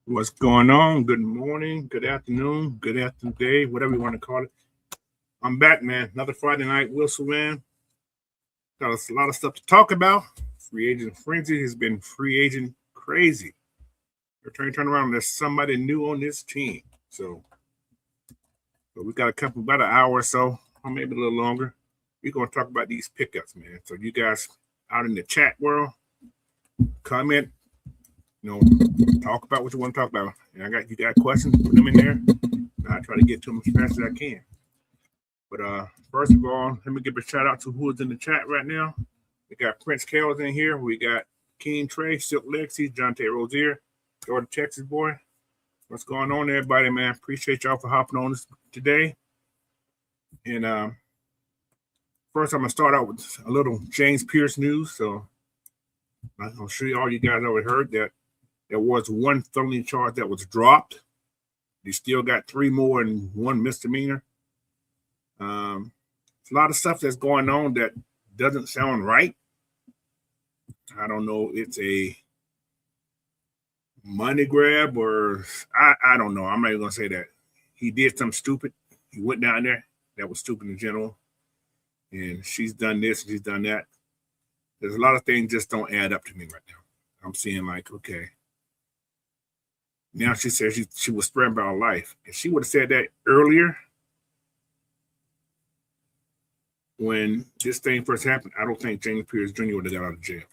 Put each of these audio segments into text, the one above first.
What's going on? Good morning, good afternoon, good afternoon day, whatever you want to call it. I'm back, man. Another Friday night whistle, man. Got a lot of stuff to talk about. Free agent frenzy has been free agent crazy. Every turn around, there's somebody new on this team. So we got about an hour or so, or maybe a little longer. We're going to talk about these pickups, man. So you guys out in the chat world, comment, talk about what you want to talk about. And you got questions, put them in there. I try to get to them as fast as I can. But first of all, let me give a shout out to who is in the chat right now. We got Prince Carroll's in here. We got King Trey, Silk Lexi, Jonte Rozier, Georgia, Texas boy. What's going on, everybody, man? Appreciate y'all for hopping on this today. And first, I'm going to start out with a little James Pierce news. So I'm sure all you guys already heard that there was one felony charge that was dropped. You still got 3 more and 1 misdemeanor. It's a lot of stuff that's going on that doesn't sound right. I don't know. It's a money grab or I don't know. I'm not even going to say that. He did something stupid. He went down there. That was stupid in general. And she's done this and she's done that. There's a lot of things just don't add up to me right now. I'm seeing like, okay. Now she says she was threatened by her life. If she would have said that earlier, when this thing first happened, I don't think James Pierce Jr. would have got out of jail.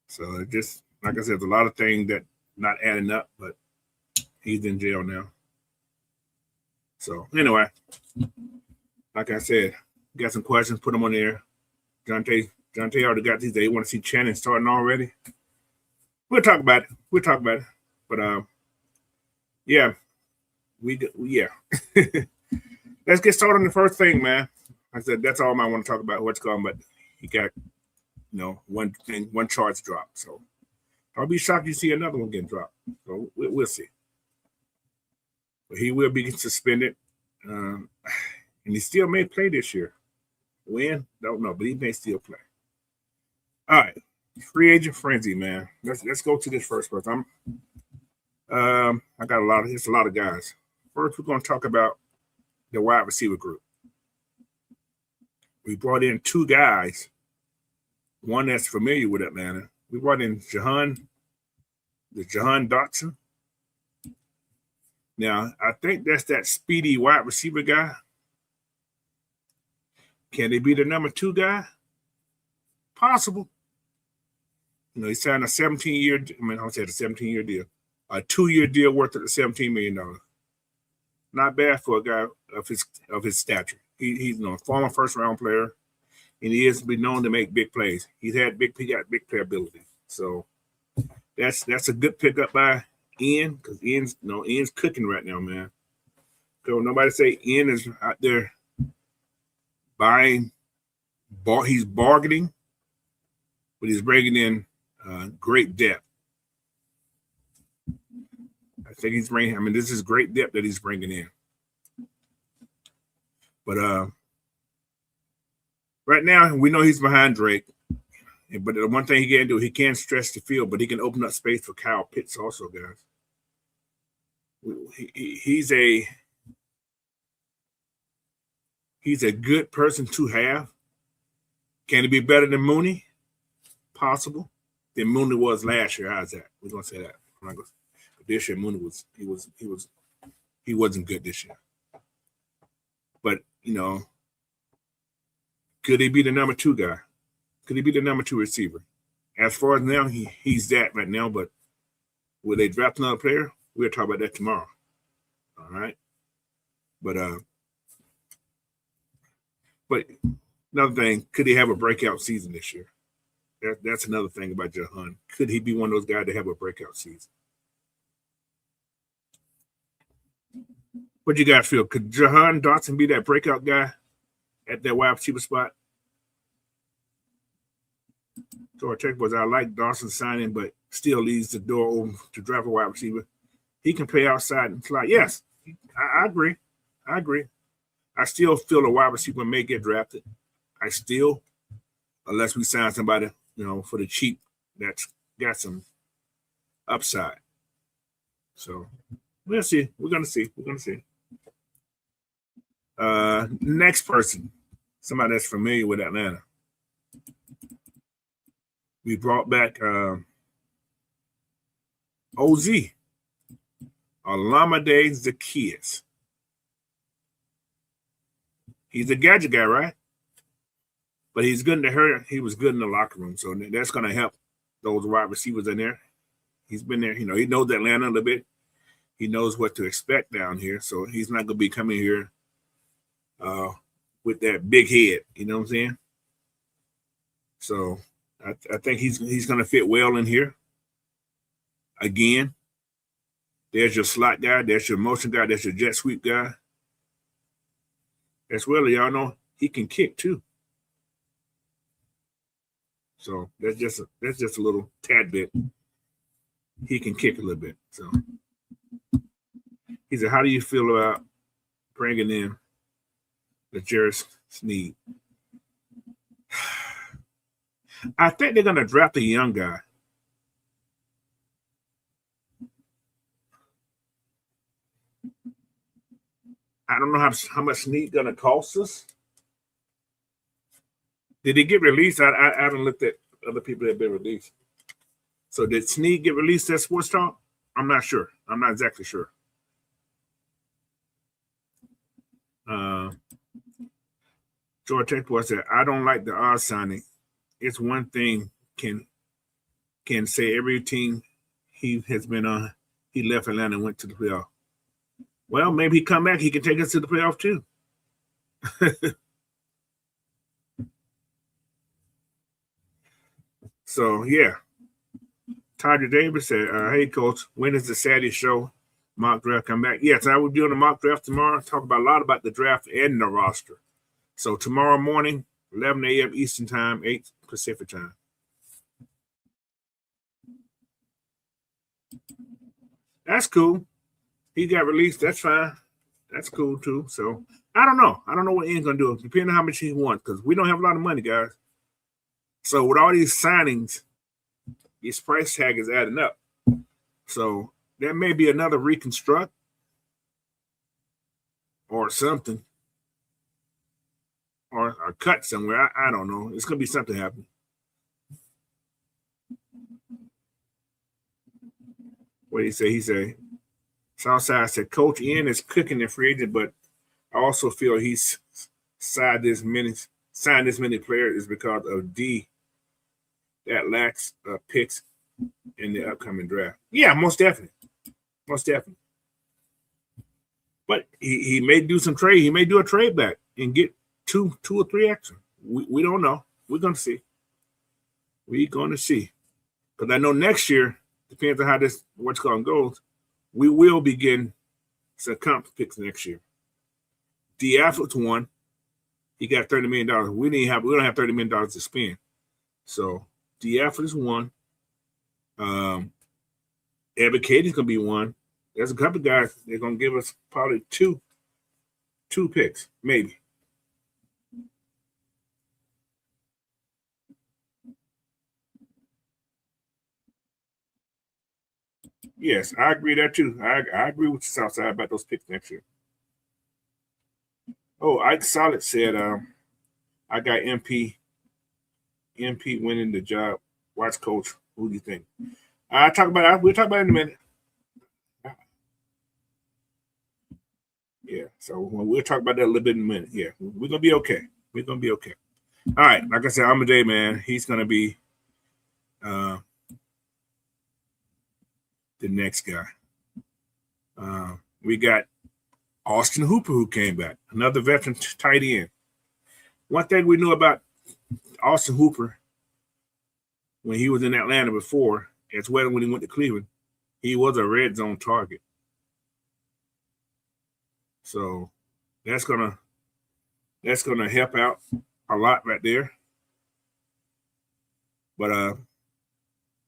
So it just, like I said, there's a lot of things that not adding up, but he's in jail now. So anyway, like I said, got some questions, put them on there. Jonte already got these. They want to see Channing starting already. We'll talk about it. But yeah. Let's get started on the first thing, man. Like I said, that's all I want to talk about. What's going on, but he got one charge dropped. So I'll be shocked you see another one getting dropped. So we'll see. But he will be suspended, and he still may play this year. When? Don't know, but he may still play. All right, free agent frenzy, man. Let's go to this first. I got a lot of guys. First, we're going to talk about the wide receiver group. We brought in 2 guys, one that's familiar with Atlanta. We brought in Jahan Dotson. Now, I think that's that speedy wide receiver guy. Can he be the number 2 guy? Possible. He signed a 17-year, a 17-year deal. A 2-year deal worth of $17 million. Not bad for a guy of his stature. He's a former first-round player, and he is known to make big plays. He got big playability. So that's a good pickup by Ian, because Ian's cooking right now, man. So nobody say Ian is out there he's bargaining, but he's bringing in great depth. I think this is great depth that he's bringing in. But right now, we know he's behind Drake. But the one thing he can do, he can't stretch the field, but he can open up space for Kyle Pitts also, guys. He's a good person to have. Can he be better than Mooney? Possible. Than Mooney was last year. How's that? We're gonna say that. This year, Mooney he wasn't good this year. But could he be the number 2 guy? Could he be the number 2 receiver? As far as now, he's that right now. But will they draft another player? We'll talk about that tomorrow. All right. But another thing, could he have a breakout season this year? That's another thing about Jahan. Could he be one of those guys to have a breakout season? What you guys feel? Could Jahan Dotson be that breakout guy at that wide receiver spot? George Tech was I like Dawson signing, but still leaves the door open to draft a wide receiver. He can play outside and fly. Yes, I agree. I agree. I still feel a wide receiver may get drafted. I still, unless we sign somebody, for the cheap that's got some upside. So we'll see. We're gonna see. Next person, somebody that's familiar with Atlanta. We brought back OZ, Olamide Zaccheaus. He's a gadget guy, right? But he's good in the hurt. He was good in the locker room, so that's going to help those wide receivers in there. He's been there. He knows Atlanta a little bit. He knows what to expect down here, so he's not going to be coming here with that big head. You know what I'm saying? So I think he's going to fit well in here. Again, there's your slot guy. There's your motion guy. There's your jet sweep guy. As well, y'all know he can kick too. So that's just a little tad bit. He can kick a little bit. So he said, "How do you feel about bringing in the Jerris Sneed?" I think they're going to draft a young guy. I don't know how much Sneed going to cost us. Did he get released? I haven't looked at other people that have been released. So did Sneed get released at Sports Talk? I'm not sure. I'm not exactly sure. George Tech Boy said, "I don't like the odds signing. It's one thing can say every team he has been on. He left Atlanta and went to the playoff. Well, maybe he come back. He can take us to the playoff too." So, yeah. Tiger Davis said, "Hey, Coach, when is the Saturday show mock draft come back?" Yes, I will be on the mock draft tomorrow. Talk about a lot about the draft and the roster. So tomorrow morning, 11 a.m. Eastern Time, 8 Pacific Time. That's cool. He got released. That's fine. That's cool, too. So I don't know. I don't know what Ian's going to do, depending on how much he wants, because we don't have a lot of money, guys. So with all these signings, this price tag is adding up. So there may be another reconstruct or something, or a cut somewhere. I don't know. It's going to be something happening. What did he say? He said, Southside said, "Coach Ian is cooking the free agent, but I also feel he's signed this many players is because of D that lacks picks in the upcoming draft." Yeah, most definitely. But he may do some trade. He may do a trade back and get two or three extra. We don't know. We're going to see. Because I know next year, depends on how this what's going goes, we will be getting some comp picks next year. D Athlete's one. He got $30 million. We don't have $30 million to spend. So D Athlete's one. Evan Katie's gonna be one. There's a couple of guys they're gonna give us probably two picks, maybe. Yes, I agree that too. I agree with the Southside about those picks next year. Oh, Ike Solid said, I got MP winning the job. Watch Coach. Who do you think? We'll talk about it in a minute. Yeah, so we'll talk about that a little bit in a minute. Yeah, we're gonna be okay. All right, like I said, Amadeus, man, he's gonna be the next guy. We got Austin Hooper, who came back, another veteran tight end. One thing we knew about Austin Hooper when he was in Atlanta before, as well as when he went to Cleveland, he was a red zone target. So that's gonna help out a lot right there. But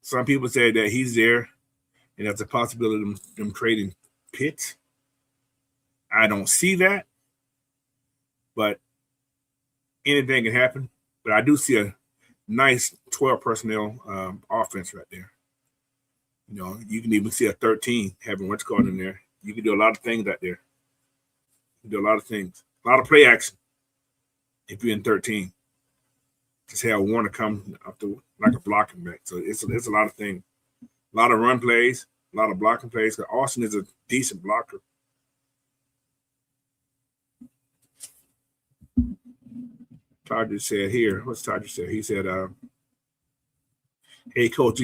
some people say that he's there, and that's a possibility of them trading Pitts. I don't see that, but anything can happen. But I do see a nice 12 personnel offense right there. You know, you can even see a 13 having what's called in there. You can do a lot of things out there. You can do a lot of things. A lot of play action if you're in 13. Just have Warner come up to like a blocking back. So it's a lot of things. A lot of run plays, a lot of blocking plays. Austin is a decent blocker. Todger said here, what's Todger said? He said, hey, Coach,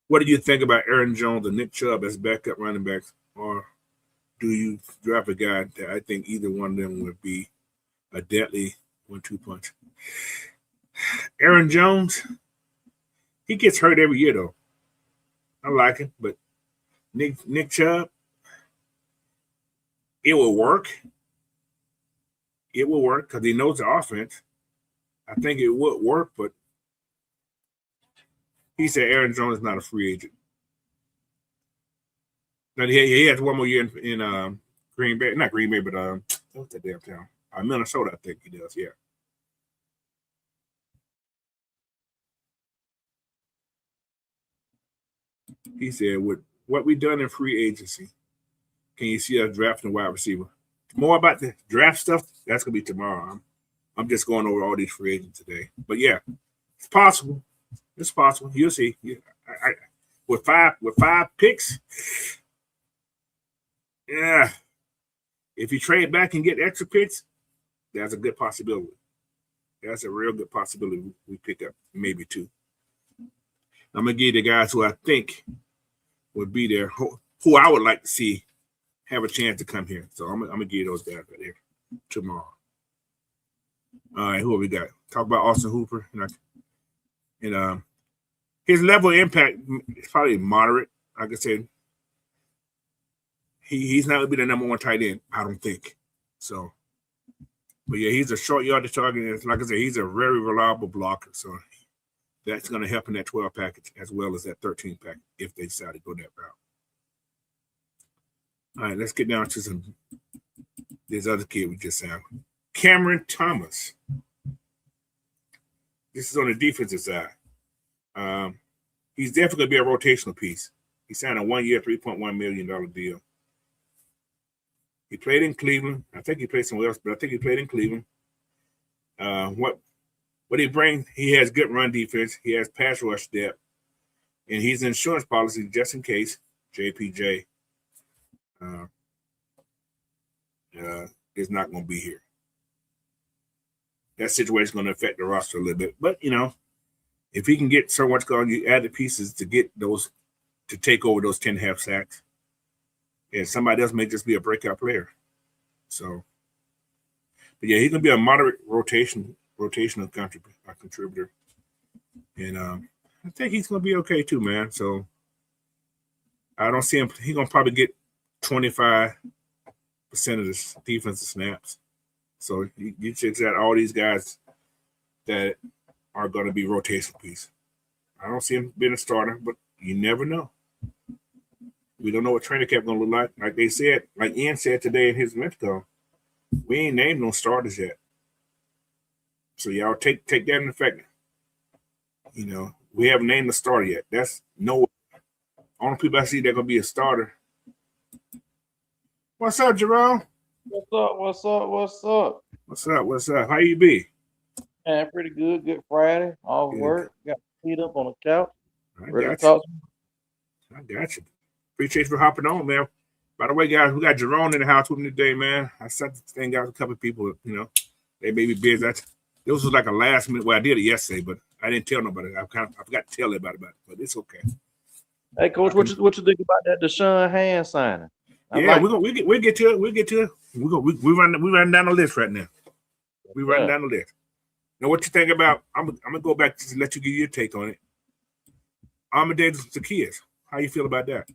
what do you think about Aaron Jones and Nick Chubb as backup running backs? Or do you draft a guy that I think either one of them would be a deadly 1-2 punch? Aaron Jones, he gets hurt every year, though. I like him, but Nick Chubb, it will work. It will work because he knows the offense. I think it would work, but he said Aaron Jones is not a free agent. Now he has one more year in Green Bay. Not Green Bay, but what's that damn town? Minnesota, I think he does, yeah. He said, with what we done in free agency, can you see us drafting a wide receiver? More about the draft stuff, that's going to be tomorrow. I'm just going over all these free agents today. But, yeah, it's possible. It's possible. You'll see. Yeah, with five picks, yeah, if you trade back and get extra picks, that's a good possibility. That's a real good possibility we pick up maybe two. I'm going to give you the guys who I think would be there, who I would like to see have a chance to come here. So I'm going to give you those guys right here tomorrow. All right, who have we got? Talk about Austin Hooper. And his level of impact is probably moderate. Like I said, he's not going to be the number one tight end, I don't think. So, but yeah, he's a short yardage target. And like I said, he's a very reliable blocker. So that's going to help in that 12 package as well as that 13 package if they decide to go that route. All right, let's get down to this other kid we just signed. Cameron Thomas. This is on the defensive side. He's definitely going to be a rotational piece. He signed a 1-year, $3.1 million deal. He played in Cleveland. I think he played somewhere else, but I think he played in Cleveland. What he brings, he has good run defense. He has pass rush depth. And he's an insurance policy just in case JPJ is not going to be here. That situation is going to affect the roster a little bit. But, you know, if he can get so much going, you add the pieces to get those, to take over those 10.5 sacks. And somebody else may just be a breakout player. So, but yeah, he's going to be a moderate rotational contributor. And I think he's going to be okay too, man. So I don't see him. He's going to probably get 25% of the defensive snaps. So you check out all these guys that are going to be rotational piece. I don't see him being a starter, but you never know. We don't know what training camp going to look like. Like they said, like Ian said today in his Metcon, we ain't named no starters yet. So y'all take that in effect. You know, we haven't named the starter yet. That's no. Only people I see that going to be a starter. What's up, Jerome? What's up? What's up? How you be? Man, pretty good. Good Friday. All work. Got feet up on the couch. I got you. Appreciate you for hopping on, man. By the way, guys, we got Jerome in the house with me today, man. I sent this thing out to a couple of people, you know. They may be busy. This was like a last minute. Well, I did it yesterday, but I didn't tell nobody. I forgot to tell everybody about it, but it's okay. Hey, Coach, what you think about that Deshaun Hand signing? Yeah, we'll get to it. We'll get to it. We run down the list right now. We run down the list. Now, what you think about? I'm gonna go back to let you give your take on it. Amadeus Zacchaeus, how you feel about that?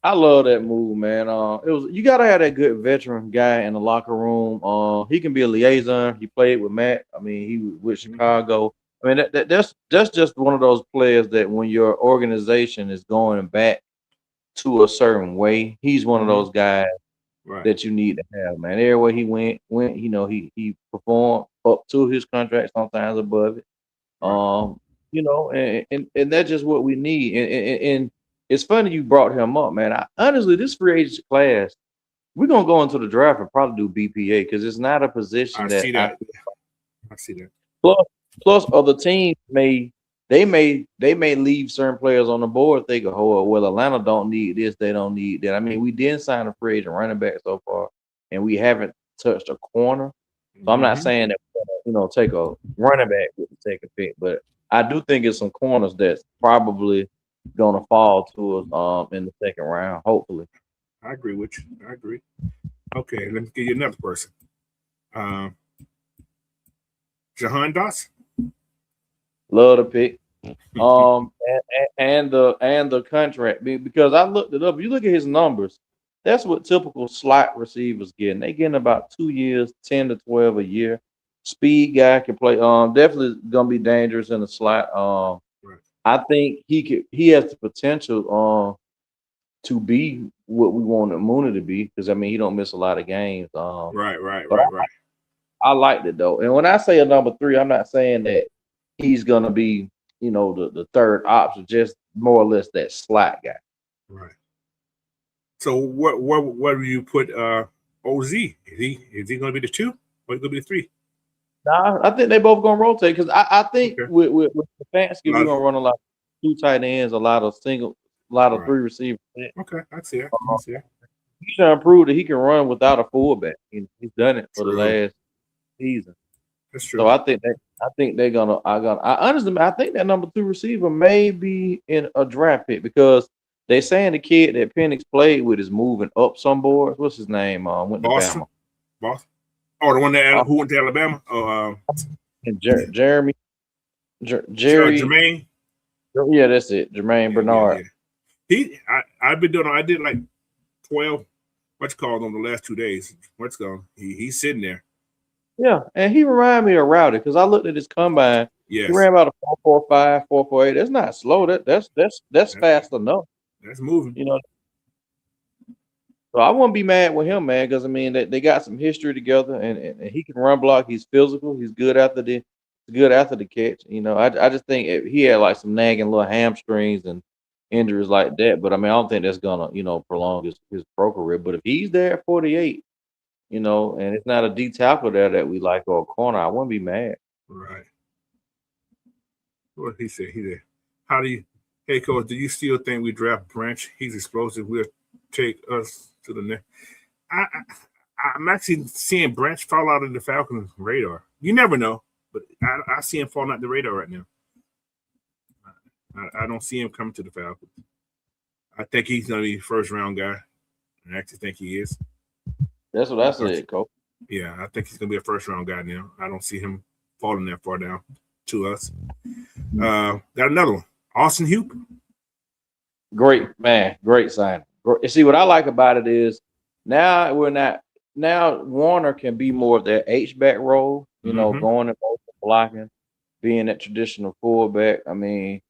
I love that move, man. You gotta have that good veteran guy in the locker room. He can be a liaison. He played with Matt. I mean, he was with Chicago. I mean, that's just one of those players that when your organization is going back to a certain way, he's one of those guys that you need to have, man. Everywhere he went, you know, he performed up to his contract, sometimes above it. You know, and that's just what we need. And it's funny you brought him up, man. Honestly, this free agency class, we're gonna go into the draft and probably do BPA because it's not a position I see that. I see that. Plus, other teams may leave certain players on the board. They go, oh well, Atlanta don't need this, they don't need that. I mean, we didn't sign a free agent running back so far, and we haven't touched a corner. So I'm not saying that we're gonna, you know, take a running back with the second pick, but I do think it's some corners that's probably gonna fall to us in the second round, hopefully. I agree with you. I agree. Okay, let me give you another person. Jahan Dotson. Love the pick. And the contract, because I looked it up. If you look at his numbers, that's what typical slot receivers getting. They getting about 2 years, 10 to 12 a year. Speed guy can play. Definitely gonna be dangerous in the slot. I think he has the potential to be what we wanted Mooney to be, because I mean he don't miss a lot of games. Right. I liked it though. And when I say a number 3, I'm not saying that he's gonna be, you know, the third option, just more or less that slot guy. Right. So what do you put OZ? Is he gonna be the 2 or is he gonna be the 3? Nah, I think they both gonna rotate because I think with the Stefanski, we're gonna run a lot of 2 tight ends, a lot of 3 receivers. Okay, I see it. He's trying to prove that he can run without a fullback. He's done it for the last season. That's true. So I think they're gonna. Honestly, I think that number 2 receiver may be in a draft pick because they saying the kid that Penix played with is moving up some boards. What's his name? Went to Bama. Boston. Oh, the one that who went to Alabama? And Jeremy. Jermaine. Yeah, that's it. Jermaine Bernard. Yeah. I did like 12. What's called on the last 2 days? He's sitting there. Yeah, and he reminded me of Rowdy because I looked at his combine. Yes. He ran about a 4.45, 4.48. That's not slow. That's fast enough. That's moving. You know. So I wouldn't be mad with him, man, because I mean they got some history together, and he can run block. He's physical. He's good after the catch. You know, I just think he had like some nagging little hamstrings and injuries like that. But I mean, I don't think that's gonna, you know, prolong his pro career. But if he's there at 48, you know, and it's not a D tackle there that we like or a corner, I wouldn't be mad. Right. What he said? Hey coach, do you still think we draft Branch? He's explosive. We'll take us to the next. I'm actually seeing Branch fall out of the Falcons' radar. You never know, but I see him falling out the radar right now. I don't see him coming to the Falcons. I think he's going to be a first-round guy. I actually think he is. That's what I said, Coach. Yeah, I think he's going to be a first-round guy now. I don't see him falling that far down to us. Got another one. Austin Hooper. Great, man. Great sign. See, what I like about it is now Warner can be more of that H-back role, you know, going and blocking, being that traditional fullback. I mean,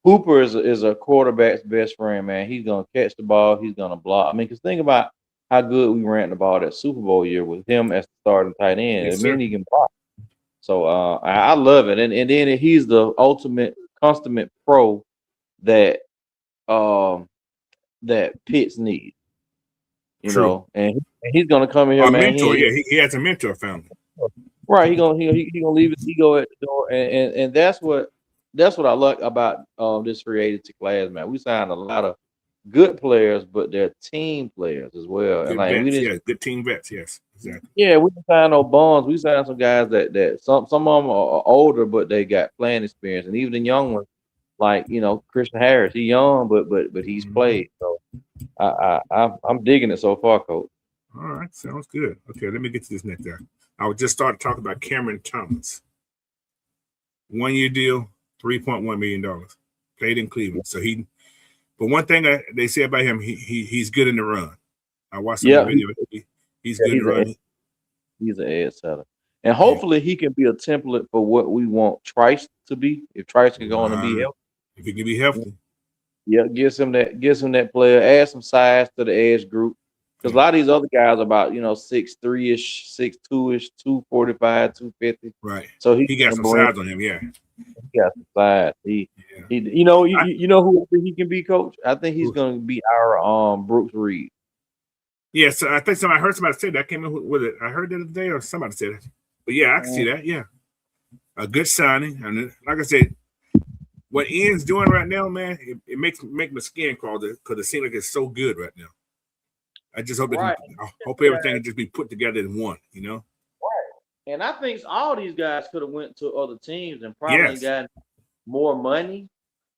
Hooper is a quarterback's best friend, man. He's going to catch the ball. He's going to block. I mean, because think about how good we ran the ball that Super Bowl year with him as the starting tight end. Yes, it means he can block. So I love it. And then he's the ultimate consummate pro that Pitts needs. You know, and he's gonna come in here, man. Mentor, he has a mentor family. Right, he gonna leave his ego at the door, and that's what I like about this free agency class, man. We signed a lot of good players, but they're team players as well. Good and like vets, good team vets, yes, exactly. Yeah, we didn't sign no bums. We signed some guys that some of them are older, but they got playing experience, and even the young ones like Christian Harris. He's young, but he's played. So I'm digging it so far, Coach. All right, sounds good. Okay, let me get to this next guy. I would just start talking about Cameron Thomas. 1 year deal, $3.1 million. Played in Cleveland. So but one thing they say about him, he's good in the run. I watched some video. He's good in the run. He's an edge setter. And hopefully he can be a template for what we want Trice to be. If Trice can go on and be healthy. If he can be healthy. Yeah, gives him that player, add some size to the edge group. Because a lot of these other guys are about, 6'3-ish, 6'2-ish, 245, 250. Right. So he got some size on him, yeah. He got some size. You know who he can be, Coach? I think he's going to be our Brooks Reed. Yeah, so I think I heard somebody say that. I came in with it. I heard that the other day, or somebody said it. But yeah, I can see that. Yeah, a good signing, and like I said, what Ian's doing right now, man, it makes my skin crawl because it seems like it's so good right now. I just hope I hope everything can just be put together in one, Right. And I think all these guys could have went to other teams and probably got more money,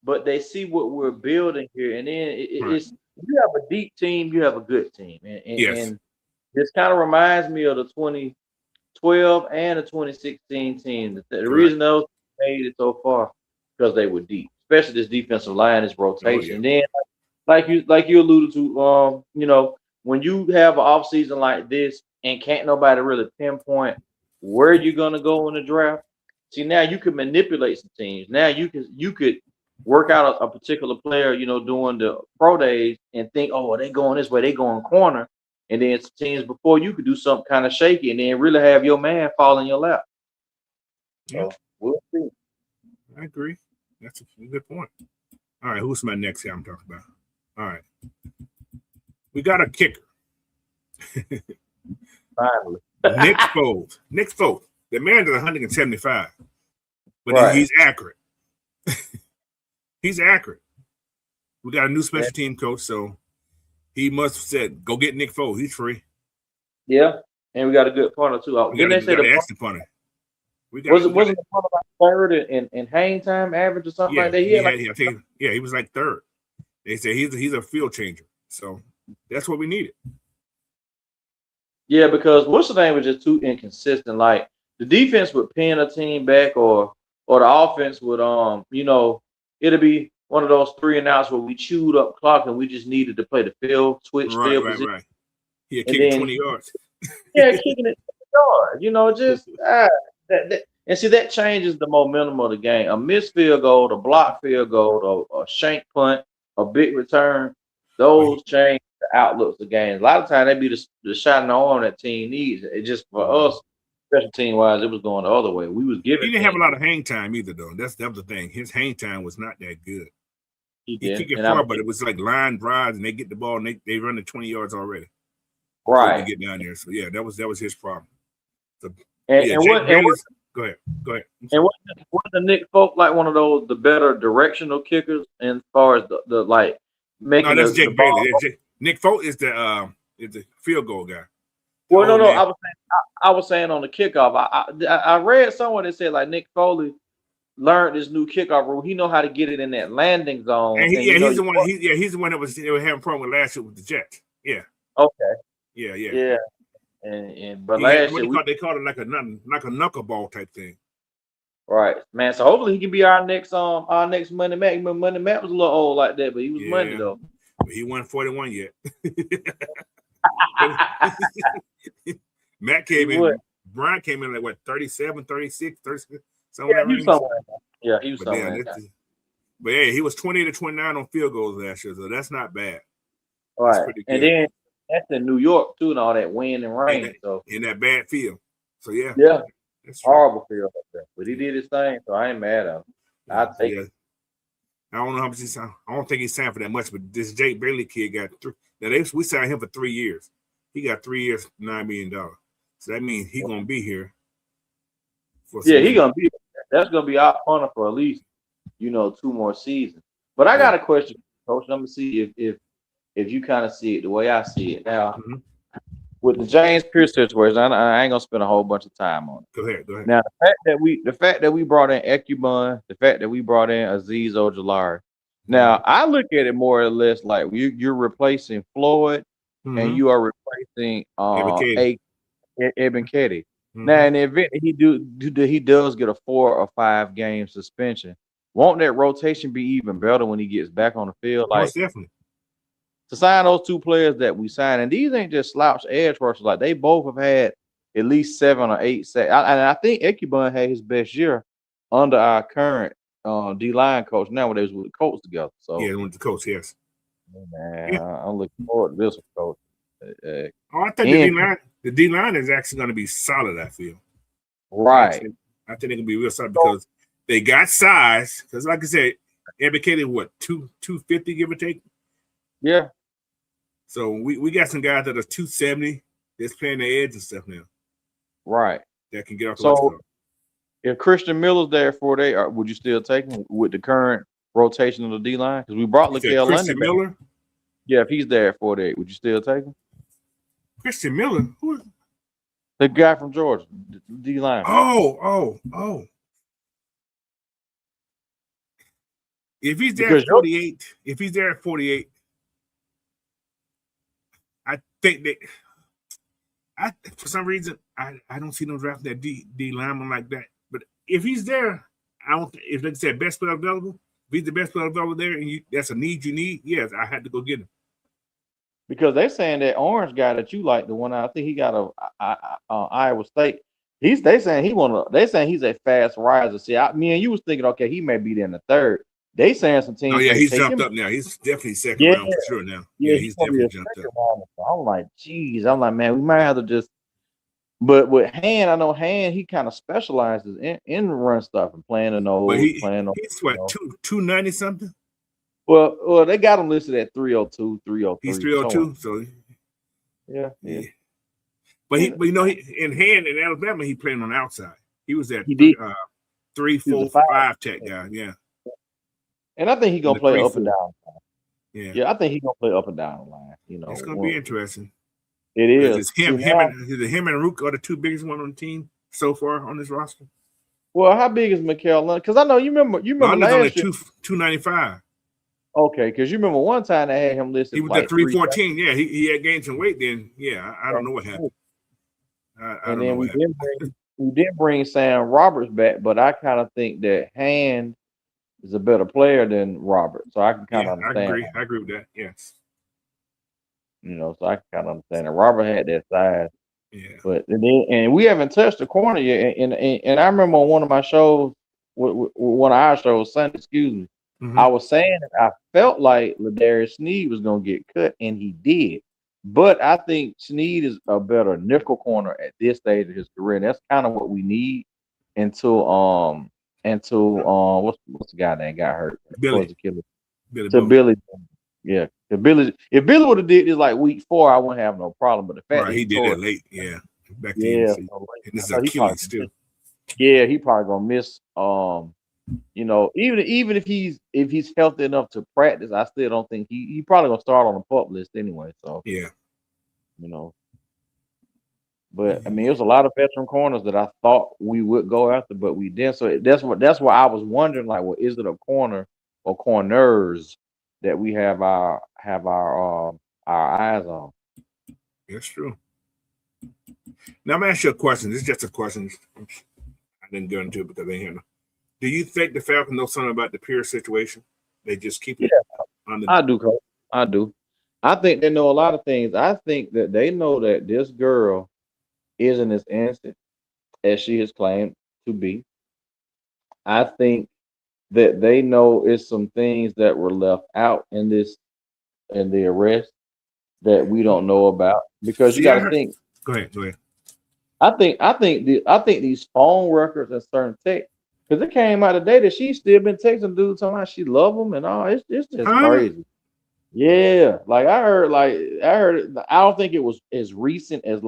but they see what we're building here, and then it's. You have a deep team, you have a good team. And this kind of reminds me of the 2012 and the 2016 team. The reason those made it so far because they were deep, especially this defensive line, this rotation. And then, like you alluded to, when you have an offseason like this and can't nobody really pinpoint where you're going to go in the draft, see, now you can manipulate some teams. Now you could work out a particular player, during the pro days and think, oh, they going this way, they going corner. And then some teams before you could do something kind of shaky and then really have your man fall in your lap. Yeah. So we'll see. I agree. That's a good point. All right, who's my next guy I'm talking about? All right. We got a kicker. Finally. Nick Foles. The man is 175. But he's accurate. He's accurate. We got a new special team coach, so he must have said, "Go get Nick Foles. He's free." Yeah, and we got a good punter too. Didn't they say the punter? Wasn't the punter like third in hang time average or something like that? He was like third. They say he's a field changer, so that's what we needed. Yeah, because what's the name was just too inconsistent. Like the defense would pin a team back, or the offense would it'll be one of those 3 and outs where we chewed up clock and we just needed to play the field position. Right. Yeah, kicking 20 yards. Kicking it 20 yards. Just that. And see, that changes the momentum of the game. A missed field goal, a blocked field goal, a shank punt, a big return, those change the outlooks of the game. A lot of times they be the shot in the arm that team needs. It just for us, special team wise, it was going the other way. We was giving. He didn't have a lot of hang time either, though. That was the thing. His hang time was not that good. He kicked it far, but it was like line drives, and they get the ball and they run the 20 yards already. Right. To get down there. So yeah, that was his problem. So, go ahead. And wasn't the Nick Folk like one of the better directional kickers as far as the like making? No, that's Jake Bailey. Nick Folk is the field goal guy. Well, no. I was saying on the kickoff. I read somewhere that said like Nick Foley learned this new kickoff rule. He know how to get it in that landing zone. And he's the one. He's the one that was having a problem with last year with the Jets. Yeah. Okay. Yeah. But last year they called it like a knuckleball type thing. Right, man. So hopefully he can be our next Money Mac. Money Mac was a little old like that, but he was money though. But he wasn't 41 yet. Matt came in. Brian came in like 37, 36, 36, somewhere. He was somewhere. But yeah, he was 20 to 29 on field goals last year, so that's not bad. All right, and then that's in New York too, and all that wind and rain. In that bad field. So yeah, that's horrible field up there. But he did his thing, so I ain't mad at him. I take it. I don't know how much he signed. I don't think he signed for that much, but this Jake Bailey kid got 3. Now we signed him for 3 years. He got 3 years, $9 million. So that means he's gonna be here. He's gonna be. That's gonna be our punter for at least 2 more seasons. But I got a question, Coach. I'm gonna see if you kind of see it the way I see it now. with the James Pierce situation, I ain't gonna spend a whole bunch of time on it. Go ahead. Now, the fact that we brought in Ekubun, the fact that we brought in Azeez Ojulari. Now, I look at it more or less like you're replacing Floyd and you are replacing Eben Ketty. Now, in the event he does get a 4 or 5 game suspension, won't that rotation be even better when he gets back on the field? Like, most definitely. To sign those 2 players that we signed, and these ain't just slouch edge rushers. Like, they both have had at least 7 or 8 sacks. And I think Ekubun had his best year under our current D-line coach. Now, when they was with the Colts together. So yeah, with the coach, yes. Man, I'm looking forward to this one, coach. I think the D-line is actually going to be solid, I feel. Right. I think it can be real solid because they got size. Because, like I said, advocated what 250, give or take. Yeah. So we got some guys that are 270 that's playing the edge and stuff now. Right. That can get off the So if Christian Miller's there for day, would you still take him with the current rotation of the D line? Because we brought Laquel Christian Miller. Back. Yeah, if he's there for day, would you still take him? Christian Miller? Who? The guy from Georgia, D line. Oh. If he's there at 48, I think that for some reason I don't see no draft that D lineman like that. But if he's there, if they said best player available, if he's the best player available there, and that's a need you need, yes, I had to go get him. Because they're saying that orange guy that you like, the one I think he got a Iowa State. They saying he's a fast riser. See, me and you was thinking, okay, he may be there in the 3rd. They saying some teams. Oh yeah, he's jumped up now. He's definitely second round for sure now. Yeah, he's definitely jumped up. I'm like, geez, man, we might have to just. But with Han, I know Han, he kind of specializes in run stuff and playing in those. He's what 290 something. Well, they got him listed at 302, 303. He's 302, so yeah. But in hand in Alabama, he played on the outside. He was that 3, 4, 5 tech guy. Yeah. And I think he's gonna play up and down. Yeah, I think he's gonna play up and down the line. It's gonna be interesting. It is. It's him and Rook are the 2 biggest ones on the team so far on this roster. Well, how big is Mikael? Because I know you remember last year 295. Okay, because you remember one time they had him listed. He was at 314. Yeah, he had gained some weight then. Yeah, I don't know what happened. And then we did bring Sam Roberts back, but I kind of think that Hand is a better player than Robert, so I can kind of understand. I agree with that. Yes. So I can kind of understand that Robert had that size. Yeah. But and we haven't touched the corner yet. And I remember on one of my shows, one of our shows, Sunday, excuse me. I was saying that I felt like Ladarius Sneed was going to get cut, and he did. But I think Sneed is a better nickel corner at this stage of his career. And that's kind of what we need until what's the guy that got hurt? Billy. Billy. Yeah. If Billy would have did this like week 4, I wouldn't have no problem. But the fact that he did it late, back then. Yeah, and this is Achilles too. Yeah, he probably gonna miss. Even if he's healthy enough to practice, I still don't think he probably gonna start on the pup list anyway. So yeah, But I mean, it was a lot of veteran corners that I thought we would go after, but we didn't. So that's why I was wondering, like, well, is it a corner or corners that we have our eyes on? That's true. Now I'm gonna ask you a question. This is just a question. I didn't go into it because they had. Do you think the Falcons know something about the Pierce situation? They just keep it. I do, Coach. I do. I think they know a lot of things. I think that they know that this girl isn't as innocent as she has claimed to be. I think that they know it's some things that were left out in the arrest that we don't know about, because you got to think. Go ahead. I think these phone records and certain text, because it came out today that she's still been texting dudes talking about she love them and all. It's just crazy. Yeah, like I heard. I don't think it was as recent as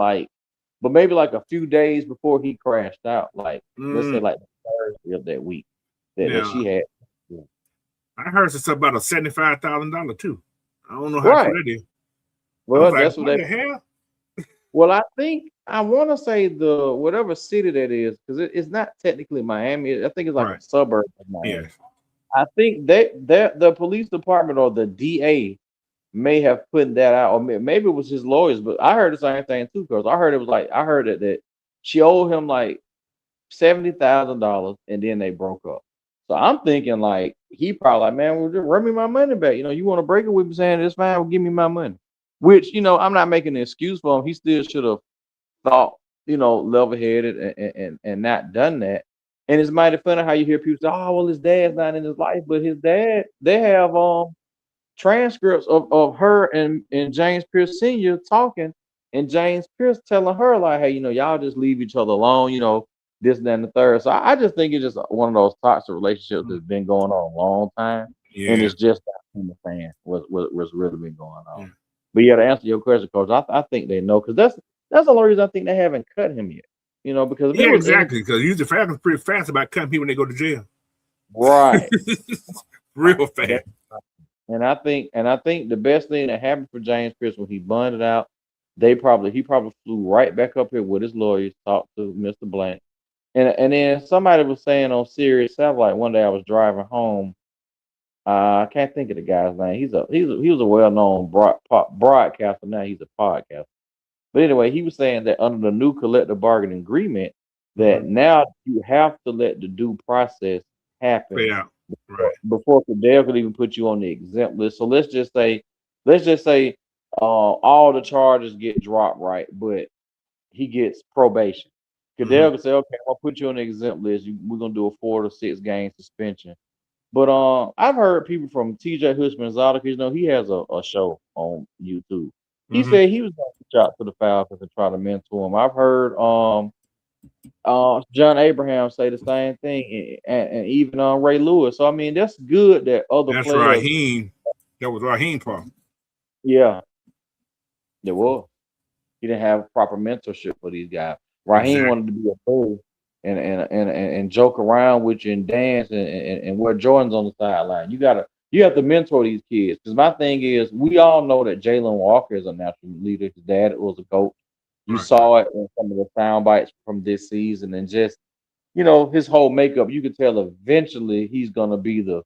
but maybe like a few days before he crashed out. Like let's say like the Thursday of that week that she had. Yeah. I heard something about a $75,000 too. I don't know how true that is. Well, that's what the hell. Well, I want to say the whatever city that is because it's not technically Miami. I think it's like a Right. suburb of Miami. Yes. I think that the police department or the DA may have put that out, or maybe it was his lawyers. But I heard the same thing too because I heard it was like I heard that she owed him like $70,000, and then they broke up. So I'm thinking like he probably like, man, well, just run me my money back. You want to break it with me saying it's fine, well, give me my money. Which I'm not making an excuse for him. He still should have thought, level headed and not done that. And it's mighty funny how you hear people say, "Oh, well, his dad's not in his life," but his dad, they have transcripts of her and James Pierce Sr. talking, and James Pierce telling her like, "Hey, y'all just leave each other alone," this, and that, and the third. So I just think it's just one of those toxic relationships that's been going on a long time, and Yeah. it's just not in the fan what's really been going on. Yeah. But yeah, to answer your question, Coach, I think they know because that's the only reason I think they haven't cut him yet. Because if it Yeah, was any exactly. Because usually Falcons pretty fast about cutting people when they go to jail. right, Real fast. and I think the best thing that happened for James Pierce when he bonded out, he probably flew right back up here with his lawyers, talked to Mr. Blank, and then somebody was saying on Sirius Satellite one day I was driving home. I can't think of the guy's name. He was a well known broadcaster. Now he's a podcaster. But anyway, he was saying that under the new collective bargaining agreement, that now you have to let the due process happen Yeah. Right. before Cadell could even put you on the exempt list. So let's just say all the charges get dropped, right? But he gets probation. Cadell could say, okay, I'll put you on the exempt list. We're gonna do a 4 to 6 game suspension. But I've heard people from TJ Hushmanzada, because he has a show on YouTube. He said he was going to reach out to the Falcons and try to mentor him. I've heard John Abraham say the same thing, and even Ray Lewis. So I mean, that's good that other That's players. Raheem. That was Raheem problem. Yeah, there was. He didn't have proper mentorship for these guys. Raheem wanted to be a fool and joke around with you and dance and wear Jordans on the sideline. You have to mentor these kids. Because my thing is, we all know that Jalen Walker is a natural leader. His dad was a coach. You saw it in some of the sound bites from this season, and just his whole makeup. You could tell eventually he's gonna be the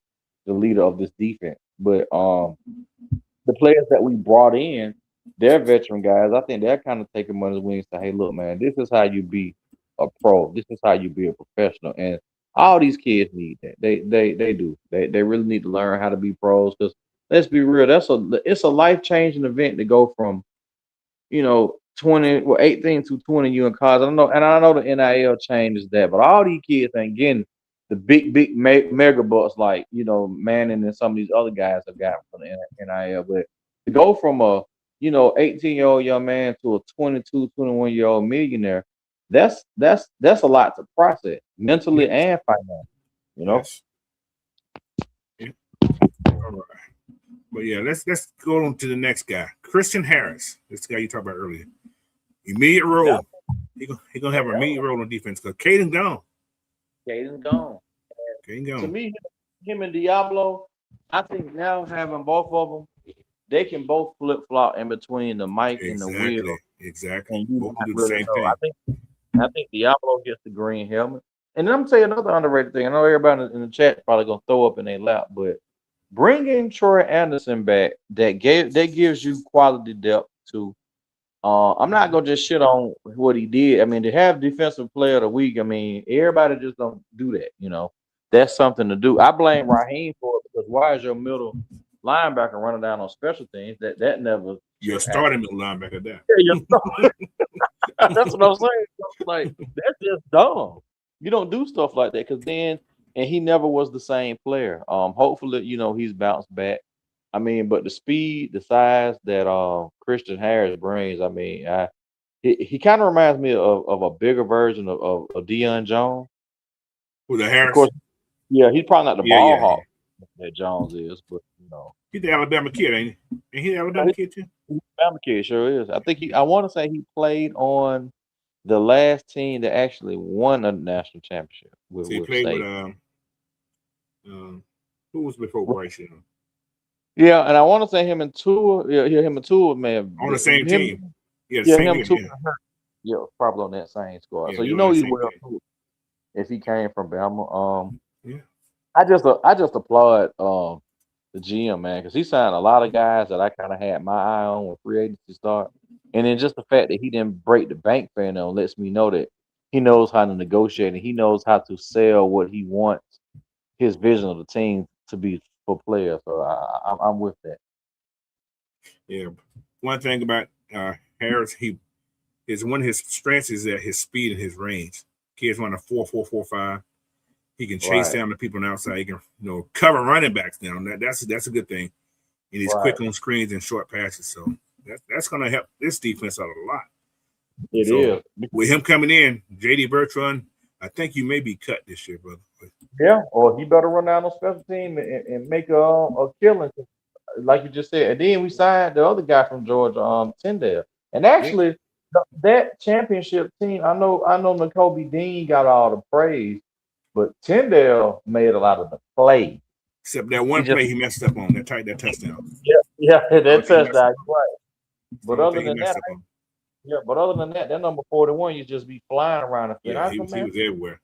leader of this defense. But the players that we brought in, they're veteran guys. I think they're kind of taking them under the wings. Say, hey, look, man, this is how you be a pro. This is how you be a professional. And all these kids need that. They do. They really need to learn how to be pros. Because let's be real, it's a life changing event to go from 18 to 20 you in college. I know the NIL changes that, but all these kids ain't getting the big mega bucks like Manning and some of these other guys have got from the NIL. But to go from a 18-year-old young man to a 22, 21-year-old millionaire, that's a lot to process mentally and financially. Yes. Yeah. All right. But yeah, let's go on to the next guy, Christian Harris. This guy you talked about earlier. Immediate role. Yeah. He gonna have an immediate role on defense because Caden's gone. Caden's gone. To me, him and Diablo, I think now having both of them, they can both flip flop in between the mic and the wheel. Exactly. And you both do the really same know. thing. I think Diablo gets the green helmet. And then I'm gonna tell you another underrated thing. I know everybody in the chat probably gonna throw up in their lap, but bringing Troy Anderson back that gives you quality depth too. I'm not gonna just shit on what he did. I mean, to have defensive player of the week, I mean, everybody just don't do that. That's something to do. I blame Raheem for it because why is your middle linebacker running down on special teams? That never. You're starting middle linebacker there. Yeah, that's what I'm saying. Like that's just dumb. You don't do stuff like that because then, and he never was the same player. Hopefully, he's bounced back. I mean, but the speed, the size that Christian Harris brings, I mean, he kind of reminds me of a bigger version of Deion Jones. With the Harris? Of course, yeah, he's probably not the ball hawk that Jones is, but he's the Alabama kid, ain't he? Ain't he the Alabama kid too? He's the Alabama kid, sure is. I want to say he played on the last team that actually won a national championship. So he played with who was before Bryce Young? Yeah, and I want to say him and Tua may have on the same team. Yeah, the Yeah, same him year. too. Yeah, Yeah, probably on that same squad. yeah, So they you were on know the he's same well thing. too if he came from Bama. Yeah, I just applaud the GM, man, because he signed a lot of guys that I kind of had my eye on when free agency start. And then just the fact that he didn't break the bank for him lets me know that he knows how to negotiate and he knows how to sell what he wants his vision of the team to be for players. So I'm with that. yeah. One thing about Harris, one of his strengths is that his speed and his range. Kids run a 4.445. He can chase Right, down the people on the outside. He can, cover running backs down. That's a good thing. And he's right. quick on screens and short passes. So that's going to help this defense out a lot. It So is. with him coming in, J.D. Bertrand, I think you may be cut this year, brother. Yeah, or he better run down on special team and make a killing, like you just said. And then we signed the other guy from Georgia, Tyndale. And Yeah. actually, that championship team, I know N'Kobe Dean got all the praise, but Tyndale made a lot of the play. Except that He one just play he messed up on, that touchdown. yeah, Only that thing he messed up touchdown, on. right. It's the But only other thing he than that, messed up on. that number 41 you just be flying around the field. Yeah, I he said, was he man, was everywhere.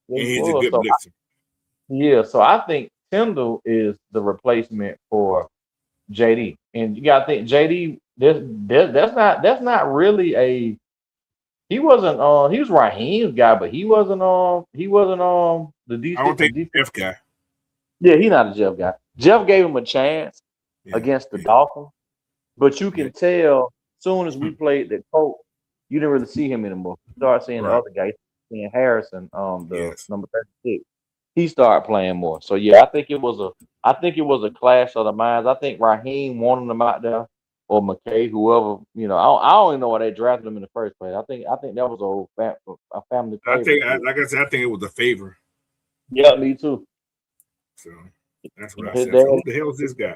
yeah, And he he's a was. good So blitzer. so I think Tyndall is the replacement for JD. And you gotta think JD, that's not really a he wasn't he was Raheem's guy, but he wasn't the I don't think defense. F guy. Yeah, he's not a Jeff guy. Jeff gave him a chance Yeah, against the yeah, Dolphins, but you yeah. can tell soon as we played the Colts, you didn't really see him anymore. You start seeing the Right. other guy, seeing Harrison, the Yes. number 36. He started playing more. So yeah, I think it was a clash of the minds. I think Raheem wanted him out there, or McKay, whoever. I don't even know why they drafted him in the first place. I think that was a family I favorite think, kid. like I said, I think it was a favor. Yeah, me too. So that's what I His said. dad So who the hell is this guy?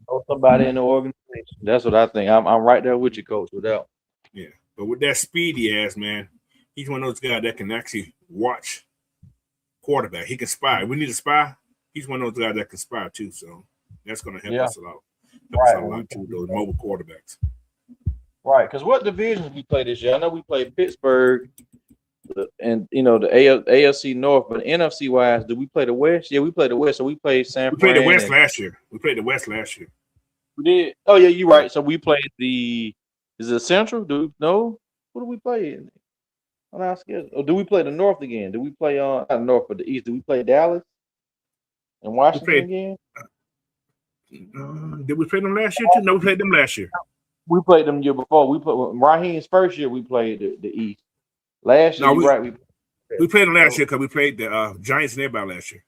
or somebody in the organization. That's what I think. I'm right there with you, coach. With that. Yeah, but with that speed he has, man, he's one of those guys that can actually watch quarterback. He can spy. We need a spy. He's one of those guys that can spy too. So that's going to help Yeah, us a lot. Help us right. out a lot too. Those mobile quarterbacks. Right, because what divisions we play this year? I know we played Pittsburgh, and the AFC North, but NFC wise, do we play the West? Yeah, we played the West, so we played San We played the Fran, West and last year. We played the West last year. we did. Oh yeah, you're Yeah. right. So we played is it Central? Do we know what do we play on our schedule? Or do we play the North again? Do we play not the North but the East? Do we play Dallas and We Washington played. again? Did we play them last year too? No, we played them last year. We played them year before. We played Raheem's first year. We played the East. Last year, No, you're right. we played them last year because we played the Giants and everybody last year.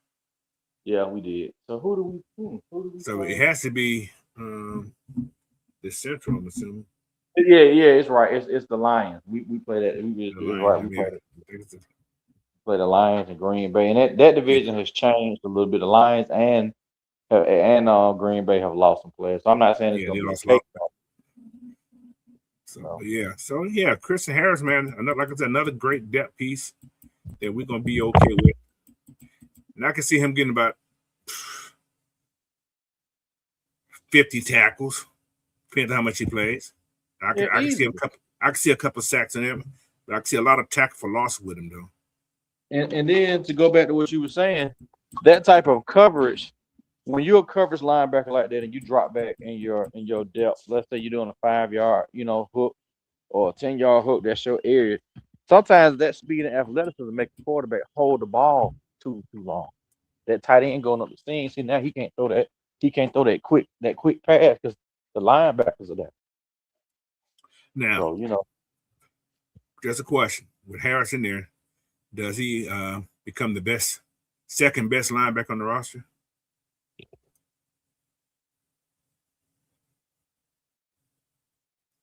Yeah, we did. So who do we So play? it has to be the Central, I'm assuming. Yeah, it's right. It's the Lions. We play that. The It's Lions. right. We Yeah, play I think it's play the Lions and Green Bay, and that division has changed a little bit. The Lions and Green Bay have lost some players. So I'm not saying it's yeah, going they to be lost a a lot. cakewalk. So yeah, Christian Harris, man, like I said, another great depth piece that we're gonna be okay with. And I can see him getting about 50 tackles, depending on how much he plays. I can see a couple. I can see a couple sacks in him, but I can see a lot of tackle for loss with him though. And then to go back to what you were saying, that type of coverage, when you're a coverage linebacker like that, and you drop back in your depth, let's say you're doing a 5-yard, hook or a 10-yard hook, that's your area. Sometimes that speed and athleticism make the quarterback hold the ball too long. That tight end going up the seam. See, now he can't throw that. He can't throw that quick pass because the linebackers are there. Now, So just a question: with Harris in there, does he become the second best linebacker on the roster?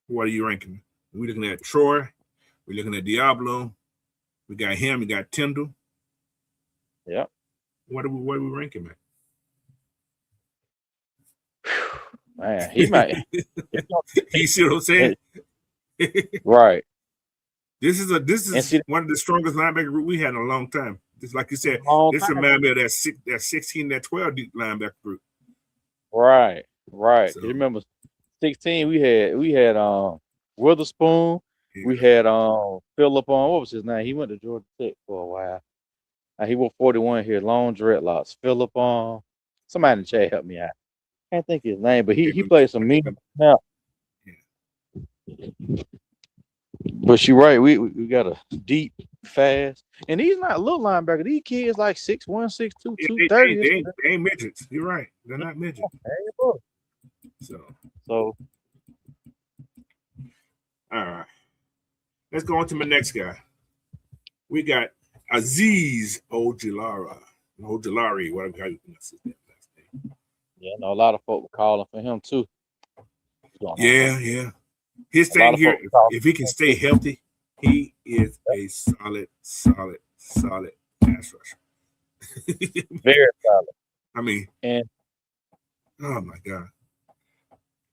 What are you ranking? We're looking at Troy. We're looking at Diablo. We got him. We got Tyndall. yeah. What are we ranking at? Man, he might. You see what I'm saying? Right. This is See, one of the strongest linebacker group we had in a long time. Just like you said, this time. reminds me of that 16, that 12 deep linebacker group. Right. So, You remember 16? We had Witherspoon. Yeah. We had Phillip on. What was his name? He went to Georgia Tech for a while. He wore 41 here. Long dreadlocks. Phillip on. Somebody in the chat help me out. Can't think of his name, but he played some mean snap. Yeah. But you're right. We got a deep, fast, and he's not little linebacker. These kids like 6'1", 6'2", 230. They ain't midgets. You're right. They're not midgets. So all right. Let's go on to my next guy. We got Azeez Ojulari, whatever you pronounce his name. Yeah, I know a lot of folk were calling for him too. Yeah. His thing here, if he can stay healthy, he is a solid pass rusher. Very solid. I mean, and oh my God.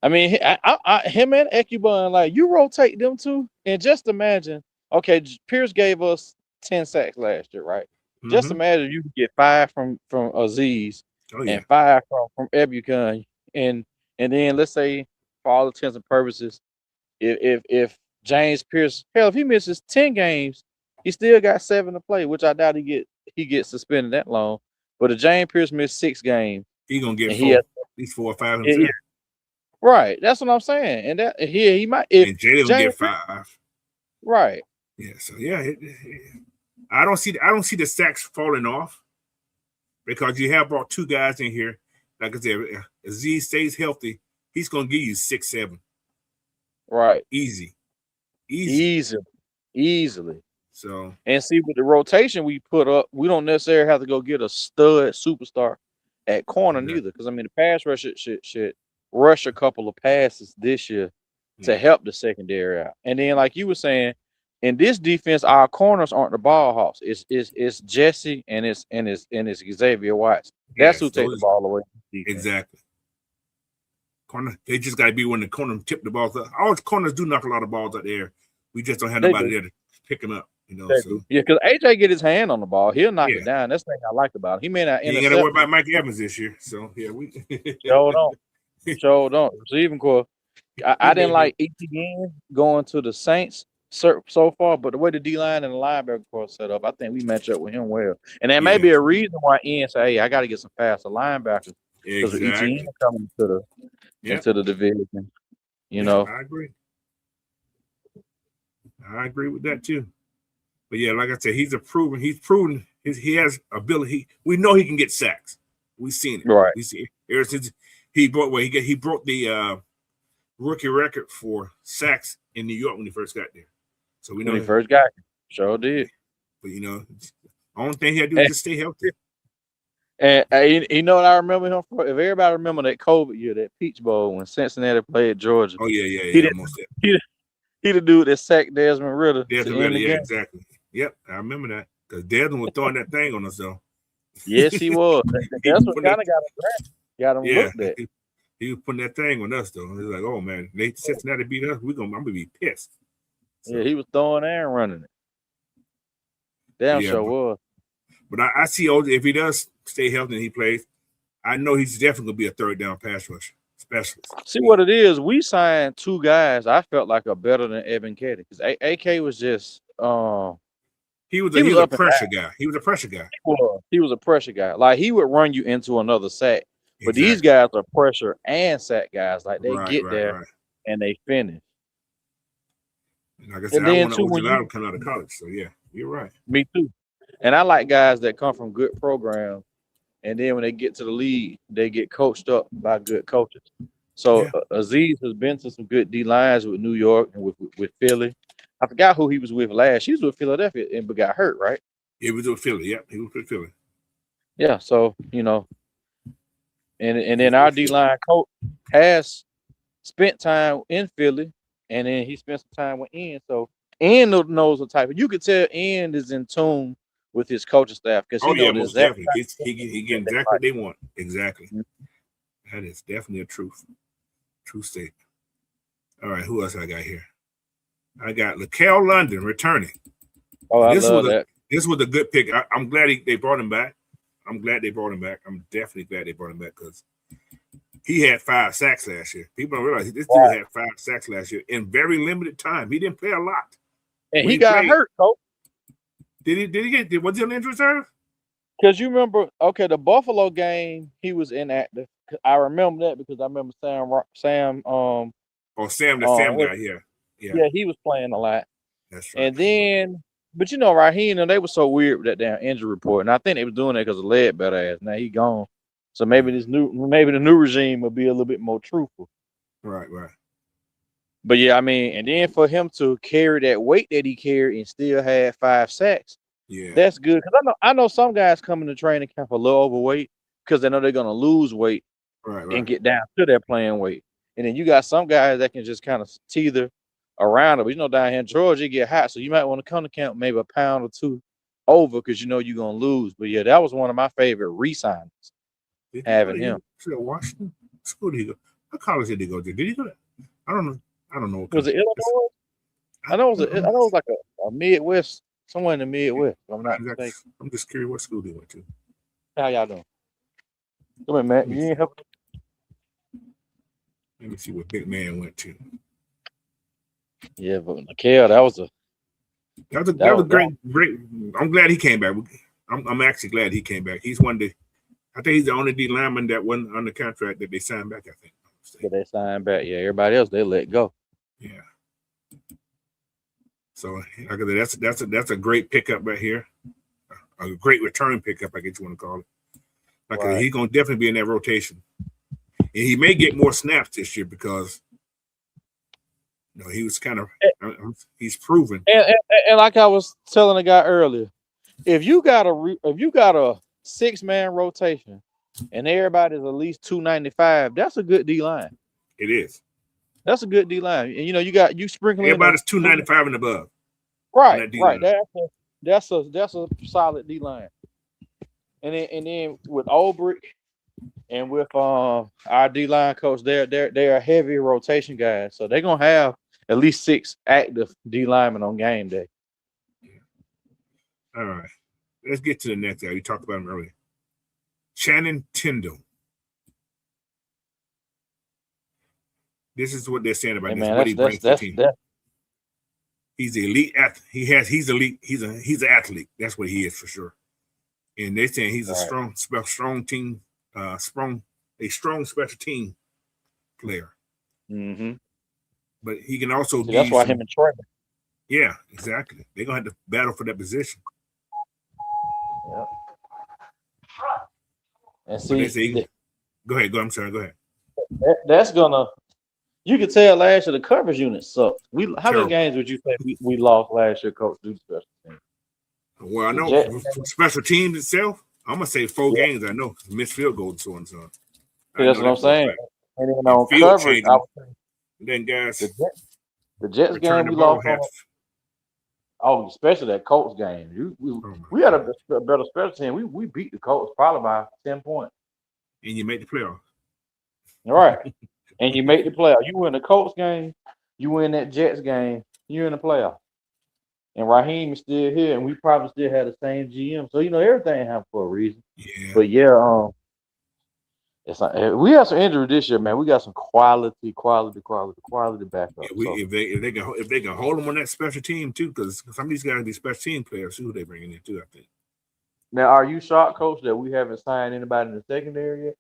I mean, him and Ekubun, like you rotate them two, and just imagine. Okay, Pierce gave us 10 sacks last year, right? Mm-hmm. Just imagine you could get 5 from Azeez and 5 from Ebukun, and then let's say for all intents and purposes, if James Pierce, hell, if he misses 10 games, he still got 7 to play, which I doubt he gets suspended that long. But if James Pierce missed 6 games, he's gonna get at least 4 or 5 himself. Yeah. Right, that's what I'm saying, and that he might. And Jalen will get 5. Right. Yeah. So I don't see the sacks falling off because you have brought 2 guys in here. Like I said, if Z stays healthy, he's gonna give you 6, 7. Right. Easily. So and see with the rotation we put up, we don't necessarily have to go get a stud superstar at corner neither. Because I mean, the pass rush should rush a couple of passes this year to help the secondary out. And then, like you were saying, in this defense, our corners aren't the ball hawks. It's Jesse and it's Xavier Watts. That's who takes the ball away. Exactly. Corner, they just got to be when the corner tip the balls up. All corners do knock a lot of balls out there. We just don't have nobody there to pick them up. So. Yeah, because AJ get his hand on the ball, he'll knock it down. That's the thing I like about him. He may not. You ain't got to worry about Mike Evans this year. So we Sure don't. Receiving core. I didn't like ETN going to the Saints so far, but the way the D-line and the linebacker core set up, I think we match up with him well. And that may be a reason why Ian say, hey, I got to get some faster linebackers. Because ETN coming into the division. I agree with that too. But yeah, like I said, he's proven he has ability. We know he can get sacks. We've seen it. Right. We see it. Ever since he broke the rookie record for sacks in New York when he first got there. So we know when he first got here. Sure did. But the only thing he had to do is just stay healthy. And you know what I remember him for? If everybody remember that COVID year, that Peach Bowl when Cincinnati played Georgia. Oh yeah. He the dude that sacked Desmond Ritter. Exactly. Yep, I remember that because Desmond was throwing that thing on us though. Yes, he was. That's what kind of got him looked at. He was putting that thing on us though. He was like, "Oh man, Cincinnati beat us. I'm gonna be pissed." So, yeah, he was throwing and running it. Damn sure was. But I see OJ, if he does stay healthy and he plays, I know he's definitely gonna be a third down pass rush specialist. See what it is? We signed 2 guys I felt like are better than Evan Ketty because AK was just he was a pressure guy. He was a pressure guy. He was a pressure guy. Like he would run you into another sack. But these guys are pressure and sack guys. Like they get there and they finish. And like I said, I want to OJ come out of college. So yeah, you're right. Me too. And I like guys that come from good programs, and then when they get to the league, they get coached up by good coaches. So Azeez has been to some good D lines with New York and with Philly. I forgot who he was with last. He was with Philadelphia and got hurt, right? He was with Philly. Yep, he was with Philly. Yeah, so and then our D line coach has spent time in Philly, and then he spent some time with Ian. So Ian knows the type. You could tell Ian is in tune with his coaching staff because most definitely. He getting exactly what they want. Exactly. Mm-hmm. That is definitely a true statement. All right, who else I got here? I got LaCale London returning. Oh, I love that. This was a good pick. I'm glad they brought him back. I'm definitely glad they brought him back because he had 5 sacks last year. People don't realize this dude had 5 sacks last year in very limited time. He didn't play a lot. And he got hurt, Coach. Was he on the injury reserve? Because you remember, the Buffalo game, he was inactive. I remember that because I remember Sam. Sam guy, yeah. Yeah, he was playing a lot. That's right. And then, but Raheem, they were so weird with that damn injury report, and I think they was doing that because of Ledbetter ass. Now he gone, so maybe the new regime will be a little bit more truthful. Right. But yeah, I mean, and then for him to carry that weight that he carried and still had 5 sacks, that's good. Because I know some guys come into training camp a little overweight because they know they're gonna lose weight and get down to their playing weight. And then you got some guys that can just kind of teeter around it. But down here in Georgia, it get hot, so you might want to come to camp maybe a pound or 2 over because you're gonna lose. But yeah, that was one of my favorite re-signings. Having him. Washington? School did he go? What college did he go to? Did he go to? I don't know. Was it Illinois? I know it was like a Midwest, somewhere in the Midwest. I'm not mistaken. I'm just curious what school he went to. How y'all doing? Come on, Matt. You ain't helping. Let me see what Big Man went to. Yeah, but Nikhil, that was great. I'm glad he came back. I'm actually glad he came back. He's I think he's the only D lineman that wasn't on the contract that they signed back, I think. Yeah, they signed back. Yeah, everybody else they let go. Yeah. So that's a great pickup right here. A great return pickup, I guess you want to call it. He's gonna definitely be in that rotation. And he may get more snaps this year because he was kind of he's proven. And like I was telling a guy earlier, if you got a 6-man rotation and everybody's at least 295, that's a good D line. It is. That's a good D line. And you sprinkling everybody's 295 and above. Right. That's a solid D line. And then with Olbrich and with our D line coach, they're heavy rotation guys. So they're gonna have at least 6 active D linemen on game day. All right. Let's get to the next guy. We talked about him earlier. Shannon Tyndall. This is what they're saying about this. What he brings to the team. He's elite. He's elite. He's an athlete. That's what he is for sure. And they're saying he's a strong team, strong special team player. Mm-hmm. But he can also be. That's why him and Troy. Yeah, exactly. They're gonna have to battle for that position. Yep. And see, go ahead. I'm sorry. Go ahead. That's gonna. You could tell last year the coverage unit sucked. How many games would you say we lost last year, Coach, due to special teams? Well, I know for special teams itself, I'm gonna say 4 games. I know missed field goals and so on and so on. That's what I'm saying. And then on coverage, then guys, the Jets game we lost. Especially that Colts game. We had a better special team. We beat the Colts probably by 10 points. And you made the playoffs. All right. And you make the playoff. You win the Colts game, you win that Jets game, you're in the playoff. And Raheem is still here, and we probably still have the same GM. So everything happened for a reason. Yeah. But yeah, it's like, we have some injury this year, man. We got some quality backup. Yeah, if they can hold them on that special team too, because some of these guys be special team players. Who they bringing in too? I think. Now, are you shocked, Coach, that we haven't signed anybody in the secondary yet?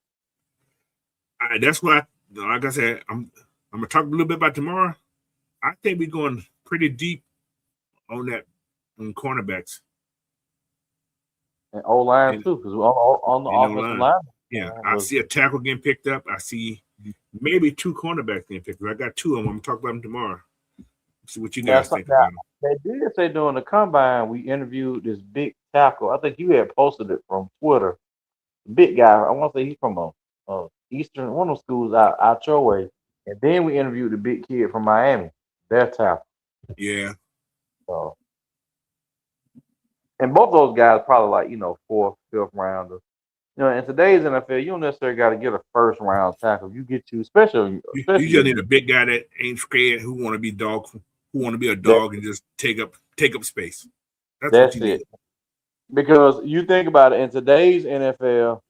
That's why, like I said, I'm gonna talk a little bit about tomorrow. I think we're going pretty deep on cornerbacks and O-line too, because on the offensive line. Yeah, I see a tackle getting picked up. I see maybe 2 cornerbacks getting picked up. I got 2 of them. I'm gonna talk about them tomorrow. See what you guys think about them. They did say during the combine we interviewed this big tackle. I think you had posted it from Twitter. Big guy. I want to say he's from Eastern, one of the schools out your way. And then we interviewed the big kid from Miami. Their tackle. Yeah. So, and both those guys probably 4th, 5th rounder. In today's NFL, you don't necessarily got to get a first round tackle. You get you, especially you just need a big guy that ain't scared, who want to be a dog and just take up space. That's what you need. Because you think about it, in today's NFL,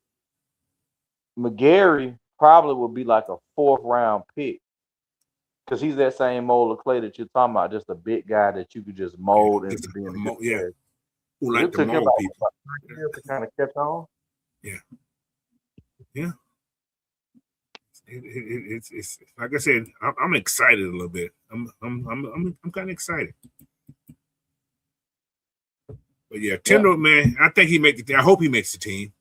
McGarry probably would be like a 4th round pick. Because he's that same mold of clay that you're talking about, just a big guy that you could just mold into being a good player. Who like to took him mold people. about 3 years to kind of catch on. Yeah. It's like I said, I'm excited a little bit. I'm kind of excited. But yeah, Tindall, man, I think I hope he makes the team.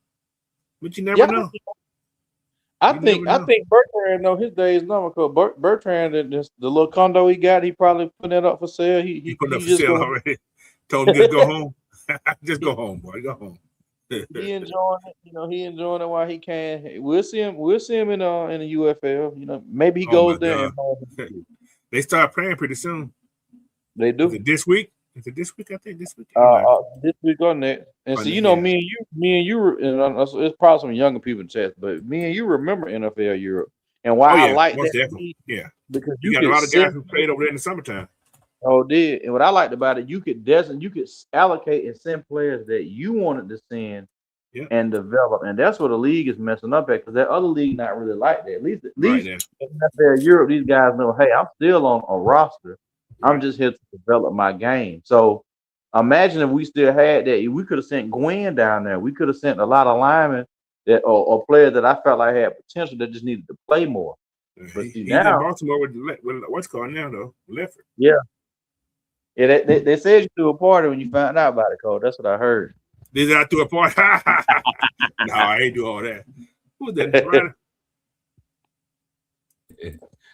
But you never know. I think Bertrand know his days number. Cause Bertrand, the little condo he got, he probably put that up for sale. He put it up for sale already. Told him just go home. Just go home, boy. Go home. He enjoying it. He enjoying it while he can. We'll see him in the UFL. Maybe he goes there. They start playing pretty soon. They do. Is it this week? I think this week. This week or next. And so me and you, and it's probably some younger people in chat, but me and you remember NFL Europe and why I like that. Definitely. Yeah, because you got a lot of guys who played over there in the summertime. Oh, did. And what I liked about it, you could allocate and send players that you wanted to send and develop. And that's where the league is messing up at, because that other league not really like that. At least in NFL Europe, these guys know, hey, I'm still on a roster. I'm just here to develop my game. So imagine if we still had that. We could have sent Gwen down there. We could have sent a lot of linemen that or players that I felt like had potential that just needed to play more. But he's in Baltimore with what's called now though, Leffert. Yeah. Yeah, they said you threw a party when you found out about it, Coach. That's what I heard. Did I threw a party? No, I ain't do all that. Who's that?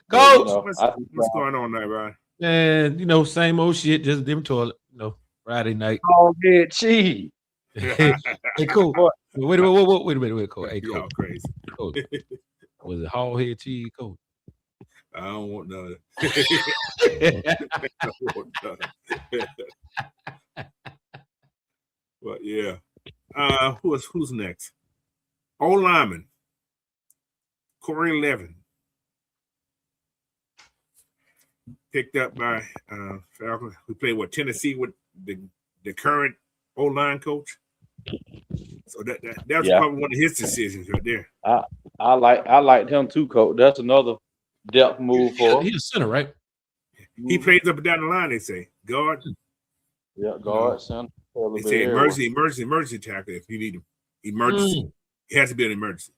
Coach, what's going on there, Ryan? And same old shit, just different toilet. Friday night. Oh, yeah, cheese. Hey, cool. Wait a minute, Coach. Hey, Coach. Crazy. Coach. Was it hog head cheese, Coach? I don't want none. But yeah, who's next? Old lineman Corey Levin, picked up by Falcons. We played Tennessee with the current old line coach. So that was probably one of his decisions right there. I liked him too, Coach. That's another depth move for him. He's a center, right? He plays up and down the line, they say. Guard. Yeah, guard, center. They say emergency tackle if you need him. Emergency. It has to be an emergency.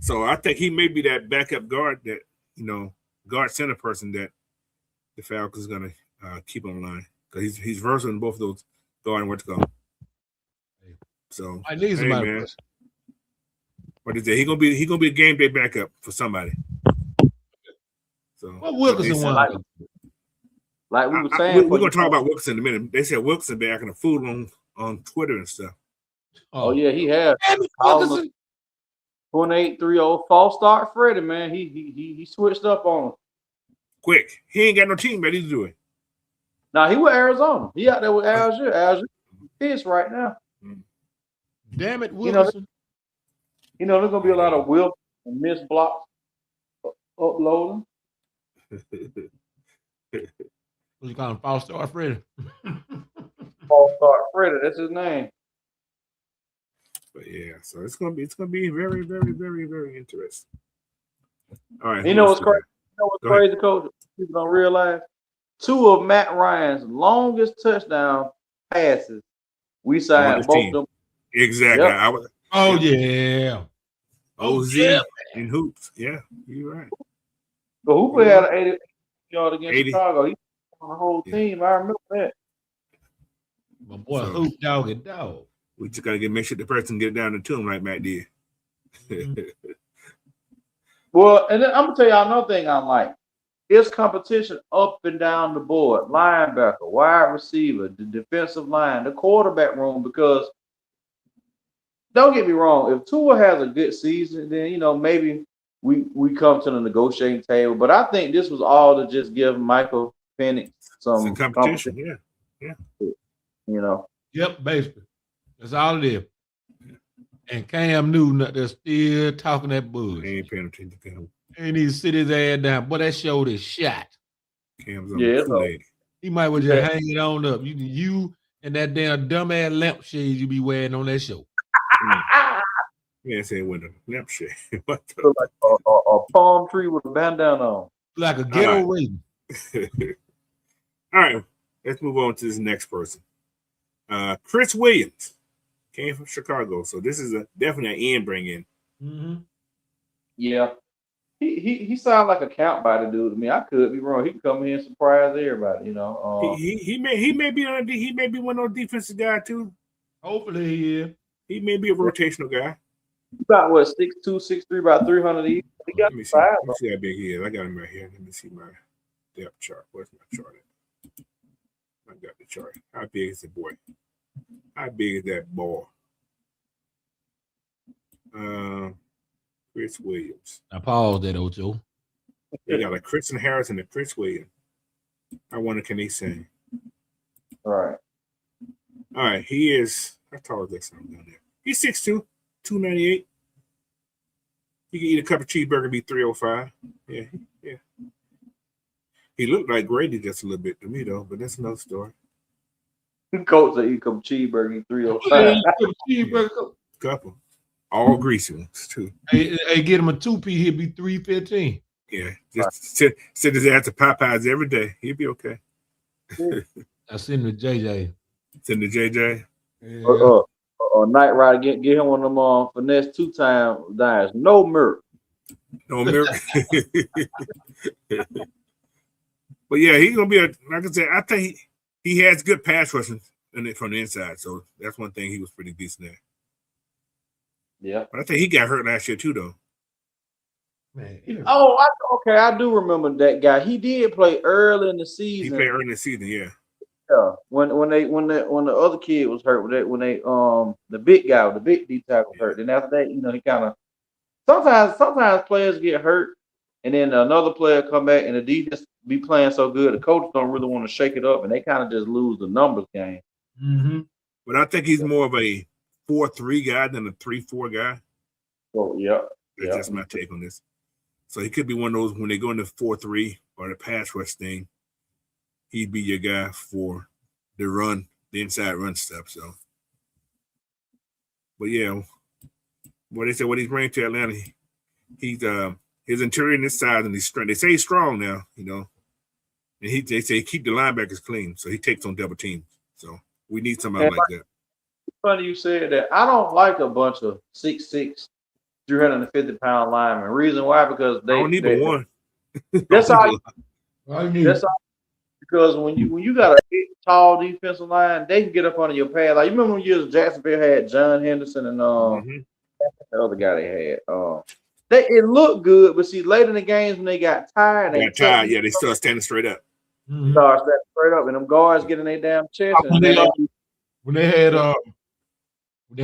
So I think he may be that backup guard that, guard center person that the Falcons are going to keep on line. Because he's versatile in both of those guard and what's called. So I need somebody. What is that? He gonna be a game day backup for somebody. So what Wilkerson won? Like we were saying, we're gonna talk about Wilkerson in a minute. They said Wilkerson been acting a fool on Twitter and stuff. Oh yeah, he has. 28-3-0 false start Freddie, man. He switched up on him. Quick. He ain't got no team ready to do it. Nah, he with Arizona. He out there with Azure. Azure pissed right now. Damn it, Wilkerson. There's gonna be a lot of Wilkerson and missed blocks uploading. What you call him? False start Freddie. False start Freddie. That's his name. But yeah, so it's gonna be very, very, very, very interesting. All right. You know what's crazy? Crazy, Coach? People don't realize 2 of Matt Ryan's longest touchdown passes. We signed both of them. Exactly. Yep. OZ and Hoops. Yeah, you're right. But Hooper had an 80 yard against Chicago. He on the whole team. I remember that. My boy, Hoop dog. We just gotta make sure the person get down to him like Matt did. Well, and then I'm gonna tell y'all another thing I like. It's competition up and down the board. Linebacker, wide receiver, the defensive line, the quarterback room. Because don't get me wrong, if Tua has a good season, then maybe we come to the negotiating table. But I think this was all to just give Michael Penix some competition. Yeah. Yep, basically. That's all it is. And Cam Newton, they're still talking that bullshit. He ain't paying attention to Cam. He needs to sit his ass down. Boy, that showed his shot. Cam's on the Kool-Aid. He might well just hang it on up. You and that damn dumbass lampshade you be wearing on that show. Yeah, say with a lampshade. What the? Look like a palm tree with a bandana on. Like a ghetto All rating. All right, let's move on to this next person. Chris Williams came from Chicago, so this is definitely an end bring in. Mm-hmm. Yeah. He sounds like a count by the dude to me. I could be wrong. He could come here and surprise everybody, you know. He may be one of those defensive guys too. Hopefully he is. He may be a rotational guy. About what 6'2", 6'3", about 300 each. He got Let me see. five. Let me see how big he is. I got him right here. Let me see my depth chart. Where's my chart at? I got the chart. How big is the boy? How big is that ball? Chris Williams. I paused that, Ocho. They got a Christian Harris and a Chris Williams. I wonder, can they sing? All right. All right. He is, how tall is that something down there? He's 6'2", 298. He can eat a cup of cheeseburger and be 305. Yeah. He looked like Grady just a little bit to me, though, but that's another story. Coach said he come cheeseburger 305. Cheeseburger. Couple. All greasy ones, too. Hey, get him a 2P, he'll be 315. Yeah. Just sit his ass to Popeyes every day. He'll be okay. I send him to JJ. Send to JJ. Yeah. Night Rider, get him one of them finesse 2-time dives. No milk. No milk. But yeah, he's gonna be like I said, I think he has good pass rushing from the inside. So that's one thing he was pretty decent at. Yeah. But I think he got hurt last year too, though. Man, I do remember that guy. He did play early in the season. He played early in the season, yeah. Yeah. When the other kid was hurt, when the big guy, the big D tackle was hurt. Then after that, he kind of sometimes players get hurt, and then another player come back, and the defense be playing so good, the coach don't really want to shake it up, and they kind of just lose the numbers game. Mm-hmm. But I think he's more of a 4-3 guy than a 3-4 guy. Oh yeah, that's just my take on this. So he could be one of those when they go into 4-3 or the pass rush thing. He'd be your guy for the inside run stuff. So, but yeah, what they say, what he's bringing to Atlanta, he's his interior and his size and his strength. They say he's strong now, and they say keep the linebackers clean, so he takes on double teams. So we need somebody like that. Funny you said that. I don't like a bunch of 6'6", 350-pound linemen. Reason why? Because they don't need but one. That's all. That's all. Because when you got a big, tall defensive line, they can get up under your pad. Like you remember when years Jacksonville had John Henderson and the other guy they had. It looked good, but see later in the games when they got tired, they started standing straight up. Mm-hmm. Started standing straight up, and them guards getting their damn chest. When they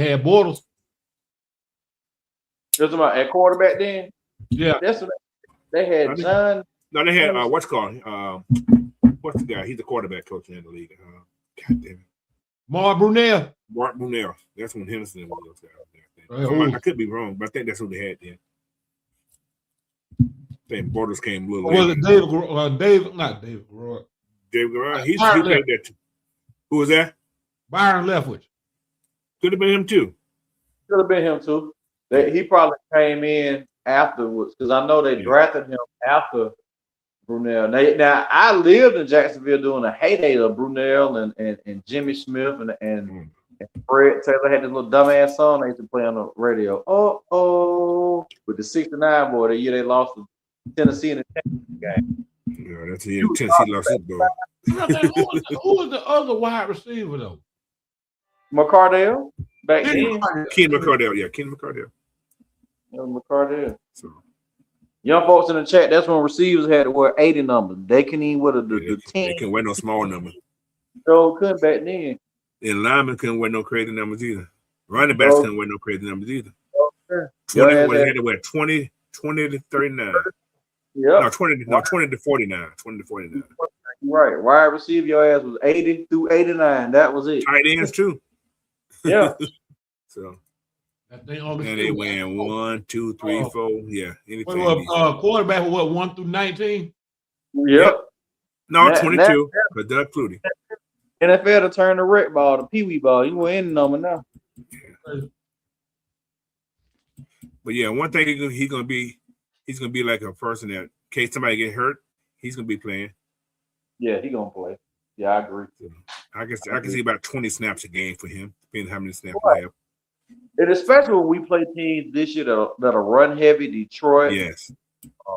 had Bortles. Just about at quarterback then. Yeah, that's what they had. John. No, they had what's called what's the guy? He's the quarterback coach in the league. God damn it, Mark Brunell. Mark Brunell. That's when Henderson was there. I could be wrong, but I think that's who they had then. I think Bortles came a little later. Was it David? Not David Garrard. David Garrard. He played that too. Who was that? Byron Leftwich. Could have been him too. Could have been him too. He probably came in afterwards because I know they drafted him after Brunell. Now I lived in Jacksonville during the heyday of Brunell and Jimmy Smith and Fred Taylor had this little dumbass song they used to play on the radio. With the 69 boy, the year they lost to Tennessee in the championship game. Yeah, that's the year Tennessee lost it though. Who was the other wide receiver though? McCardell back then. Ken McCardell, yeah, Ken McCardell. McCardell. So. Young folks in the chat, that's when receivers had to wear 80 numbers. They couldn't even wear the 10. They couldn't wear no small numbers. So couldn't back then. And linemen couldn't wear no crazy numbers either. Running backs couldn't wear no crazy numbers either. Okay. 20, they had to wear 20 to 39. Yeah. No, 20 to 49. 20 to 49. Right. Wide receiver, your ass was 80 through 89. That was it. Tight ends too. Yeah. So and they win 1, 2, 3, 4. Yeah. Anything. Quarterback was what 1 through 19? Yep. No, 22. But Doug Flutie. NFL to turn the rec ball to Pee Wee ball. You were in the number now. Yeah. But yeah, one thing he's gonna be like a person that in case somebody get hurt, he's gonna be playing. Yeah, he's gonna play. Yeah, I agree. I can see about 20 snaps a game for him, depending how many snaps I have. And especially when we play teams this year that are run heavy, Detroit. Yes,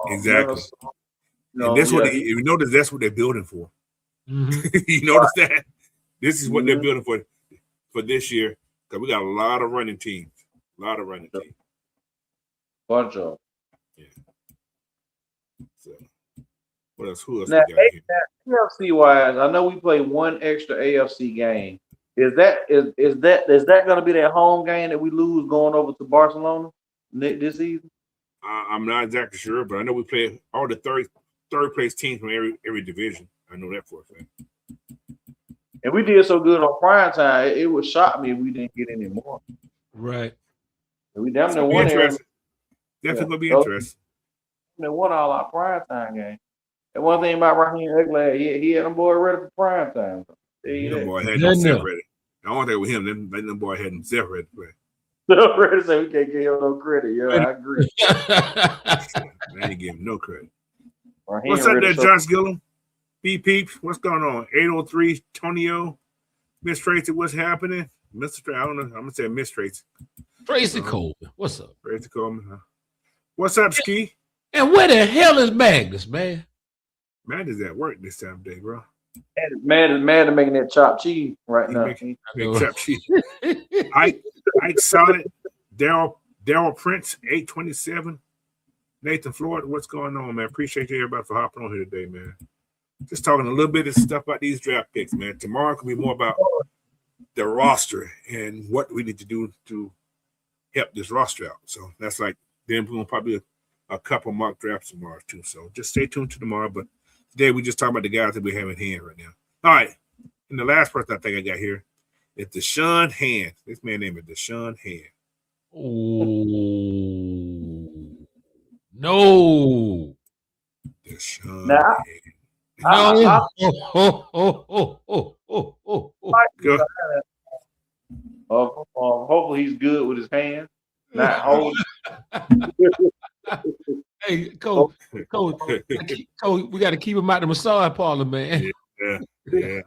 exactly. And that's what you notice. That's what they're building for. Mm-hmm. You notice that this is what they're building for this year because we got a lot of running teams. Bunch of. Yeah. So, what else? Who else Now, we got here? AFC wise, I know we play one extra AFC game. Is that going to be that home game that we lose going over to Barcelona this season? I'm not exactly sure, but I know we play all the third place teams from every division. I know that for a fact. And we did so good on prime time, it would shock me if we didn't get any more. Right. And we damn near won. Definitely gonna be interesting. They won all our prime time games. And one thing about Raheem Ugly, he had them boy ready for prime time. Them boy had himself ready. I don't think with him, them boy had himself ready to play. So ready to say we can't give him no credit. Yeah, I agree. I ain't give him no credit. Raheem What's up there, Josh Gillum? Peeps, what's going on? 803 Tonio, Miss Tracy, what's happening? Mr. I don't know. I'm gonna say Miss Tracy. Tracy Coleman, what's up? Tracy Coleman. What's up, Ski? And where the hell is Magnus, man? Magnus at work this time of day, bro. Mad at making that chopped cheese right now. Chopped cheese. Ike Solid, Daryl Prince, 827. Nathan Floyd, what's going on, man? Appreciate everybody for hopping on here today, man. Just talking a little bit of stuff about these draft picks, man. Tomorrow could be more about the roster and what we need to do to help this roster out. So that's like, then we're going to probably a couple mock drafts tomorrow, too. So just stay tuned to tomorrow. But today we just talking about the guys that we have in hand right now. All right. And the last person I think I got here is Deshaun Hand. This man named Deshaun Hand. Oh, no. Deshaun Hand. No. Hopefully he's good with his hands. Not holding. Hey, Coach, we got to keep him out the massage parlor, man. Yeah.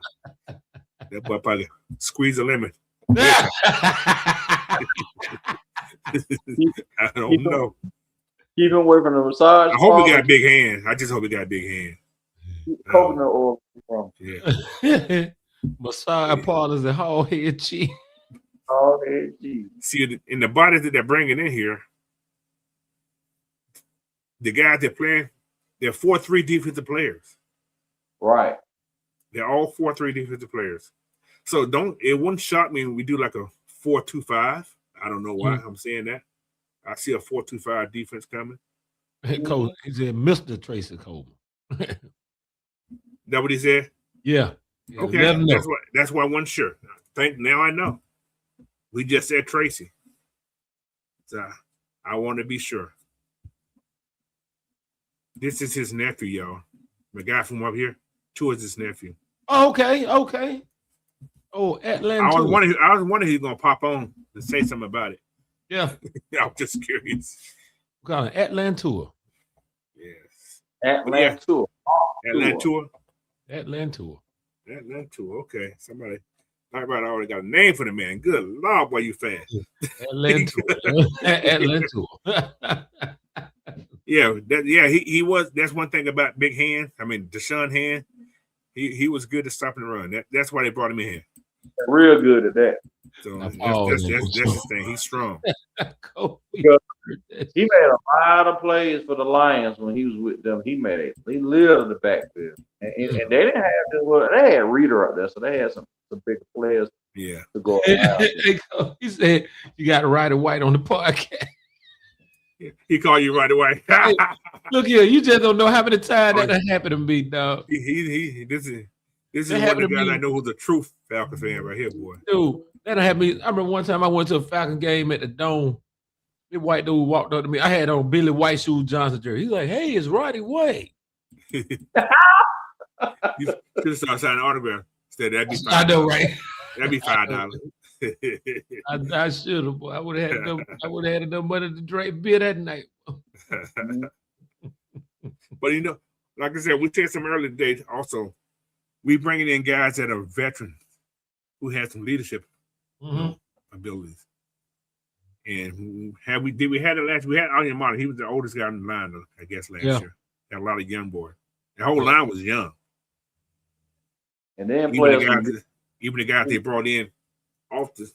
That boy probably squeeze a lemon. I don't know. Keep him away from the massage. I hope he got big hands. I just hope he got big hands. Coconut oil from. Yeah. Massage parlors and hard head cheese. Hard head cheese. See, in the bodies that they're bringing in here, the guys they're playing, they're 4-3 defensive players. Right. They're all 4-3 defensive players. So it wouldn't shock me when we do like a 4-2-5. I don't know why I'm saying that. I see a 4-2-5 defense coming. Coach, he said Mr. Tracy Coleman. That what he said? Yeah. Okay. That's why I wasn't sure. Now I know. We just said Tracy. So I want to be sure. This is his nephew, y'all. The guy from up here, Tua is his nephew. Oh, okay. Oh, Atlanta. I was wondering he was gonna pop on to say something about it. Yeah. I was just curious. We got an Atlanta tour. Yes. Atlanta tour. Atlanta tour. Okay. Somebody already got a name for the man. Good Lord, boy, you fast. Atlanta tour. He was. That's one thing about Big Hand. I mean, Deshaun Hand. He was good at stopping the run. That's why they brought him in here. Real good at that. So that's his thing. He's strong. He made a lot of plays for the Lions when he was with them. He lived in the backfield, and they didn't have this. Well, they had Reader up there, so they had some big players. Yeah. To go around. He said you got Ryder White on the podcast. He called you right away. Hey, look here, you just don't know how many times that happened to me, dog. This is one of the guys I know who's a true Falcons fan right here, boy. Dude, that happened to me. I remember one time I went to a Falcon game at the Dome. The white dude walked up to me. I had on Billy White Shoes Johnson jersey. He's like, "Hey, it's Roddy White." You should start signing autograph. Said that'd be $5. I know, right? That'd be $5. I should have. I would have had enough. I would have had enough money to drink beer that night. But you know, like I said, we said some earlier today. Also, we bringing in guys that are veterans who had some leadership abilities. And we had it last? We had Anya Martin. He was the oldest guy in the line, I guess, last year. Had a lot of young boys. The whole line was young. And then even the guys they brought in off the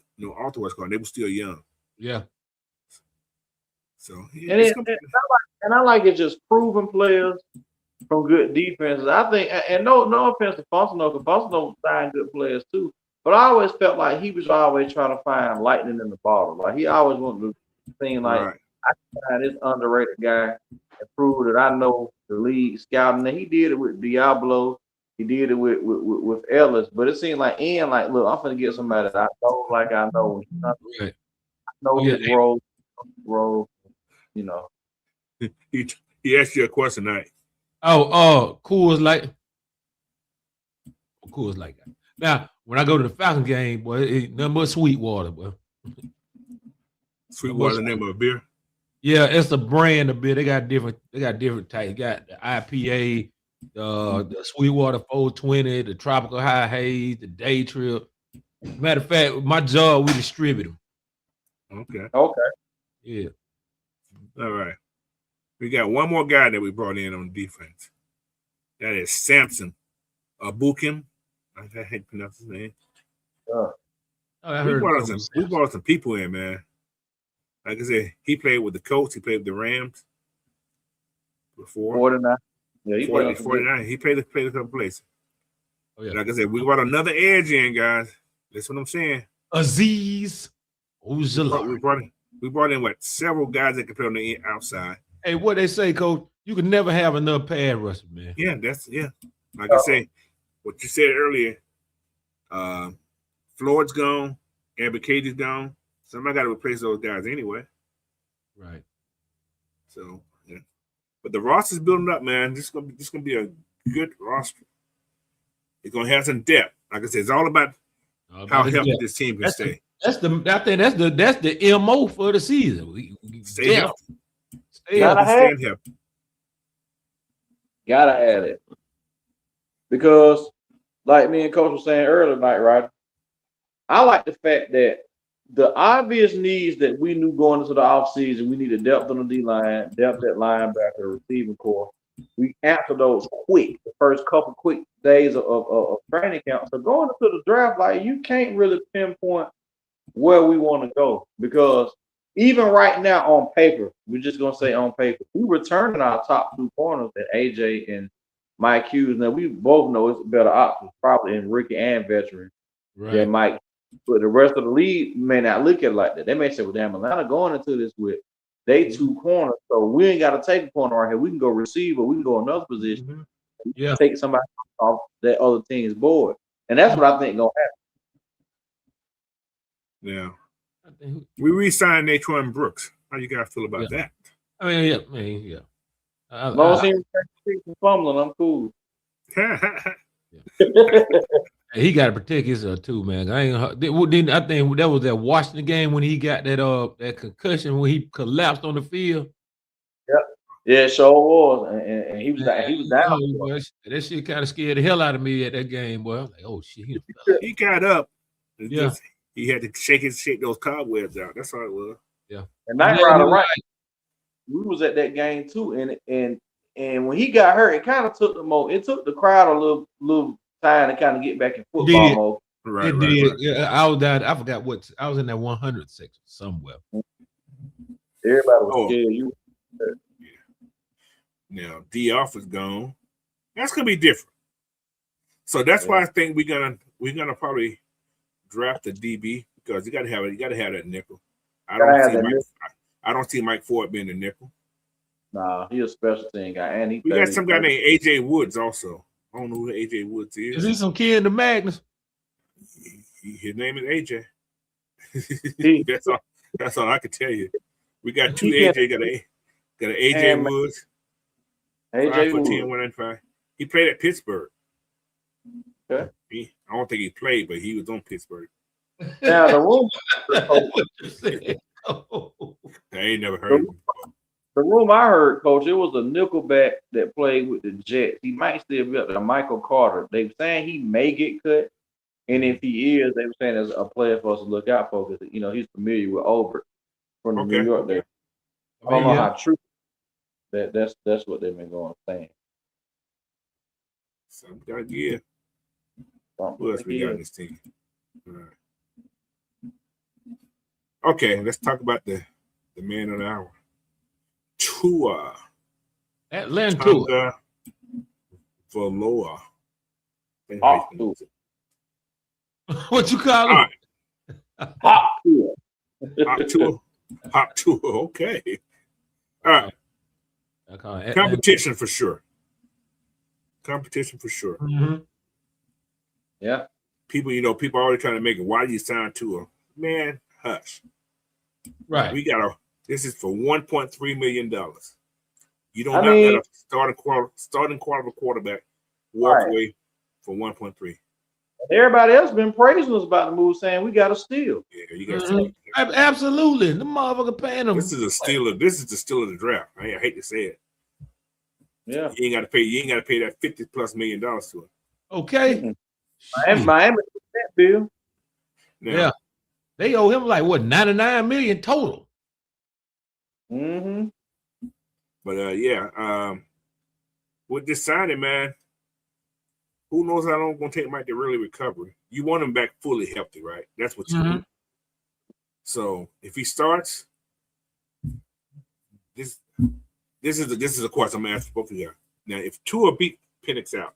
West Coast, they were still young. Yeah. So and I like it just proven players from good defenses. I think, and no offense to Fonseca, because Fonseca signed good players too. But I always felt like he was always trying to find lightning in the bottle. Like he always wanted to seem like I can find this underrated guy and prove that I know the league scouting. And he did it with Diablo. He did it with Ellis. But it seemed like Ian, like, look, I'm gonna get somebody that I know, like I know. I know his role. You know. He asked you a question tonight. Cool like that. Now, when I go to the Falcon game, boy, it ain't nothing but Sweetwater, boy. Sweetwater, the name of a beer? Yeah, it's a brand of beer. They got different types. Got the IPA, the Sweetwater 420, the Tropical High Haze, the Day Trip. Matter of fact, my job, we distribute them. Okay. Yeah. All right. We got one more guy that we brought in on defense. That is Samson Abukim. I hate to pronounce his name. We brought some people in, man. Like I said, he played with the Colts. He played with the Rams before. 49. Yeah, he played 49. He played a couple places. Oh, yeah. Like I said, we brought another edge in, guys. That's what I'm saying. Aziz Ojulari. We brought in several guys that can play on the outside. Hey, what they say, Coach? You can never have enough pass rushers, man. Yeah, Like I say, what you said earlier, Floyd's gone, Amber Katie's gone. Somebody got to replace those guys anyway. Right. So, yeah. But the roster's building up, man. This is gonna be a good roster. It's gonna have some depth. Like I said, it's all about how healthy this team can stay. That's the MO for the season. We stay healthy. Stay healthy. Gotta add it. Because, like me and Coach was saying earlier tonight, right? I like the fact that the obvious needs that we knew going into the offseason, we needed depth on the D-line, depth at linebacker, receiving core. We answered those quick, the first couple quick days of training camp. So going into the draft, like, you can't really pinpoint where we want to go, because even right now on paper, we're just going to say on paper, we're returning our top two corners at AJ and Mike Hughes. Now, we both know it's a better option, probably in rookie and veteran than Mike. But the rest of the league may not look at it like that. They may say, well, damn, Atlanta going into this with they two corners, so we ain't got to take a corner right here. We can go receiver, we can go another position, take somebody off that other team's board. And that's what I think going to happen. Yeah. We re-signed Naquan Brooks. How you guys feel about that? I mean, yeah. Long as he's fumbling, I'm cool. He got to protect himself too, man. I think that was that Washington game when he got that concussion when he collapsed on the field. Yeah, it sure was, and he was down. That shit kind of scared the hell out of me at that game, boy. Like, oh shit, he got up. He had to shake those cobwebs out. That's all it was. Yeah, and Nite right. We was at that game too, and when he got hurt, it kind of took the crowd a little time to kind of get back in football mode. Right. Yeah, I forgot what I was in that 100 section somewhere. Everybody was scared. You. Now D-Off is gone. That's gonna be different. So that's why I think we're gonna probably draft a DB, because you gotta have that nickel. I don't see Mike Ford being a nickel. Nah, he's a special team guy, and we got some guy named AJ Woods also. I don't know who AJ Woods is. Is he some kid in the Magnus? His name is AJ. That's all I can tell you. We got two AJ. Got an AJ Woods. AJ 5'10", 195. He played at Pittsburgh. Okay. I don't think he played, but he was on Pittsburgh. Now the rumor, What you said. I ain't never heard of him before. the rumor I heard, Coach, it was a nickelback that played with the Jets. He might still be up there. Michael Carter. They were saying he may get cut, and if he is, they were saying there's a player for us to look out for because he's familiar with Obert from the New York. There, I don't know how true that's what they've been going saying. Some got yeah. Who else we got in this team? All right. Okay, let's talk about the man of the hour. Tua. Atlanta Valoa. What you call it? Hop Tua. Hop Tua. Okay. All right. Competition for sure. Mm-hmm. Yeah. People already trying to make it. Why do you sign Tua? Man, hush. Right. This is for $1.3 million. You don't let a starting quarterback walk away for 1.3. Everybody else been praising us about the move, saying we got to steal. Yeah, you got to steal. Absolutely. The motherfucker paying them. This is a steal of the draft. I hate to say it. Yeah. You ain't got to pay that $50+ million to it. Okay. Miami that bill. Now, yeah. They owe him like what, $99 million total. Mm-hmm. But with this signing, man, who knows how long it's gonna take Mike to really recover? You want him back fully healthy, right? That's what you want. So if he starts, this is a question I'm gonna ask both of you. Now, if Tua beat Penix out,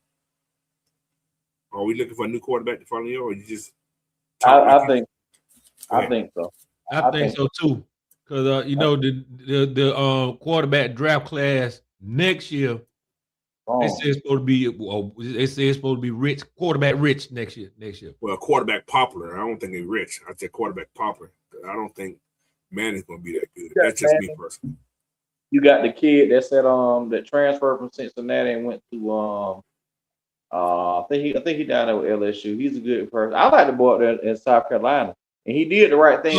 are we looking for a new quarterback to follow you, or you just? I think so. I think so too, because the quarterback draft class next year. They say it's supposed to be rich, quarterback rich next year. Well, quarterback popular. I don't think he's rich. I said quarterback popular. I don't think Manning's going to be that good. That's just me personally. You got the kid that said that transferred from Cincinnati and went to I think he down there with LSU. He's a good person. I like the boy there in South Carolina, and he did the right thing.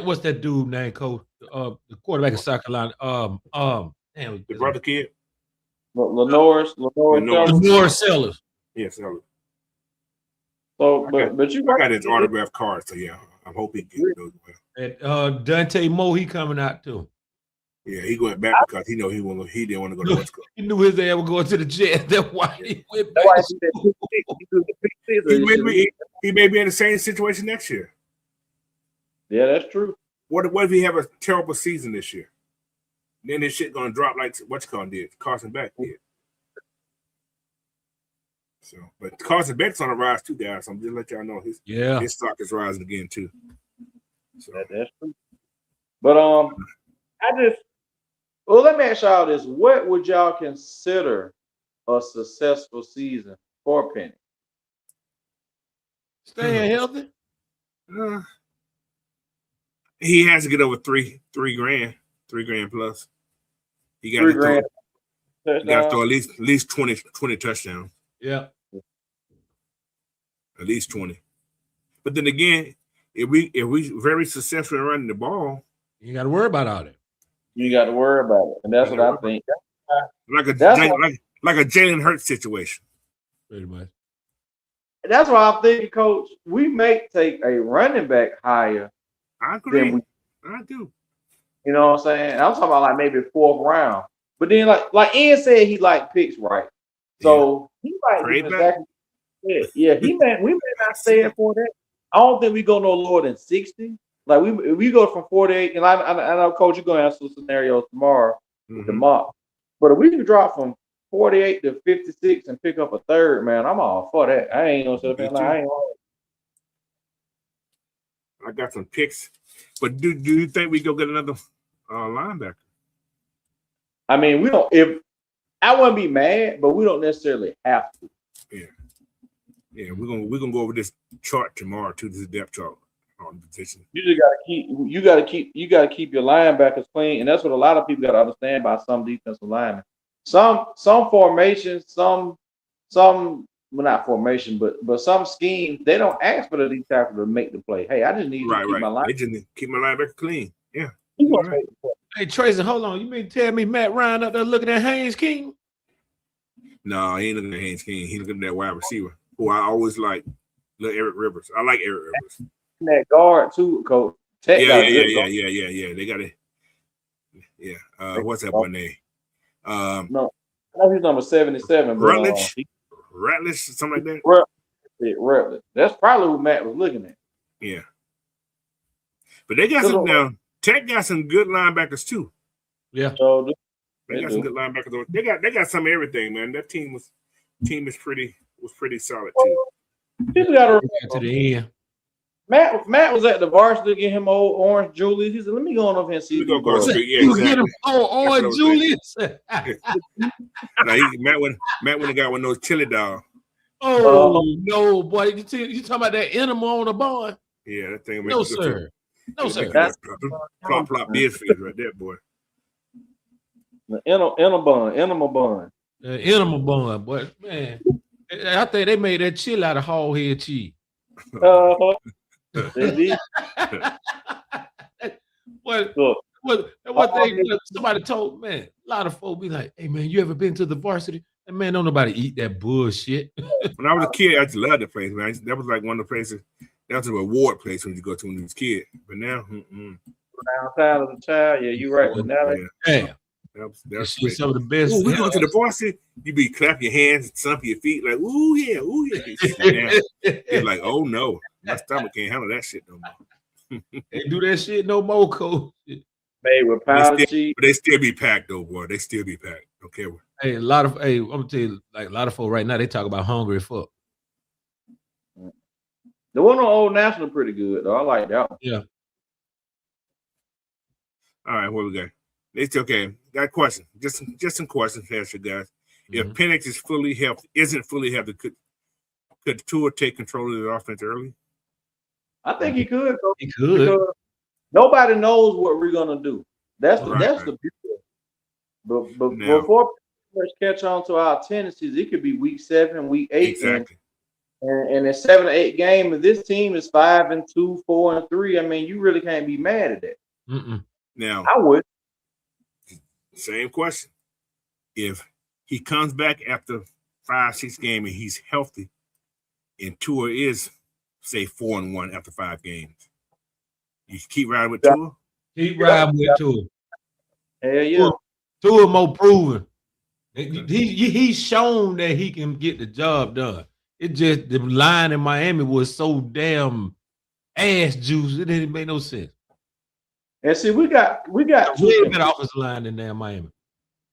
What's that dude named Coach? The quarterback in South Carolina. The brother kid. Lenore Sellers. Yeah, Sellers. So, but you got his autograph card, so yeah, I'm hoping he goes well. And Dante Moore, he coming out too. Yeah, he went back because he didn't want to go to West Coast. He knew his ass was going to the Jets. That's why he went back. He may be in the same situation next year. Yeah, that's true. What if he have a terrible season this year? Then his shit gonna drop like Carson Beck did. So, but Carson Beck's on the rise too, guys. So I'm just let y'all know his stock is rising again too. So that's true. But let me ask y'all this: what would y'all consider a successful season for Penny? Staying healthy. He has to get over $3 grand. $3 grand plus. He got to throw at least 20 touchdowns. Yeah. At least 20. But then again, if we very successful in running the ball, you got to worry about all that. You got to worry about it, and that's what I think. Like a Jalen Hurts situation. Pretty much. That's why I'm thinking, Coach. We may take a running back higher. I agree. I do. You know what I'm saying? I'm talking about like maybe 4th round. But then like Ian said, he liked picks, right? So he might do exactly. Yeah, we may not stay at 48. I don't think we go no lower than 60. Like we go from 48, and I know, Coach, you're gonna have some scenarios tomorrow with the mock. But if we can drop from 48 to 56 and pick up a third, man, I'm all for that. I ain't gonna sit there like I got some picks. But do you think we go get another linebacker? I mean, we don't. If I wouldn't be mad, but we don't necessarily have to. Yeah, we're gonna go over this chart tomorrow too. This depth chart on position. You just gotta keep your linebackers clean, and that's what a lot of people gotta understand about some defensive linemen. Some formations, some well, not formation, but some schemes they don't ask for the D tackle to make the play. Hey, I just need you to keep my line. They just keep my linebacker clean. Yeah. Right. Hey, Tracy, hold on. You mean to tell me Matt Ryan up there looking at Haynes King? No, he ain't looking at Haynes King. He looking at that wide receiver who I always like. Look, Eric Rivers. I like Eric Rivers. That guard too, Coach. Yeah. They got it. Yeah. What's that one name? No, I know he's number 77. Rutledge, something like that. Rutledge. That's probably what Matt was looking at. Yeah. But they got some now. Tech got some good linebackers too. Yeah. So they got some good linebackers. They got some of everything, man. That team was pretty solid too. People got to to the end. Matt was at the varsity to get him old Orange Julius. He said, "Let me go on over here and see." You get him Orange Julius. Matt went and got one of those chili dogs. Oh no, boy! You talking about that animal on the barn? Yeah, that thing. No, sir. No, sir. That's plop beard fees right there, boy. The animal bun. Animal bun, but man, I think they made that chili out of whole head cheese. Somebody told, man, a lot of folks be like, hey man, you ever been to the varsity? And man, don't nobody eat that bullshit. When I was a kid, I just loved the place, man. That was like one of the places, that was a reward place when you go to when you was a kid. But now, outside of the child, yeah, you're right. But now, that's some of the best. Ooh, we go to the varsity, you be clapping your hands, stomp your feet, like, ooh yeah. It's like, oh no, my stomach can't handle that shit no more. They do that shit no more, Coach. Made with powder cheese. But they still be packed though, boy. They still be packed. Okay. Hey, I'm gonna tell you, like a lot of folks right now, they talk about hungry as fuck. The one on Old National pretty good though. I like that one. Yeah. All right, what we got? It's okay. Got a question. Just some questions to ask you guys. If Penix isn't fully healthy, could Tua take control of the offense early? I think he could. He could. Nobody knows what we're gonna do. That's the beauty. But before players catch on to our tendencies, it could be week 7, week 8, exactly. And in 7 or 8 games, if this team is 5-2, 4-3, I mean, you really can't be mad at that. Now, I would. Same question. If he comes back after 5-6 games and he's healthy, and Tua is, say, 4-1 after 5 games, you keep riding with Tua? Keep riding with Tua. Hell yeah. Tua more proven. He's shown that he can get the job done. It just the line in Miami was so damn ass juice. It didn't make no sense. And see, we got way better offensive line than damn Miami.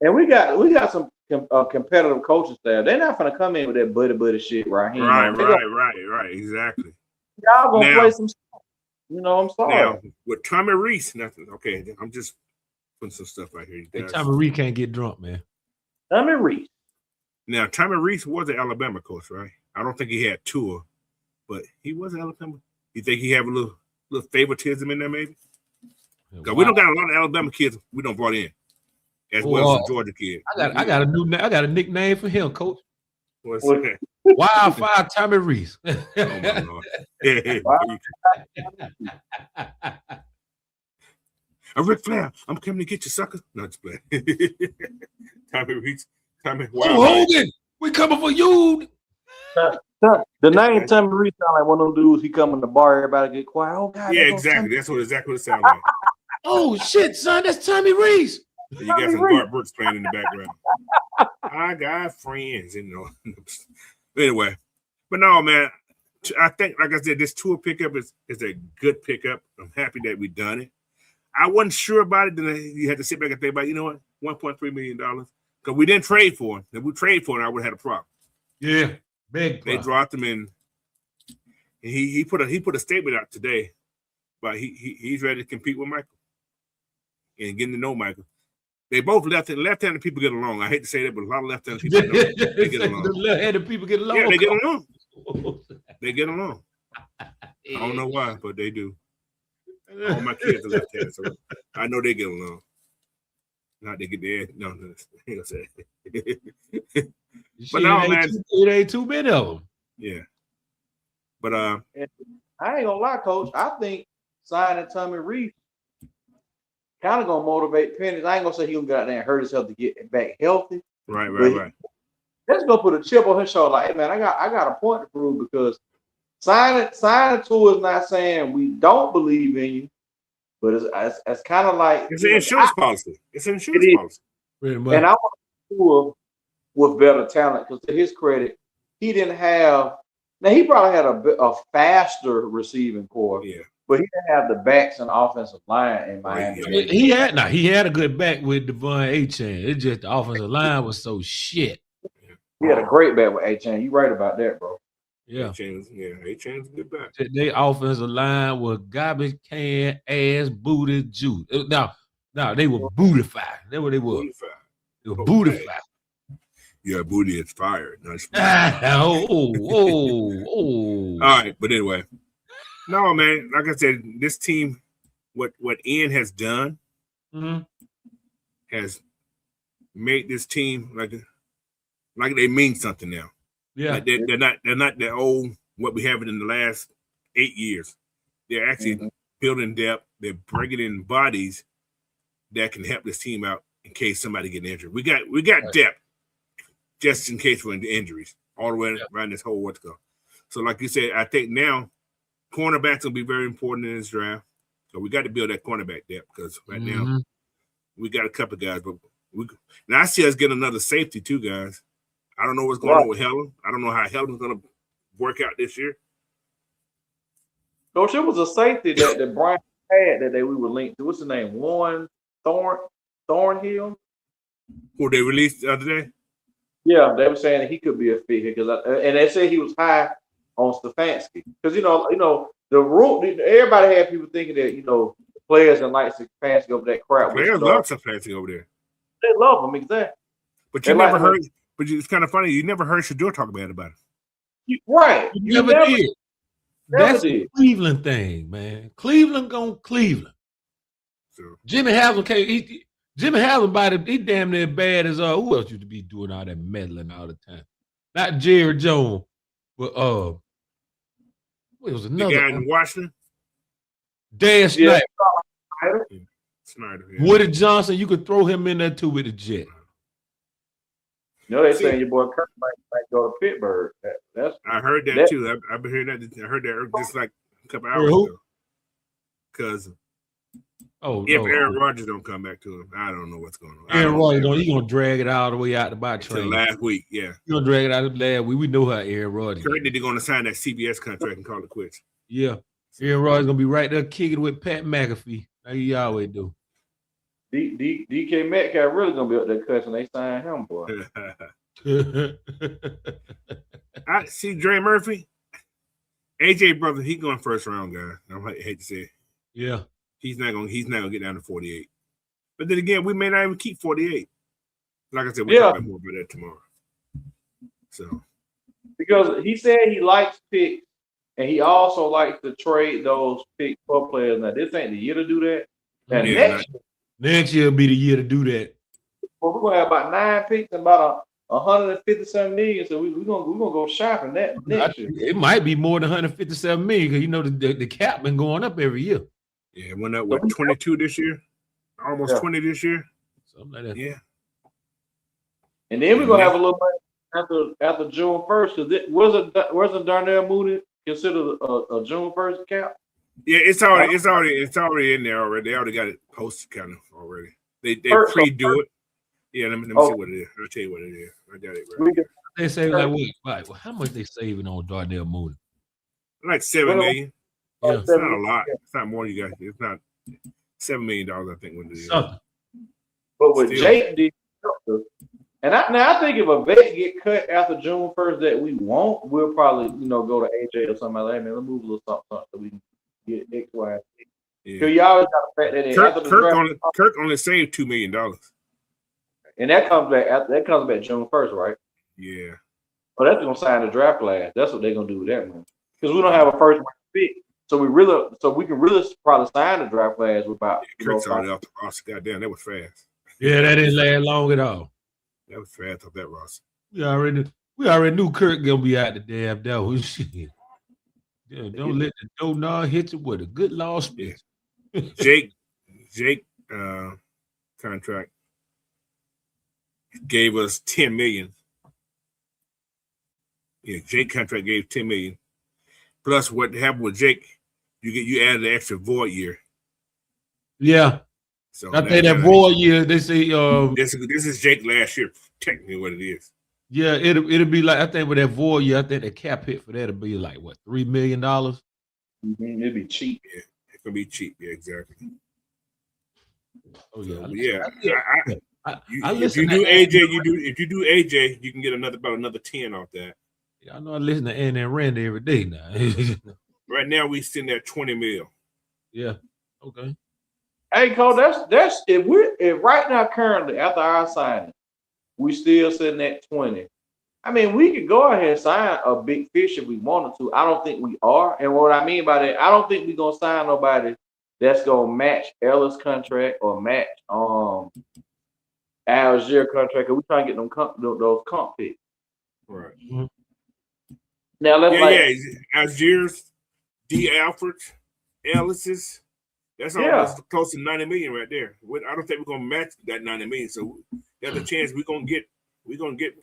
And we got some competitive coaching staff. They're not gonna come in with that buddy shit right here. Right. Exactly. Y'all gonna play some stuff. You know, I'm sorry. Now with Tommy Reese, nothing. Okay, I'm just putting some stuff out here. Hey, Tommy Reese can't get drunk, man. Tommy Reese. Now, Tommy Reese was an Alabama coach, right? I don't think he had Tua, but he was an Alabama. You think he have a little favoritism in there, maybe? Because we don't got a lot of Alabama kids we don't brought in, as well as the Georgia kids. I got a nickname for him, Coach. What's that? Wildfire Tommy Reese. Oh my Lord. Ric Flair, I'm coming to get you, sucker. No, just play. Tommy Reese. Hogan, we coming for you. The name Tommy Reese sound like one of them dudes. He come in the bar, everybody get quiet. Oh God! Yeah, exactly. That's exactly what it sounds like. Oh shit, son, that's Tommy Reese. You got some Garth Brooks playing in the background. I got friends, you know. Anyway, but no, man. I think, like I said, this Tua pickup is a good pickup. I'm happy that we done it. I wasn't sure about it. Then you had to sit back and think about, you know what, $1.3 million. Because we didn't trade for him. If we trade for him, I would have had a problem. Yeah, big. They dropped him in. He put a statement out today, but he's ready to compete with Michael and getting to know Michael. They both left-handed people get along. I hate to say that, but a lot of left-handed people they get along. The left-handed people get along. Yeah, they get along. They get along. I don't know why, but they do. All my kids are left-handed, so I know they get along. Not they get there. No, I ain't gonna say. But no, man, it ain't too many of them. Yeah. But I ain't gonna lie, Coach. I think signing Tommy Reese kind of gonna motivate Penix. I ain't gonna say he gonna get out there and hurt himself to get back healthy. Right. Let's go put a chip on his shoulder. Like, hey, man, I got a point to prove because signing to is not saying we don't believe in you, but it's kind of like it's an insurance policy. It's an insurance policy. Pretty much. And I want to do with better talent because to his credit, he didn't have. Now he probably had a faster receiving core, but he didn't have the backs and offensive line in Miami. He had a good back with Devon Achane. It's just the offensive line was so shit. He had a great back with Achane. You right about that, bro. Yeah, Achane's a good back. Their offensive line was garbage can ass booty juice. Now they were bootified. That's what they were. They were bootified. Yeah, booty is fired. Nice. All right, but anyway, no, man. Like I said, this team, what Ian has done, has made this team like they mean something now. Yeah, like they're not the old what we have in the last 8 years. They're actually building depth. They're bringing in bodies that can help this team out in case somebody get injured. We got depth. Just in case for injuries, all the way around this whole what's go. So, like you said, I think now cornerbacks will be very important in this draft. So we got to build that cornerback depth because right now we got a couple guys, but now I see us getting another safety too, guys. I don't know what's going on with Helen. I don't know how Helen's going to work out this year. Coach, it was a safety that Brian had that we were linked to. What's the name? Warren Thornhill. Who they released the other day? Yeah, they were saying that he could be a fit here and they said he was high on Stefanski because you know the rule. Everybody had people thinking that players and like Stefanski over that crap. Players love Stefanski over there. They love him exactly. But you never heard. But it's kind of funny. You never heard Shador talk bad about it. Right? You never did. That's a Cleveland thing, man. Cleveland gonna Cleveland. So Jimmy Haslam can't. Jimmy Haslam he damn near bad as who else used to be doing all that meddling all the time? Not Jerry Jones, but what was another guy in Washington? Dan Snyder. Snyder. Woody Johnson, you could throw him in there too with the Jet. They're saying your boy Kirk might go to Pittsburgh. I heard that too. I've been hearing that. I heard that just like a couple hours ago. Because if Aaron Rodgers don't come back to him, I don't know what's going on. Aaron Rodgers, he's gonna drag it all the way out the by train. Last week, yeah. He's gonna drag it out last week. We know how Aaron Rodgers. Kurt they're gonna sign that CBS contract and call it quits. Yeah, Aaron Rodgers gonna be right there kicking with Pat McAfee. Like he always do. DK Metcalf really gonna be up there cussing. They sign him, boy. I see Dre Murphy, AJ brother. He going first round, guy. I hate to say it. Yeah. He's not gonna get down to 48. But then again, we may not even keep 48. Like I said, we'll talk more about that tomorrow. So because he said he likes picks and he also likes to trade those picks for players. Now this ain't the year to do that. And next year will be the year to do that. Well, we're gonna have about 9 picks and about 157 million. So we're gonna go shopping that next year. It might be more than 157 million because the cap been going up every year. Yeah, it went up 22 this year, almost 20 this year, something like that. Yeah, and then we're gonna have a little money after June 1st. Because wasn't Darnell Mooney considered a June 1st cap? Yeah, it's already in there already. They already got it posted kind of already. They pre-do it. Yeah, let me see what it is. I'll tell you what it is. I got it right here. They say like what? How much they saving on Darnell Mooney? Like $7 million. Yeah. It's not a lot. It's not more you guys. It's not $7 million, I think, when it is. But with Jake, and I think if a vet get cut after June 1st that we won't, we'll probably go to AJ or something like that. Man, let's move a little something so we can get X, Y, Z. Because you always got to factor that in. Kirk only saved $2 million, and that comes back June 1st, right? Yeah. Well, that's gonna sign the draft class. That's what they're gonna do with that one. Because we don't have a first round pick. So we can really probably sign the draft class without. Kirk's already off the roster. Goddamn, that was fast. Yeah, that didn't last long at all. That was fast off that roster. We already knew Kirk gonna be out the damn door. Shit. Yeah, don't let the donut hit you with a good law speech. Jake contract gave us $10 million. Yeah, Jake contract gave $10 million. Plus, what happened with Jake? You added an extra void year. Yeah. So I think that void year, they say this is Jake last year, technically what it is. Yeah, it'll be like, I think with that void year, I think the cap hit for that'll be like what, $3 million? It'd be cheap. Yeah, it can be cheap. Yeah, exactly. Oh yeah, so, yeah. If you do AJ, you can get about another 10 off that. Yeah, I know I listen to Andy and Randy every day now. Right now we sitting at 20 mil. Yeah. Okay. Hey, Cole, that's if right now currently after our signing, we still sitting at 20. I mean, we could go ahead and sign a big fish if we wanted to. I don't think we are. And what I mean by that, I don't think we're gonna sign nobody that's gonna match Ellis' contract or match Algier contract, because we're trying to get those comp picks. Right. Mm-hmm. Now let's Algiers, D. Alfred, Ellis's. That's almost close to 90 million right there. I don't think we're gonna match that 90 million. So there's a chance we're gonna get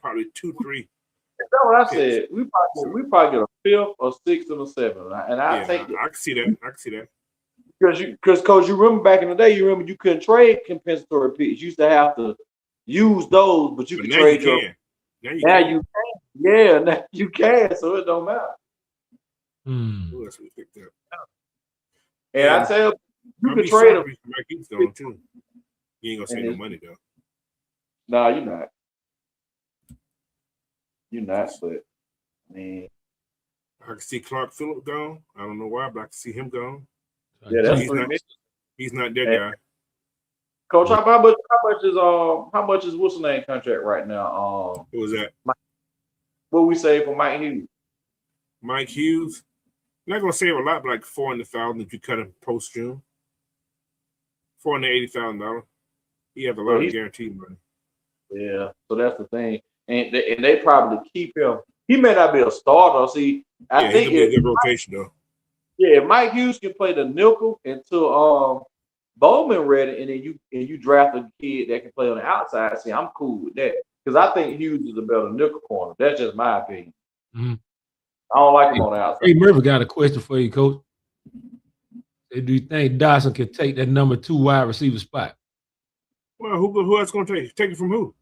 probably 2, 3. That's what I said. We probably get a 5th or 6th or 7th, and I take it. I can see that. Because Coach, you remember back in the day, you couldn't trade compensatory picks. You used to have to use those, but you could trade your. Now you can. Yeah, now you can, so it don't matter. Who else we picked up? And I tell you can trade him. Mike Hughes going too. You ain't gonna save no money though. No, you're not. You're not, but I mean, I can see Clark Phillip gone. I don't know why, but I can see him gone. Yeah, that's he's not their guy. Coach, how much is what's the name contract right now? Who was that? What we say for Mike Hughes? Mike Hughes, not gonna save a lot, but like $400,000 if you cut him post June. $480,000. He has a lot of guaranteed money. Yeah, so that's the thing, and they probably keep him. He may not be a starter. See, I think he'll be a good rotation though. Yeah, if Mike Hughes can play the nickel until Bowman ready, and then you draft a kid that can play on the outside. See, I'm cool with that because I think Hughes is a better nickel corner. That's just my opinion. Mm-hmm. I don't like him on the outside. Hey, Murphy got a question for you, Coach. Do you think Dawson can take that number 2 wide receiver spot? Well, who else going to take it? Take it from who?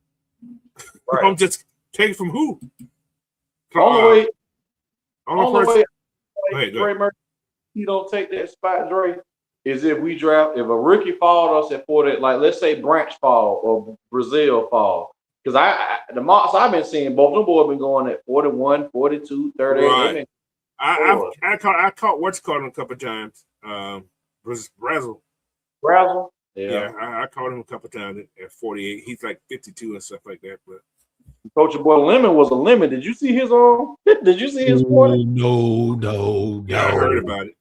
Right. I'm just take it from who? Only way Dre Murphy, he don't take that spot, Dre, is if a rookie followed us at 40, like let's say Branch fall or Brazil fall. Because the mocks I've been seeing, both them boys been going at 41, 42, 38. Right. I caught what's called him a couple of times. Brazzle. Yeah. I caught him a couple of times at 48. He's like 52 and stuff like that. But Coach, your boy Lemon was a lemon. Did you see his Did you see his 40? No. Yeah, I heard about it.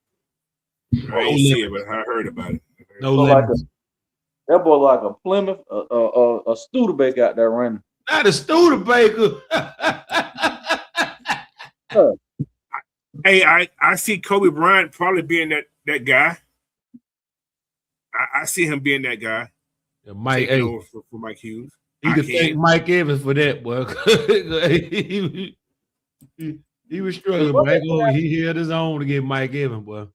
I didn't see it, but I heard about it. No lemon. That boy like a Plymouth, a Studebaker out there running. Not a Studebaker. Hey, I see Kobe Bryant probably being that guy. I see him being that guy. Yeah, Mike for Mike Hughes. You could thank Mike Evans for that, boy. he was struggling, but he held his own to get Mike Evans, boy.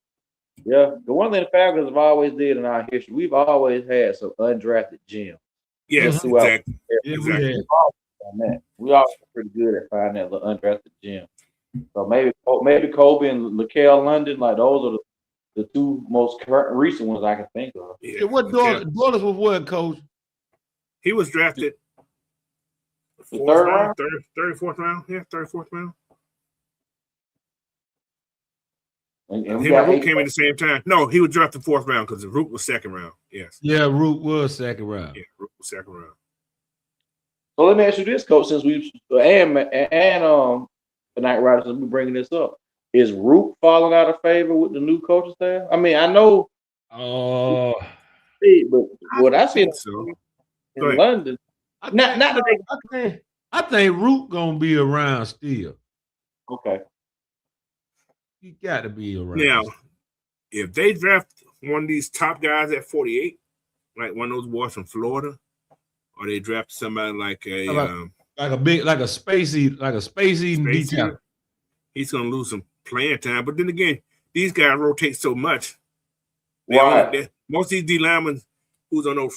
Yeah, the one thing the Falcons have always did in our history, we've always had some undrafted gems. Yes, exactly. We all pretty good at finding that little undrafted gem. So maybe Kobe and Laquel London, like those are the 2 most recent ones I can think of. Yeah, what Douglas was what, Coach? He was drafted third round? Third, fourth round. Yeah, third, fourth round. And Root came in the same time. No, he was drafted 4th round because Root was 2nd round. Yes. Yeah, Root was 2nd round. Yeah, Root was 2nd round. So let me ask you this, Coach, since we the Night Riders, since we're bringing this up, is Root falling out of favor with the new coaching staff? I mean, I know. But what I see in London, not that I think Root gonna be around still. Okay. He got to be around. Now, if they draft one of these top guys at 48, like one of those boys from Florida, or they draft somebody like a space eating D tackle. He's gonna lose some playing time. But then again, these guys rotate so much. Most of these D linemen who's on those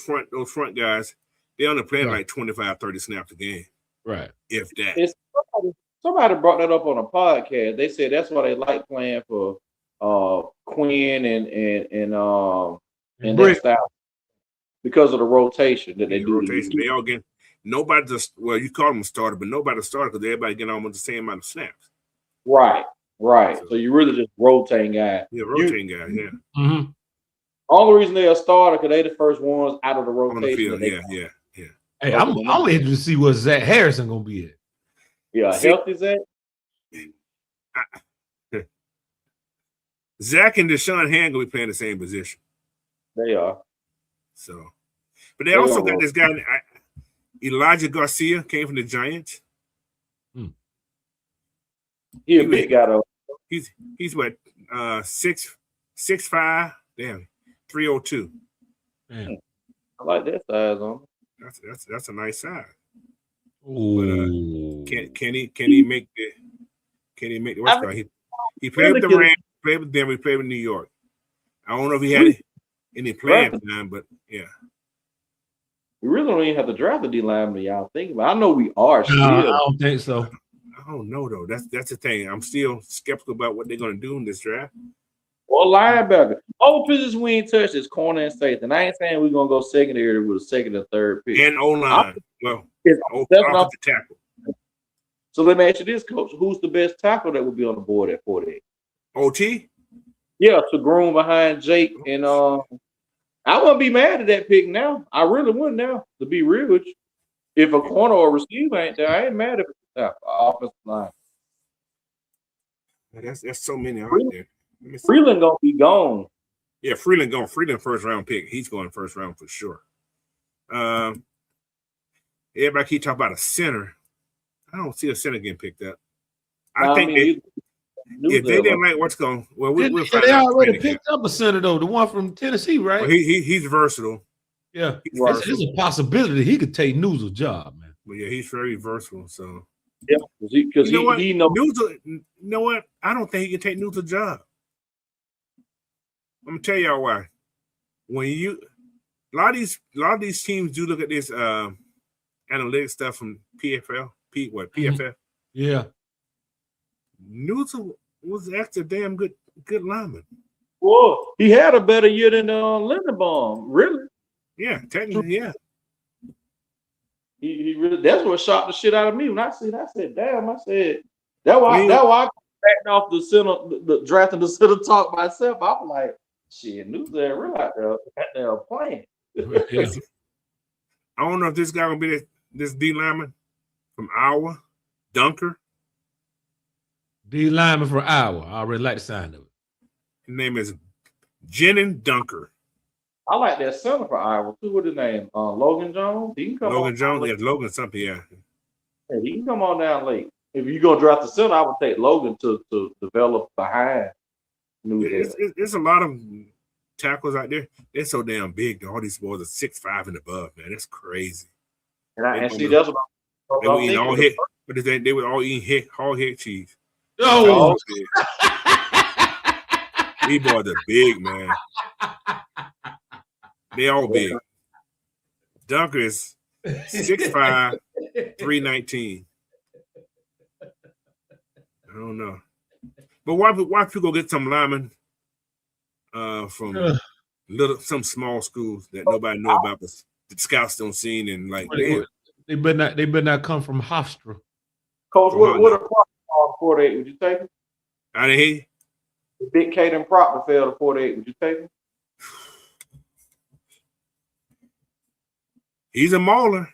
front guys, they only play like 25, 30 snaps a game. Right. If that. Somebody brought that up on a podcast. They said that's why they like playing for Quinn and that style. Because of the rotation that they do. They all get nobody just you call them a starter, but nobody starter because everybody getting almost the same amount of snaps. Right. So you really just rotating guys. Yeah, rotating guys, yeah. Mm-hmm. Only reason they're a starter because they the first ones out of the rotation. On the field, yeah. Hey, I'm interested to see what Zach Harrison gonna be at. Yeah, healthy Zach. Zach and Deshaun Hand gonna be playing the same position. They are. So, but they also got this guy, Elijah Garcia, came from the Giants. He a big guy though. He's what 6'5", damn, 302. Man. I like that size on him. That's a nice size. Ooh. But can he make the what's called? He played with the Rams, played with Denver, he played with New York. I don't know if he had any playing time, but yeah. We really don't even have to draft the D lineman, y'all think about. I know we are still. No, I don't think so. I don't know though. That's the thing. I'm still skeptical about what they're gonna do in this draft. Or linebacker. All positions we ain't touched is corner and safety. And I ain't saying we're gonna go secondary with a second or third pick. And O-line. Offensive tackle. So let me ask you this, Coach. Who's the best tackle that would be on the board at 48? OT? Yeah, to groom behind Jake. And I wouldn't be mad at that pick now. I really wouldn't now, to be real with you. If a corner or receiver ain't there, I ain't mad at the offensive line. That's so many out there. Freeland gonna be gone. Yeah, Freeland gone. Freeland first round pick. He's going first round for sure. Everybody keep talking about a center. I don't see a center getting picked up. I think if they didn't like what's going, we'll find they out. already picked up a center though, the one from Tennessee, right? Well, he's versatile. Yeah, it's a possibility he could take Newell's job, man. But yeah, he's very versatile. So yeah, because he knows. You know what? I don't think he can take Newell's job. I'm gonna tell y'all why. When a lot of these teams do look at this analytics stuff from PFF. Yeah. Newell was actually a damn good lineman. Well, he had a better year than Lindenbaum, really. Yeah, technically, yeah. He really, that's what shocked the shit out of me when I said, damn, I said that's why I backed off the center, the drafting the center talk myself. I was like, shit, Newell's real out there playing. Yeah. I don't know if this guy gonna be this D lineman from Iowa, Dunker. D lineman from Iowa. I already like the sound of it. His name is Jennings Dunker. I like that center for Iowa too. What's his name? Logan Jones. He can come Logan Jones. Yeah, Logan something. Yeah. Hey, he can come on down late. If you're gonna draft the center, I would take Logan to develop behind. There's a lot of tackles out there. They're so damn big. All these boys are 6'5" and above, man. That's crazy. And see, that's what they were eating all hit. But they were all eating hog head cheese. Oh, these boys are big, man. They all big. Dunker is 6'5", 319. I don't know. But why people get some linemen from some small schools that nobody know about, but the scouts don't see, and like they better not come from Hofstra. Coach, what a prop 48? Would you take him? I didn't hear you. The big Caden prop to fail to 48. Would you take him? He's a mauler.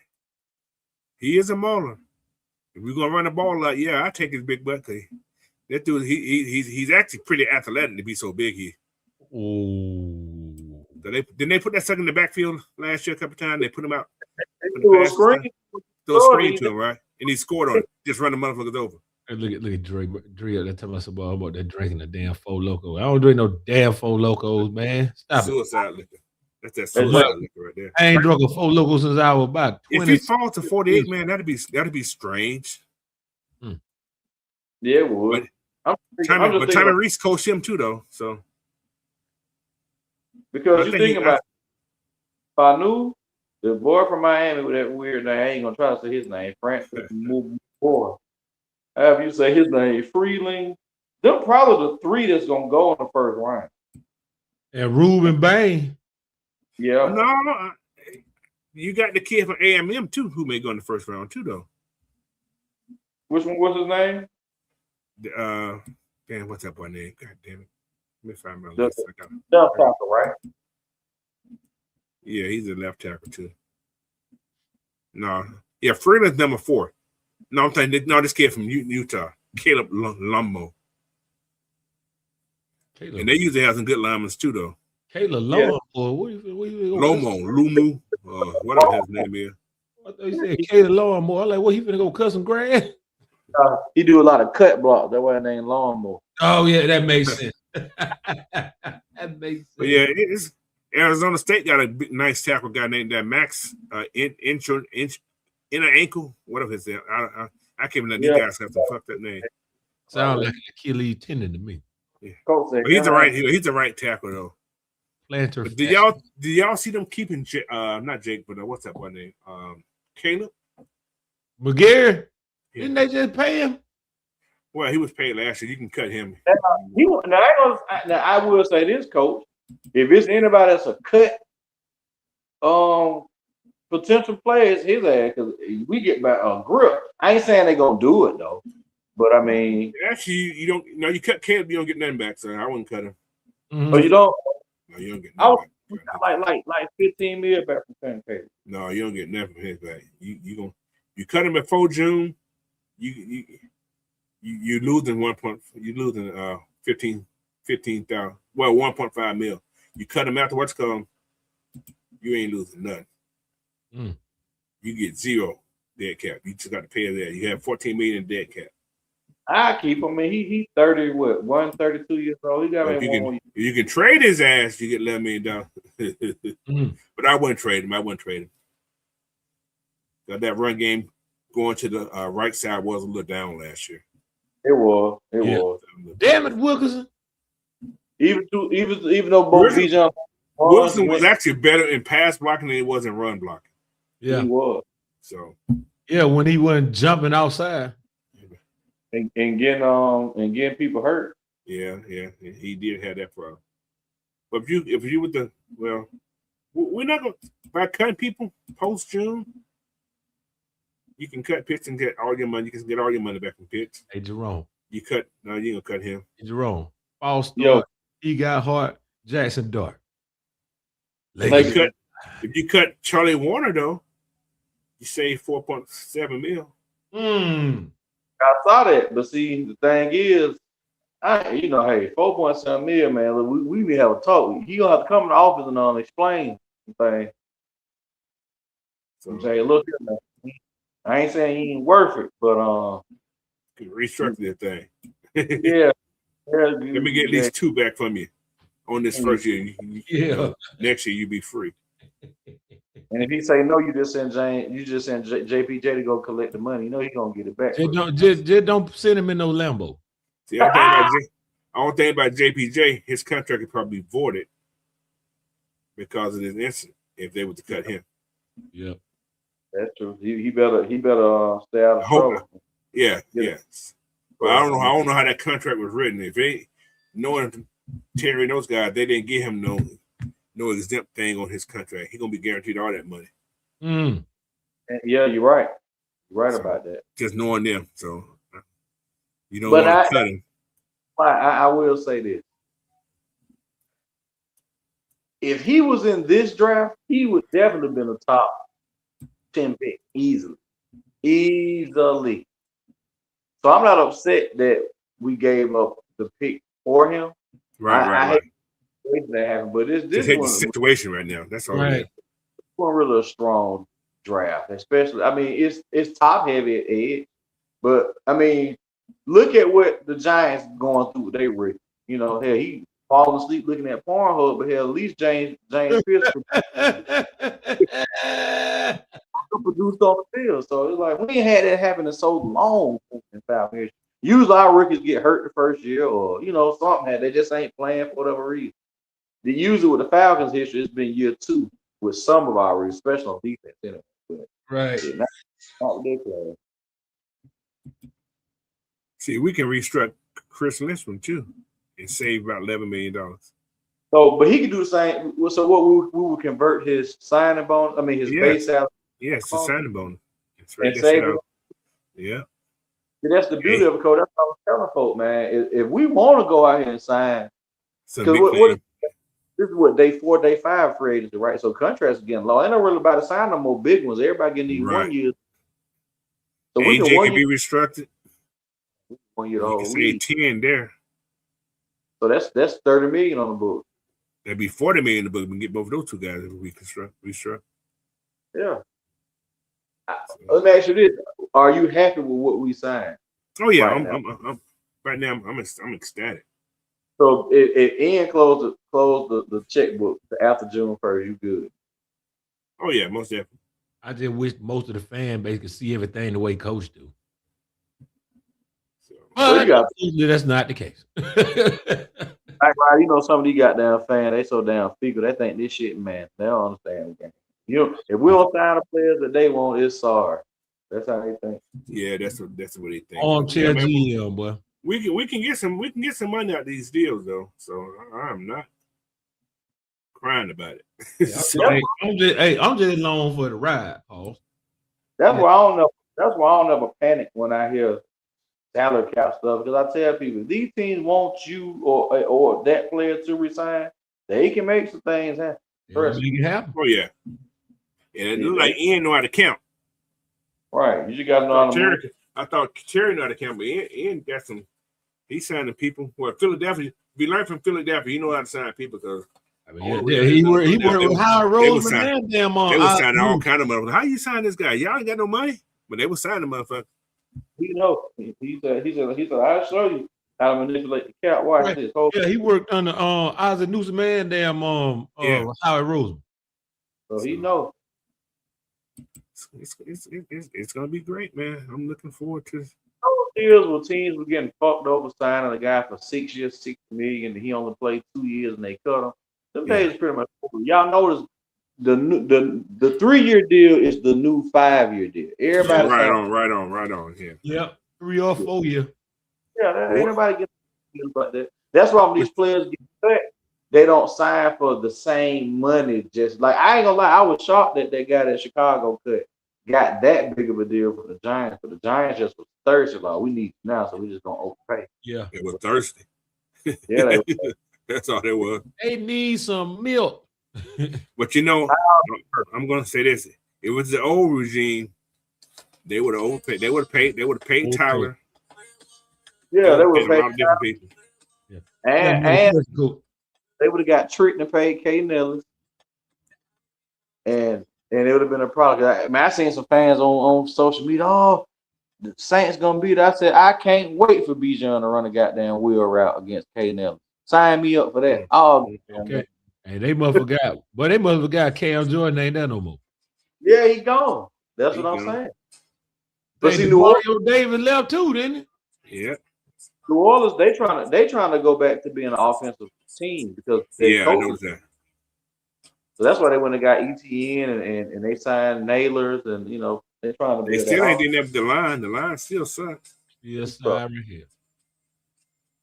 He is a mauler. If we're gonna run the ball like, yeah, I take his big butt. That dude, he's actually pretty athletic to be so big. Didn't they put that sucker in the backfield last year a couple times? They put him out. Threw a screen to him, right? and he scored on it. Just run the motherfuckers over. Hey, look at Drake up there telling us about that drinking the damn Four Loko. I don't drink no damn Four Locos, man. Stop it. Suicide liquor. That's that That's suicide right. liquor right there. I ain't drunk a Four Loko since I was about 20. If he falls to 48, man, that'd be strange. Yeah, it would. But Tommy Reese coached him too, though. So because you think about Fanu, the boy from Miami with that weird name, I ain't gonna try to say his name, Francis Moore. However you say his name, Freeling. Them probably the three that's gonna go in the first round. And Ruben Bain. Yeah. No, you got the kid from A&M too, who may go in the first round too, though. Which one? What's his name? Damn, what's that boy name? God damn it. Let me find my Left list. tackle, right? Yeah, he's a left tackle too. No, yeah, Freeland's number 4. No, I'm thinking this kid from Utah, Caleb Lumbo. And they usually have some good linemen too, though. Caleb Lomo, what you Lumu, whatever his name is. I thought you said Caleb Lomo. I'm like, what, he finna go cut some grass? He do a lot of cut blocks. That's why his name Lawnmower. Oh, yeah, that makes sense. That makes sense. But yeah, it's Arizona State got a nice tackle guy named Max inner ankle, whatever his name. I can't even let these guys have to fuck that name. Sound like an Achilles tendon to me. Yeah. But he's the right tackle though. Planter. But did y'all see them keeping not Jake, but what's that boy name? Caleb McGarry? Yeah. Didn't they just pay him? Well, he was paid last year. You can cut him. I will say this, Coach. If it's anybody that's a cut potential players, his ass, because we get back a grip. I ain't saying they gonna do it though, but I mean, actually, you don't. No, you cut Caleb, you don't get nothing back, so I wouldn't cut him. Mm-hmm. So you don't. No, you don't get nothing back. Like 15 million back from cutting Caleb. No, you don't get nothing from his back. You cut him before June. You losing 1 point. You losing 15,000. Well, 1.5 mil. You cut him after what's come. You ain't losing nothing. You get 0 dead cap. You just got to pay that. You have 14 million in dead cap. I keep him. I mean, he's 30. What? 132 years old. He got you can trade his ass. You get $11 million. But I wouldn't trade him. Got that run game going to the right side was a little down last year. It was. Damn it, Wilkerson. Even though both Bijan Wilson was actually better in pass blocking than he was in run blocking. Yeah, he was. So yeah, when he wasn't jumping outside and getting people hurt. Yeah, he did have that problem. But if you with the we're not gonna by cutting people post June. You can cut Pitts and get all your money. You can get all your money back from Pitts. Hey, Jerome. You ain't gonna cut him. Hey, Jerome. False start. He got Hart. Jackson Dart. If you cut Charlie Warner, though, you save 4.7 mil. I saw that, but see, the thing is, hey, 4.7 mil, man. We have a talk. He gonna have to come in the office and explain the thing. So I'm saying, look, man. I ain't saying he ain't worth it, but restructure that thing. Yeah. Let me get at least 2 back from you on this first year. Next year you be free. And if he say no, you just send JPJ to go collect the money. You know he gonna get it back. Just don't send him in no Lambo. See, I don't think about JPJ. His contract could probably be voided because of this incident if they were to cut him. Yeah. That's true. He better stay out of trouble. Yeah. But I don't know how that contract was written. If they knowing Terry and those guys, they didn't give him no exempt thing on his contract. He's gonna be guaranteed all that money. Yeah, you're right. You're right about that. Just knowing them, so you don't want to cut him. I will say this: if he was in this draft, he would definitely have been a top 10 pick easily. So I'm not upset that we gave up the pick for him. I hate that happened, but this hate the situation right now. That's all. Right. It's really a strong draft, especially. I mean, it's top heavy at edge, but I mean, look at what the Giants going through with their rookie. You know, hell, he falling asleep looking at Pornhub, but hell, at least James Pierce could produce on the field. So it's like we ain't had that happen in so long in Falcons. Usually our rookies get hurt the first year, or something. They just ain't playing for whatever reason. Usually with the Falcons history, it's been year 2 with some of our rookies, especially on defense. Right. Not ridiculous. See, we can restructure Chris Lindstrom too and save about $11 million. So, but he can do the same. So, what we would convert his signing bonus? I mean, his base salary. Yeah, it's a signing bonus. It's right. And save it. Yeah. See, that's the beauty of it, Coach. That's what I was telling folks, man. If we want to go out here and sign, because this is what day 4, day 5 free agency, right? So contracts are getting low. Ain't no really about to sign no more big ones. Everybody getting these 1 year. So AJ can be restructured. 1 year old. You can say 10 there. So that's $30 million on the book. That'd be $40 million in the book. We can get both of those two guys if we restructure. Yeah. Let me ask you this: are you happy with what we signed? Oh yeah, right now I'm ecstatic. So if Ian closed the checkbook after June 1st, you good? Oh yeah, most definitely. I just wish most of the fan base could see everything the way Coach do. But that's not the case. Right, some of these goddamn fans, they so damn fickle. They think this shit, man. They don't understand the game. If we don't sign the players that they want, it's sorry. That's how they think. Yeah, that's what they think. Armchair GM, boy. We can get some money out of these deals though. So I'm not crying about it. I'm just along for the ride, Paul. That's why I don't ever panic when I hear salary cap stuff, because I tell people these teams want you or that player to resign, they can make some things happen. Oh yeah. And it looks like Ian know how to count. Right. You just got to know how to move. I thought Terry know how to count, but Ian got some. He's signing people. Well, Philadelphia. If you learn from Philadelphia, you know how to sign people because. He worked with Howard Roseman. They were signing all kind of money. How you sign this guy? Y'all ain't got no money, but they were signing motherfucker. He said, I'll show you how to manipulate the cap. Watch this. He worked under Isaac Newsom, Howard Roseman. So he knows. It's gonna be great, man. I'm looking forward to. Those deals where teams were getting fucked over signing a guy for 6 years, $60 million, and he only played 2 years, and they cut him. Them days is pretty much over. Y'all notice the 3-year deal is the new 5-year deal. Everybody right on. Yeah. Yep, 3 or 4 year. Yeah, ain't nobody getting deals like that. That's why when these players get cut, they don't sign for the same money. Just like I ain't gonna lie, I was shocked that guy that Chicago got that big of a deal for the Giants. But the Giants just was thirsty. Like, we need you now, so we just gonna overpay. Yeah, they were thirsty. Yeah, that's all they were. They need some milk. But I'm gonna say this: it was the old regime. They would have overpaid. They would have paid Tyler. Yeah, they would have paid a lot of different people. Yeah. And they would have got Trick and paid K Nellis, and it would have been a problem. I seen some fans on social media. Oh, the Saints gonna beat it. I said I can't wait for Bijan to run a goddamn wheel route against K Nellis. Sign me up for that. Oh, okay. Hey, they must have got Cam Jordan ain't there no more. Yeah, he gone. That's what I'm saying. But see, New Orleans Davis left too, didn't he? Yeah. New Orleans, they trying to go back to being an offensive team because I know that. So that's why they went and got ETN and they signed Nailers and they're trying to. They still ain't didn't have the line. The line still sucks. Yes, right here.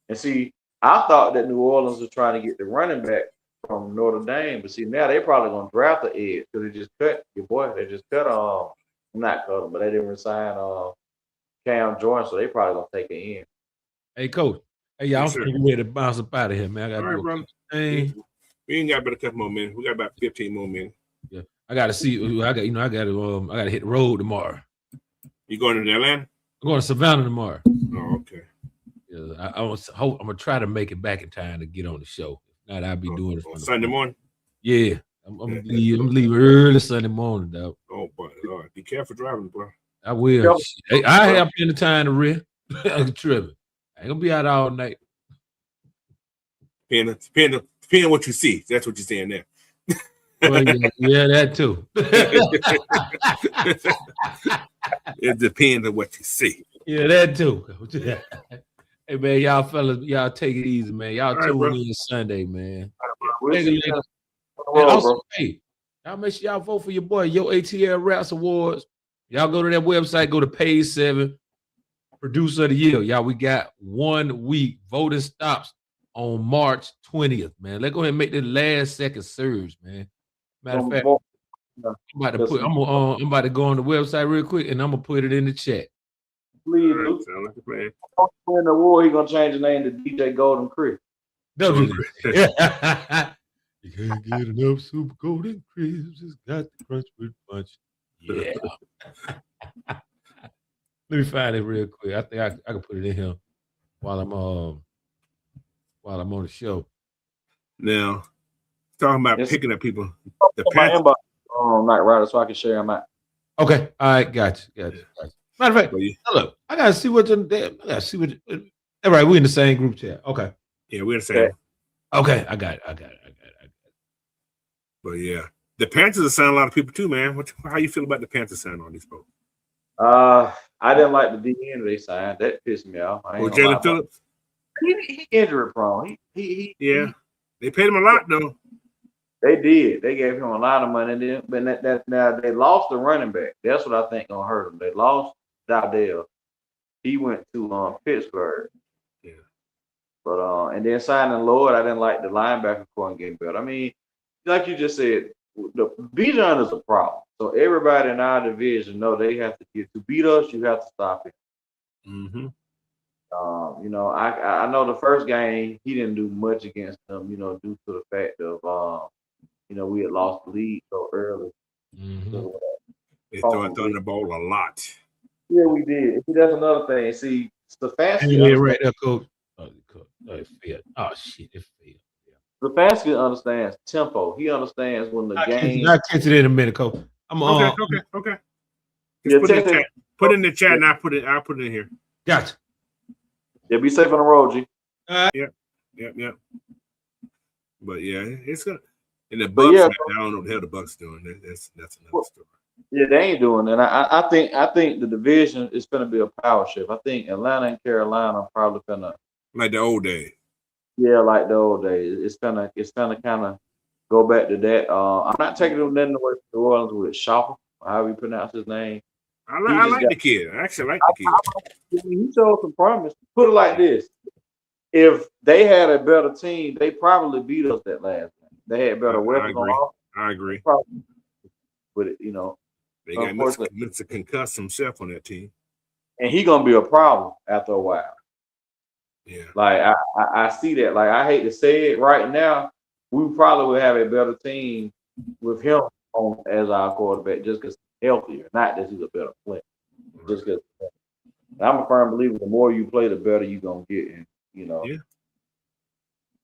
And see, I thought that New Orleans was trying to get the running back from Notre Dame, but see now they're probably gonna draft the edge because they just cut your boy. They just cut not cut him, but they didn't resign Cam Jordan, so they probably gonna take it in. Hey, Coach. Hey, y'all, I'm ready to bounce up out of here, man. I got brother. We ain't got but a couple more minutes. We got about 15 more minutes. Yeah, I got to see. I got to hit the road tomorrow. You going to Atlanta? I'm going to Savannah tomorrow. Oh, okay. Yeah, I'm gonna try to make it back in time to get on the show. If not, I'll be doing it Sunday morning. Yeah, I'm leaving early Sunday morning, though. Oh, boy, Lord, be careful driving, bro. I will. Hey, I have plenty of time to rest. I'm tripping. I ain't gonna be out all night. Depending on what you see. That's what you're saying there. Well, yeah, that too. It depends on what you see. Yeah, that too. Hey man, y'all fellas, y'all take it easy, man. Y'all tune in Sunday, man. And also, hey, y'all make sure y'all vote for your boy, Yo ATL Raps Awards. Y'all go to that website, go to page 7, producer of the year. Y'all, we got 1 week. Voting stops on March 20th, man. Let's go ahead and make the last second surge, man. Matter of fact, I'm about to go on the website real quick and I'm gonna put it in the chat. Please, right, sound like a plan. Win the award, he gonna change the name to DJ Golden Chris. Don't do that. You can't get enough Super Golden Crisps. It's got the crunch with punch. Yeah. Let me find it real quick. I think I can put it in here while I'm on the show. Now, talking about picking up people. The inbox Nite Rider, so I can share them out. Okay. All right. Gotcha. Matter of fact, look, I gotta see what. All right, we're in the same group chat. Okay. Yeah, we're the same. Okay, I got it. But yeah, the Panthers are signing a lot of people too, man. How you feel about the Panthers signing on these folks? I didn't like the DN they signed. That pissed me off. Jalen Phillips. He injury prone. He they paid him a lot though. They did. They gave him a lot of money. But now they lost the running back. That's what I think gonna hurt them. They lost Dowdell. He went to Pittsburgh. Yeah. But and then signing Lloyd, I didn't like the linebacker core and getting better. I mean, like you just said, the Bijan is a problem. So everybody in our division know they have to beat us. You have to stop it. Mm-hmm. I know the first game he didn't do much against them. Due to the fact of we had lost the lead so early. Mm-hmm. So, they throwing the ball a lot. Yeah, we did. That's another thing. See, Stefanski. Yeah, right there, coach. It failed. Oh shit, it failed. Stefanski understands tempo. He understands when the game. I'll catch it in a minute, coach. Okay. Just put it in the chat, and I'll put it in here. Gotcha. Yeah, be safe on the road, G. Yep. But yeah, it's gonna. And the Bucks, man, I don't know what the hell the Bucks doing. That's another story. Yeah, they ain't doing that. I think the division is going to be a power shift. I think Atlanta and Carolina are probably gonna like the old days. Yeah, like the old days. It's gonna kind of go back to that. I'm not taking nothing away from New Orleans with Shopper, however you pronounce his name. I like the kid. I actually like the kid. He showed some promise. Put it like this: if they had a better team, they probably beat us that last game. They had better weapons on offense. I agree. But they got Mr. Concuss himself on that team, and he gonna be a problem after a while. Yeah, like I see that. Like I hate to say it right now, we probably would have a better team with him on as our quarterback, just because he's healthier, not that he's a better player. Right. Just because I'm a firm believer, the more you play, the better you're gonna get. And yeah,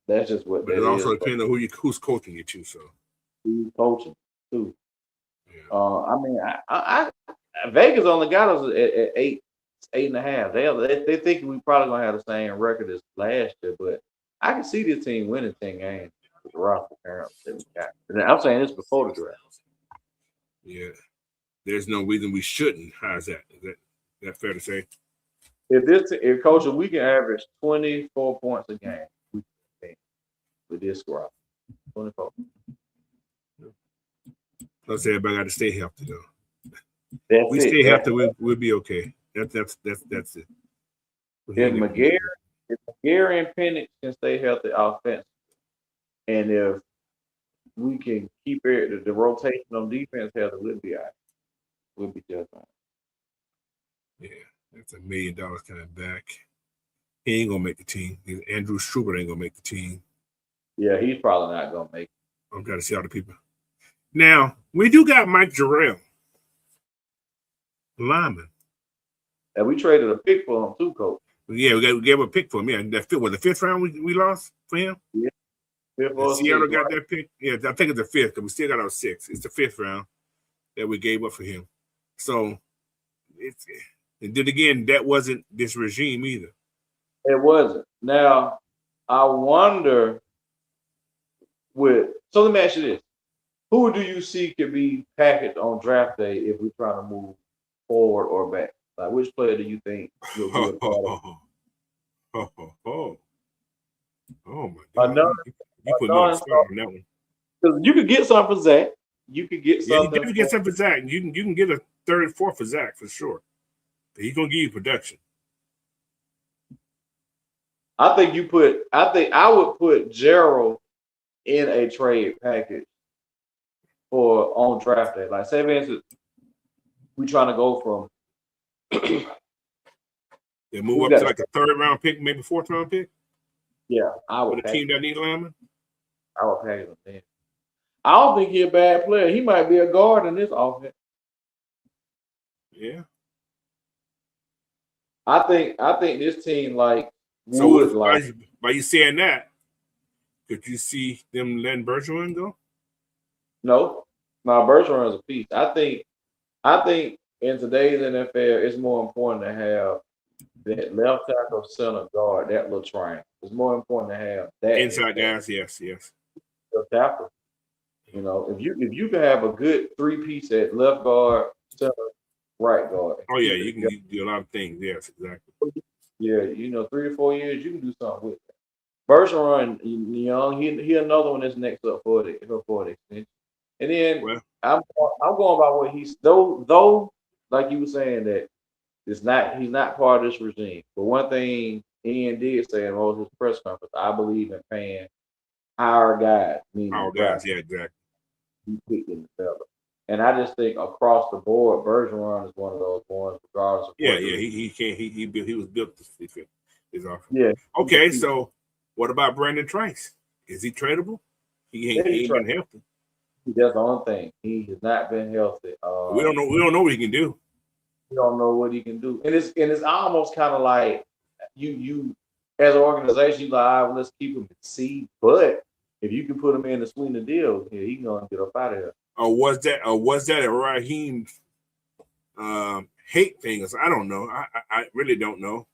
that's just what. But it also depends on who's coaching you too. So who's coaching too. Yeah. I mean, I Vegas only got us at 8.5. They think we probably gonna have the same record as last year, but I can see this team winning 10 games with the roster currently that we got. And I'm saying this before the draft. Yeah, there's no reason we shouldn't. How's that? Is that fair to say? If Coach, we can average 24 points a game with this squad. 24. Plus, everybody got to stay healthy though. We stay healthy, we'll be okay. That's it. If McGarry and Penix can stay healthy offense, and if we can keep the rotation on defense healthy, we'll be all right. We'll be just fine. Yeah, that's $1 million coming back. He ain't gonna make the team. Andrew Schubert ain't gonna make the team. Yeah, he's probably not gonna make it. I'm trying to see all the people. Now, we do got Mike Jarrell, lineman. And we traded a pick for him too, Coach. Yeah, we gave a pick for him. Yeah, the 5th round we lost for him? Yeah. Seattle got that pick. Yeah, I think it's the 5th, because we still got our 6th. It's the 5th round. that we gave up for him. So and then again, that wasn't this regime either. It wasn't. Now, I wonder so let me ask you this. Who do you see could be packaged on draft day if we're trying to move forward or back? Like, which player do you think will be a part of it? Oh my God! You put me on the spot on that one. Because you could get something for Zach. You could get something. Yeah, you get something for Zach. You can get a third and fourth for Zach for sure. He's gonna give you production. I think I would put Gerald in a trade package for on draft day. Like, say for instance, we trying to go from they move up to like a third round pick, maybe fourth round pick. Yeah, I would. With a team that needs linemen, I would package him. Man. I don't think he's a bad player. He might be a guard in this offense. Yeah. I think this team like so would like. By you saying that, could you see them letting Bergeron go? No, Bergeron is a piece. I think in today's NFL, it's more important to have that left tackle, center, guard, that little triangle. It's more important to have that inside guys. Yes. Left tackle. You know, if you can have a good 3-piece at left guard, center, right guard. Oh yeah, you can do a lot of things. Yes, exactly. Yeah, 3 to 4 years, you can do something with that. Bergeron, young, he another one that's next up for the extension. And then I'm going by what he's though, like you were saying that he's not part of this regime. But one thing Ian did say in all his press conference, I believe in paying our guys. Our guys, yeah, exactly. He picked in the develop. And I just think across the board, Bergeron is one of those ones, regardless of he was built to defend his offense. Yeah. Okay, so what about Brandon Trice? Is he tradable? He ain't been healthy. That's the only thing. He has not been healthy. We don't know what he can do. We don't know what he can do. And it's almost kind of like you as an organization, you like, let's keep him at sea. But if you can put him in to swing the deal, he can go and get up out of here. Or was that a Raheem hate thing? I don't know. I really don't know.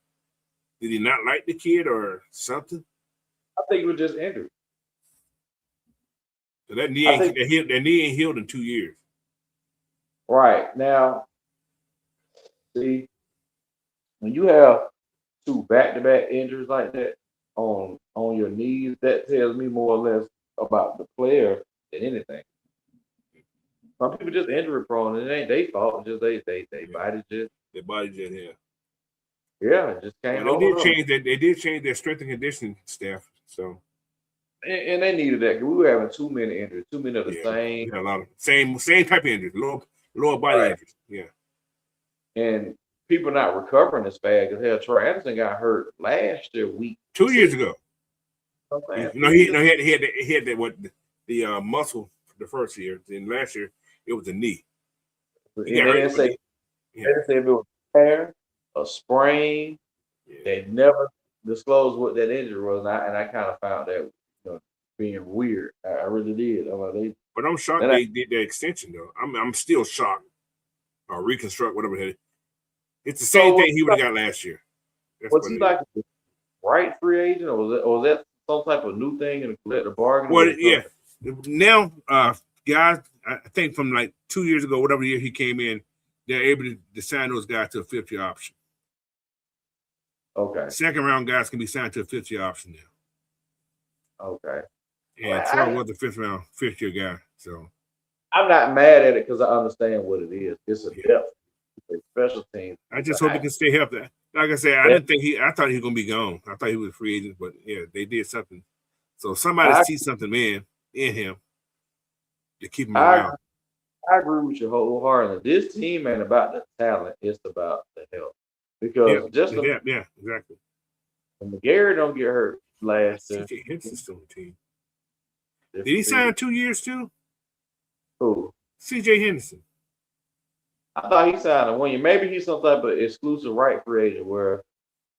Did he not like the kid or something? I think he was just injured. So that knee ain't healed in 2 years. Right. Now, see, when you have 2 back-to-back injuries like that on your knees, that tells me more or less about the player than anything. Some people just injury prone, and it ain't their fault. Just they body just. Their body just Yeah, just can't. They did change their strength and conditioning staff. So. And they needed that because we were having too many injuries, too many of the same. Yeah, a lot of same type of injuries, lower body injuries. Yeah. And people not recovering as fast because hell, Troy Anderson got hurt last year, week 2 years ago. He had the muscle for the first year. Then last year it was the knee. They didn't say if it was a tear, a sprain. Yeah. They never disclosed what that injury was, and I kind of found that being weird. I really did. But I'm shocked they did that extension though. I'm still shocked. Or reconstruct whatever it is. It's the same thing he would have got last year. Was he like a right free agent, or was that some type of new thing in the collective bargain? Well, yeah. Now, guys, I think from like 2 years ago, whatever year he came in, they're able to sign those guys to a 5th-year option. Okay. Second round guys can be signed to a 5th-year option now. Okay. And Troy was a 5th-year guy. So I'm not mad at it because I understand what it is. It's a depth, a special team. I just hope he can stay healthy. Like I said, I thought he was gonna be gone. I thought he was a free agent, but yeah, they did something. So somebody sees something in him to keep him around. I agree with you wholeheartedly. This team ain't about the talent; it's about the health. Because exactly. When McGarry don't get hurt last year, CJ Henson's still on the team. Did he sign 2 years too? Who? CJ Henderson. I thought he signed a 1 year. Maybe he's some type of exclusive right free agent where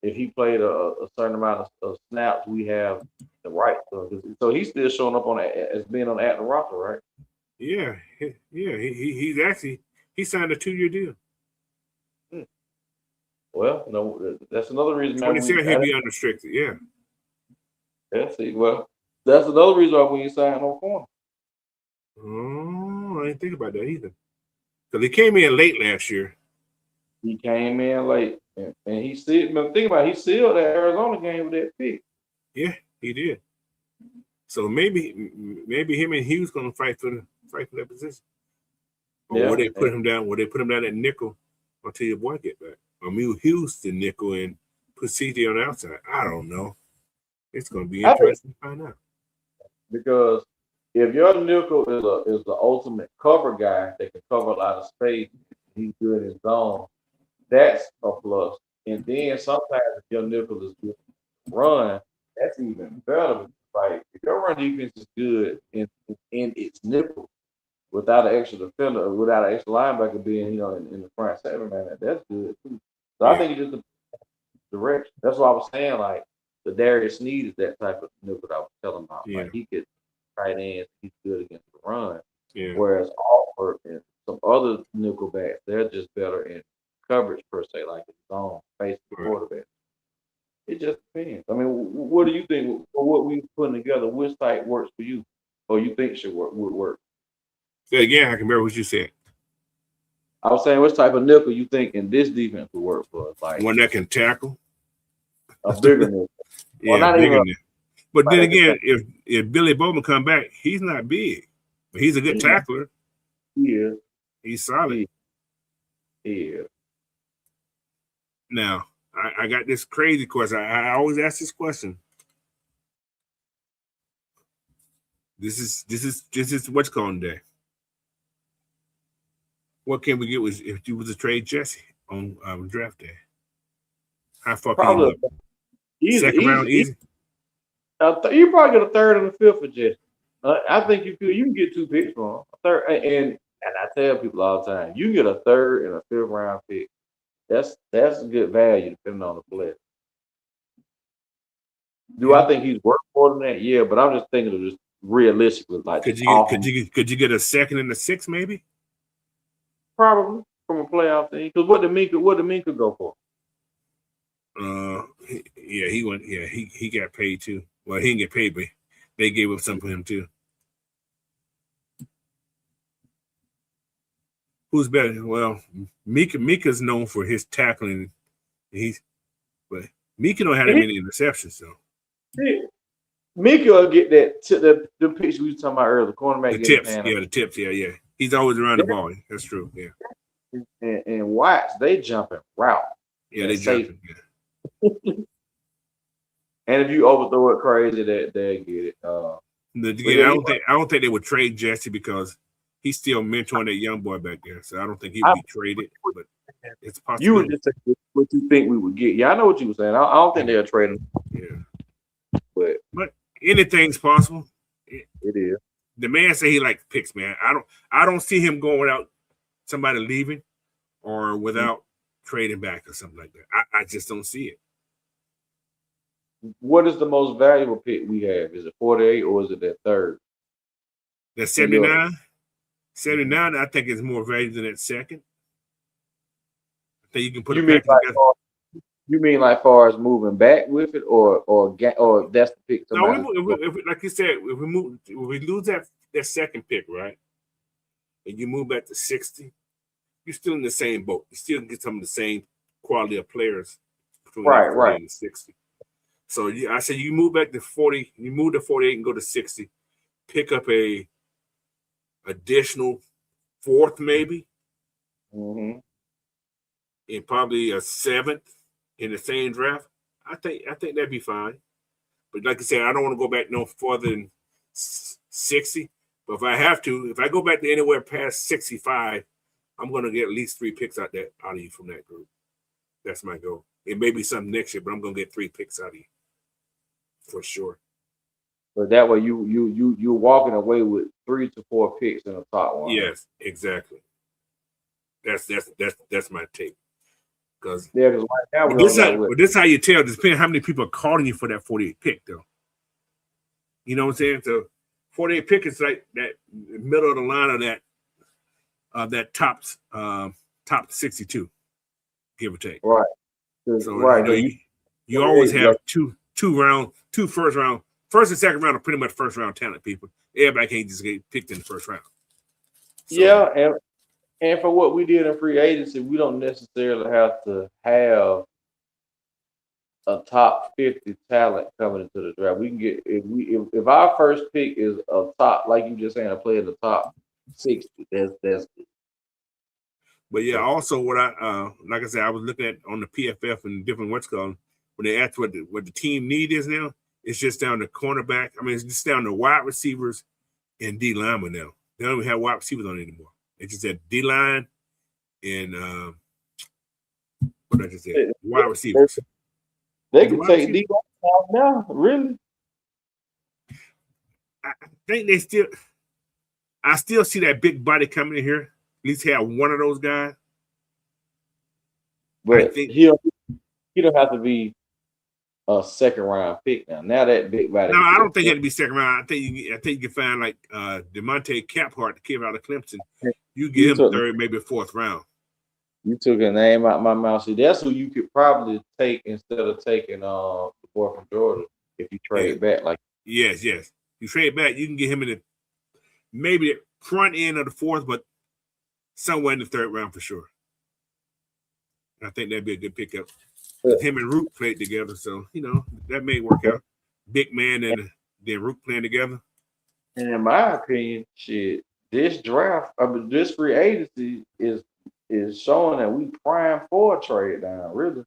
if he played a certain amount of snaps, we have the right. So he's still showing up as being on the active roster, right? Yeah, he's actually he signed a 2-year deal. Well, no, that's another reason. 27 he'll be unrestricted. Yeah. See, well, that's another reason why we ain't signing no corner. Oh, I didn't think about that either. Because he came in late last year. He came in late, and he still. Think about it, he sealed that Arizona game with that pick. Yeah, he did. So maybe him and Hughes gonna fight for that position. Or will they put him down? Will they put him down at nickel until your boy get back? Or move Hughes to nickel and put CJ on the outside? I don't know. It's gonna be interesting to find out. Because if your nickel is the ultimate cover guy that can cover a lot of space, he's good in his zone. That's a plus. And then sometimes if your nickel is good run, that's even better. Like if your run defense is good in its nickel without an extra defender, without an extra linebacker being, in the front seven, man, that's good too. So I think it just direction. That's what I was saying. Like the Darius Sneed is that type of nickel that I was telling about. Yeah. Like he could tight ends, he's good against the run. Yeah. Whereas Alford and some other nickel backs, they're just better in coverage per se, like his zone, face the quarterback. It just depends. I mean, what do you think? For what we putting together, which type works for you, or you think would work? Say again, I can remember what you said. I was saying, which type of nickel you think in this defense would work for us? Like one that can tackle, a bigger nickel. Yeah, well, bigger nickel. But then again, if Billy Bowman come back, he's not big, but he's a good tackler. Yeah, he's solid. Yeah. Now, I got this crazy question. I always ask this question. This is what's called day. What can we get if you was to trade Jesse on draft day? How far can you look? Second round, easy. You probably get a third and a fifth for Jesse. I think you can get 2 picks for him. A third, and I tell people all the time, you get a third and a fifth round pick. That's a good value depending on the player. Do I think he's worth more than that? Yeah, but I'm just thinking of just realistically, like could you get a second and a sixth maybe? Probably from a playoff thing. Because what did Minka go for? He went. Yeah, he got paid too. Well, he didn't get paid, but they gave up something for him too. Who's better? Well, Mika's known for his tackling. But Mika don't have that many interceptions, so. Mika will get that the pitch we were talking about earlier, the cornerback. The tips, yeah. He's always around the ball. That's true, yeah. And Watts, they jumping route. Yeah, they jumping. Yeah. And if you overthrow it crazy, they get it. I don't think they would trade Jesse because he's still mentoring that young boy back there. So I don't think he would be traded, but it's possible. You would just say what you think we would get. Yeah, I know what you were saying. I don't think they'll trade him. Yeah. But anything's possible. It is. The man say he likes picks, man. I don't see him going without somebody leaving or without trading back or something like that. I just don't see it. What is the most valuable pick we have? Is it 48 or is it that third? That 79? 79, I think is more valuable than that second. I think you can put it back together. You mean like far as moving back with it, or that's the pick? No, like you said, if we lose that second pick, right, and you move back to 60, you're still in the same boat. You still get some of the same quality of players between 40 and 60. So I said you move back to 40, you move to 48 and go to 60, pick up a additional fourth maybe, and probably a seventh in the same draft. I think that'd be fine. But like I said, I don't want to go back no further than 60. But if I have to, if I go back to anywhere past 65, I'm going to get at least 3 picks out of you from that group. That's my goal. It may be something next year, but I'm going to get 3 picks out of you for sure. But that way, you're walking away with 3 to 4 picks in the top one. Yes, exactly. That's my take. Because right now this is how you tell. Depending on how many people are calling you for that 48 pick, though. You know what I'm saying? So 48 pick is like that middle of the line of that top 62, give or take. Right. So you always have two first and second round are pretty much first round talent people. Everybody can't just get picked in the first round. So, yeah, and for what we did in free agency, we don't necessarily have to have a top 50 talent coming into the draft. We can get if our first pick is a top, like you just saying, a player in the top 60. That's good. But yeah, also what I like I said, I was looking at on the PFF and different what's called when they asked what the team need is now. It's just down to cornerback. I mean, it's just down to wide receivers and D linemen now. They don't even have wide receivers on it anymore. They just said D line and what did I just say? Wide receivers. They can take D line now, really. I think I still see that big body coming in here. At least have one of those guys. But I think he don't have to be a second round pick now. Now that big body. No, I don't think it had to be second round. I think you can find like DeMonte Caphart, the kid out of Clemson. You give him third, maybe fourth round. You took a name out of my mouth. See, that's who you could probably take instead of taking the boy from Georgia if you trade back. Like yes. You trade back, you can get him in maybe the front end of the fourth, but somewhere in the third round for sure. I think that'd be a good pickup. Him and Root played together, so that may work out. Big man and then Root playing together. And in my opinion, this draft, this free agency is showing that we prime for a trade down. Really?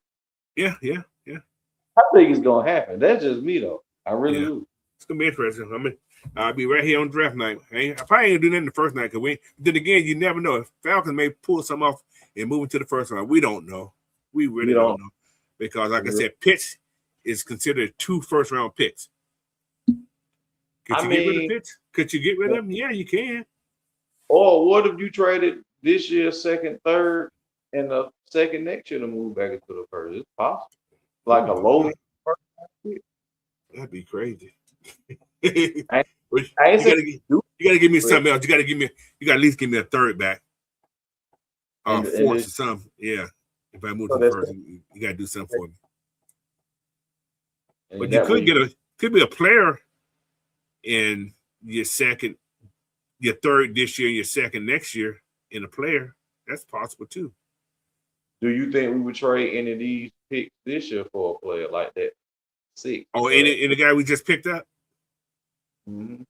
Yeah. I think it's gonna happen. That's just me though. I really do. It's gonna be interesting. I mean, I'll be right here on draft night. I probably ain't gonna do nothing the first night because then again, you never know. If Falcons may pull some off and move into the first round, we don't know. We really don't know. Because, like I said, Pitts is considered 2 first-round picks. Could you get rid of Pitts? Could you get rid of him? Yeah, you can. Or what if you traded this year second, third, and the second next year to move back into the first? It's possible. Like a low first-round pick. That'd be crazy. You gotta give me something else. You gotta at least give me a third back. Or fourth or something. Yeah. If I move to the first, you gotta do something for me. But you could be a player in your third this year, your second next year in a player. That's possible too. Do you think we would trade any of these picks this year for a player like that? 6. Oh, any the guy we just picked up? Mm-hmm.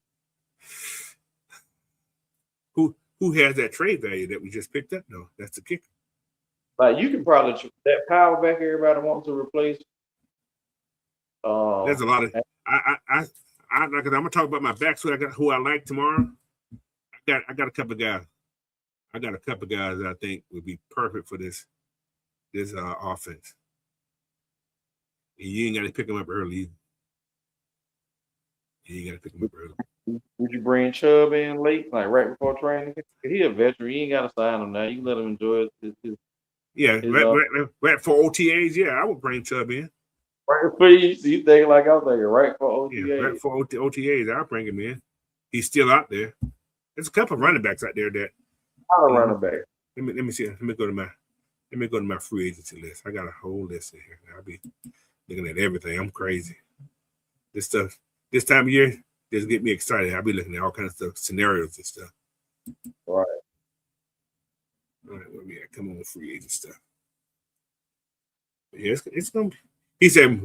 Who has that trade value that we just picked up? No, that's the kicker. Like you can probably that power back everybody wants to replace. There's a lot of I'm gonna talk about my backs who I like tomorrow. I got a couple of guys. I got a couple of guys that I think would be perfect for this offense. And you ain't got to pick them up early. You ain't got to pick them up early. Would you bring Chubb in late, like right before training? He a veteran. You ain't got to sign him now. You can let him enjoy his right for OTAs. Yeah, I would bring Chubb in. Right for you think like I'm thinking, right for OTAs. Yeah, right for OTAs, I'll bring him in. He's still out there. There's a couple of running backs out there that. Running back. Let me see. Let me go to my free agency list. I got a whole list in here. I'll be looking at everything. I'm crazy. This stuff, this time of year, just get me excited. I'll be looking at all kinds of stuff, scenarios and stuff. Right. All right, where we at? Come on, free agent stuff. But yeah, it's gonna be. He said,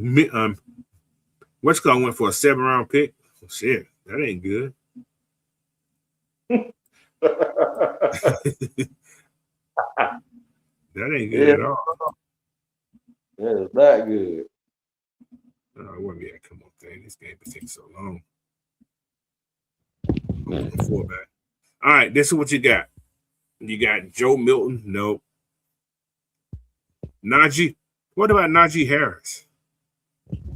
what's going went for a 7-round pick? Oh, shit, that ain't good. That ain't good at all. That is not good. Where we at? Come on, thing. This game been taking so long. Fullback. All right, this is what you got. You got Joe Milton. Nope. Najee. What about Najee Harris?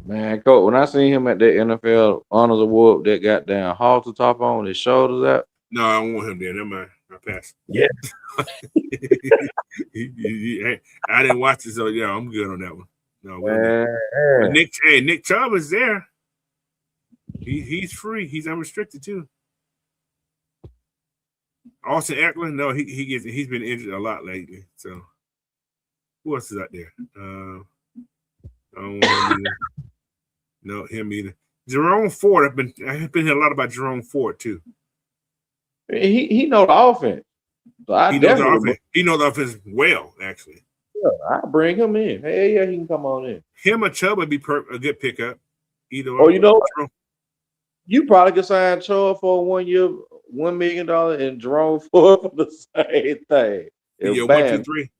Man, Coach, when I seen him at the NFL Honors Award, that goddamn halter top on his shoulders out. No, I don't want him there. Never mind. I passed. Yeah. I didn't watch it, so yeah, I'm good on that one. No, Nick Chubb is there. He's free. He's unrestricted too. Austin Eckler, no, he's been injured a lot lately. So who else is out there? I don't want him either. No, him either. Jerome Ford. I've been hearing a lot about Jerome Ford too. He know the offense. So He knows the offense. He knows the offense well, actually. Yeah, I bring him in. Hey, yeah, he can come on in. Him or Chubb would be a good pickup. Either. Oh, you know, you probably could sign Chubb for 1 year, $1 million, and Jerome Ford for the same thing. Yeah, 1, 2, 3.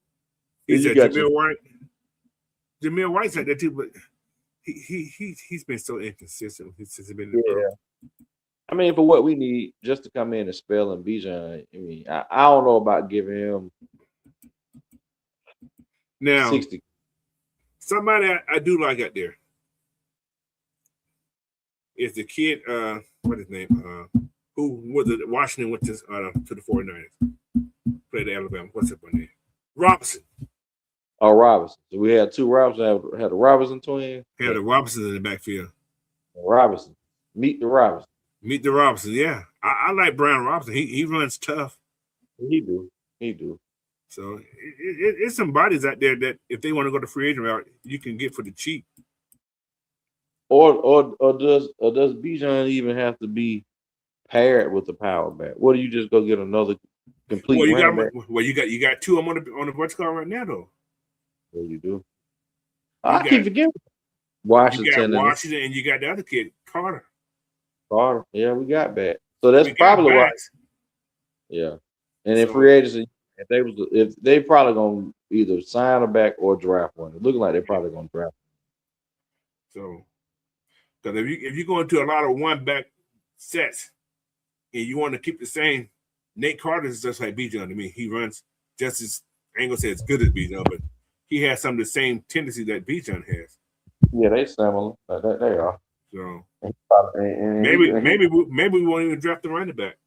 He's at Jamil White. Jamil White's like that too, but he's been so inconsistent since he's been in the pro. I mean, for what we need, just to come in and spell and Bijan, I mean, I don't know about giving him now 60. Somebody I do like out there is the kid, what his name? Who was it? Washington went to the 49ers. Played at Alabama. What's up on name? Robinson. Oh, Robinson. So we had 2 Robinsons. Had the Robinson twins. Had the Robinsons in the backfield. Robinson. Meet the Robinson. Meet the Robinson. Yeah, I like Brian Robinson. He runs tough. He do. So it's some bodies out there that if they want to go to free agent route, you can get for the cheap. Or does Bijan even have to be paired with the power back? What do you just go get another complete? Well, you got 2 of them on the what's called right now though. Well, you do. I keep forgetting Washington. You got Washington, and you got the other kid Carter. Yeah, we got back. So that's probably why. Yeah, and in free agency, if they probably gonna either sign a back or draft one. It's looking like they're probably gonna draft. So, because if you go into a lot of 1-back sets and you want to keep the same, Nate Carter is just like Bijan to me. He runs just as I ain't gonna say as good as Bijan, but he has some of the same tendencies that Bijan has. Yeah, they similar. They are. So and maybe we won't even draft the running back.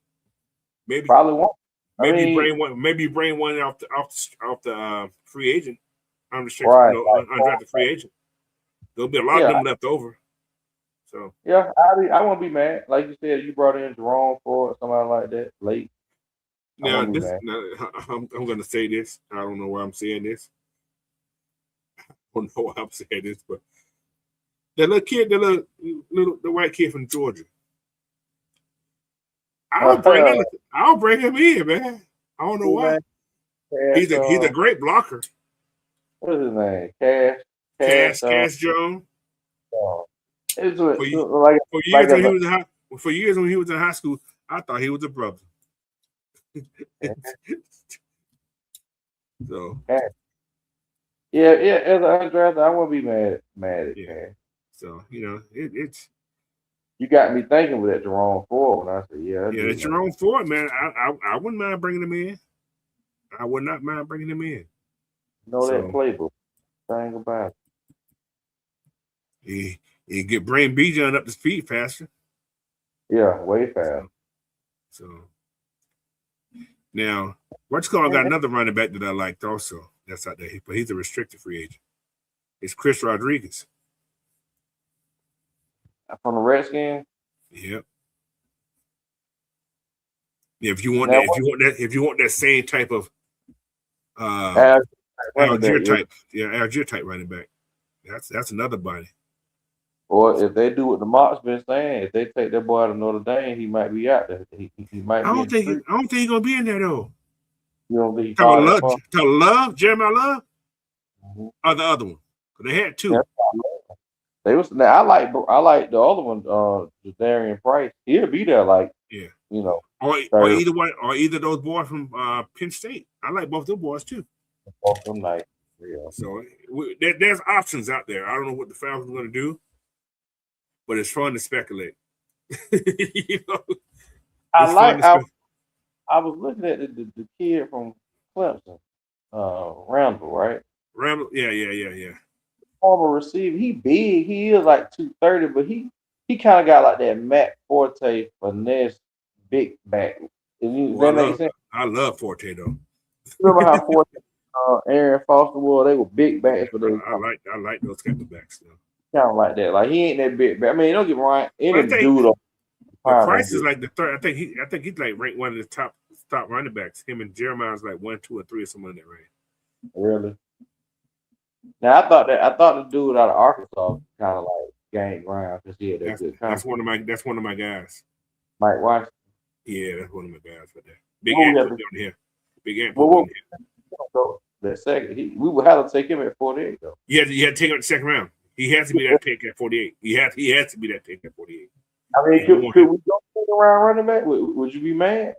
Maybe probably won't. Maybe you bring one off the free agent. I'm just undrafted free agent. There'll be a lot of them left over. So yeah, I won't be mad. Like you said, you brought in Jerome Ford, somebody like that late. Now I'm going to say this. I don't know why I'm saying this. I don't know why I'm saying this, but that little kid, the white kid from Georgia. I'll bring him in, man. I don't know why. He's a great blocker. What is his name? Cash Jones. For years when he was in high school, I thought he was a brother. So yeah. As an undrafted, I won't be mad at Cash. So it's. You got me thinking with that Jerome Ford when I said, that Jerome Ford, man. I wouldn't mind bringing him in. I would not mind bringing him in. That playbook. Thing about it. He bring Bijan up to speed faster. Yeah, way fast. So now, what's called got another running back that I liked also. That's out there, but he's a restricted free agent. It's Chris Rodriguez. From the Redskins? Yep. Yeah, if you want that same type of Algier type running back, that's another body. Or if they do what the Mock's been saying, if they take that boy out of Notre Dame, he might be out there. He might. I don't think he's gonna be in there though. You don't think Love, Jeremiah Love, or the other one? They had 2. Yeah. I like the other one, Darian Price. He'll be there, or either one, or either those boys from Penn State. I like both those boys too. Both of them nice. Yeah. So there's options out there. I don't know what the Falcons are going to do, but it's fun to speculate. I was looking at the kid from Clemson, Randall, right? Randall, yeah. Former receiver, he big. He is like 230, but he kind of got like that Matt Forte finesse big back. That makes sense. I love Forte though. Remember how Forte, Aaron Foster was? They were big backs, but I like those kind of backs though. Kind of like that. Like he ain't that big back. I mean, don't get me wrong. Any dude. The Price is like the third. I think he's like ranked one of the top running backs. Him and Jeremiah's like 1, 2, or 3 or something in that range. Really? Now I thought the dude out of Arkansas kind of like gained ground because he had that good That's confidence. that's one of my guys. Mike Washington. Yeah, that's one of my guys right there. Big Well, Ant we put have me on here. Big Ant Well, put me on here. that second, we would have to take him at 48 though. You had to take him at the second round. He has to be that pick at 48. He has to be that pick at 48. I mean, could we go second round running back? Would you be mad?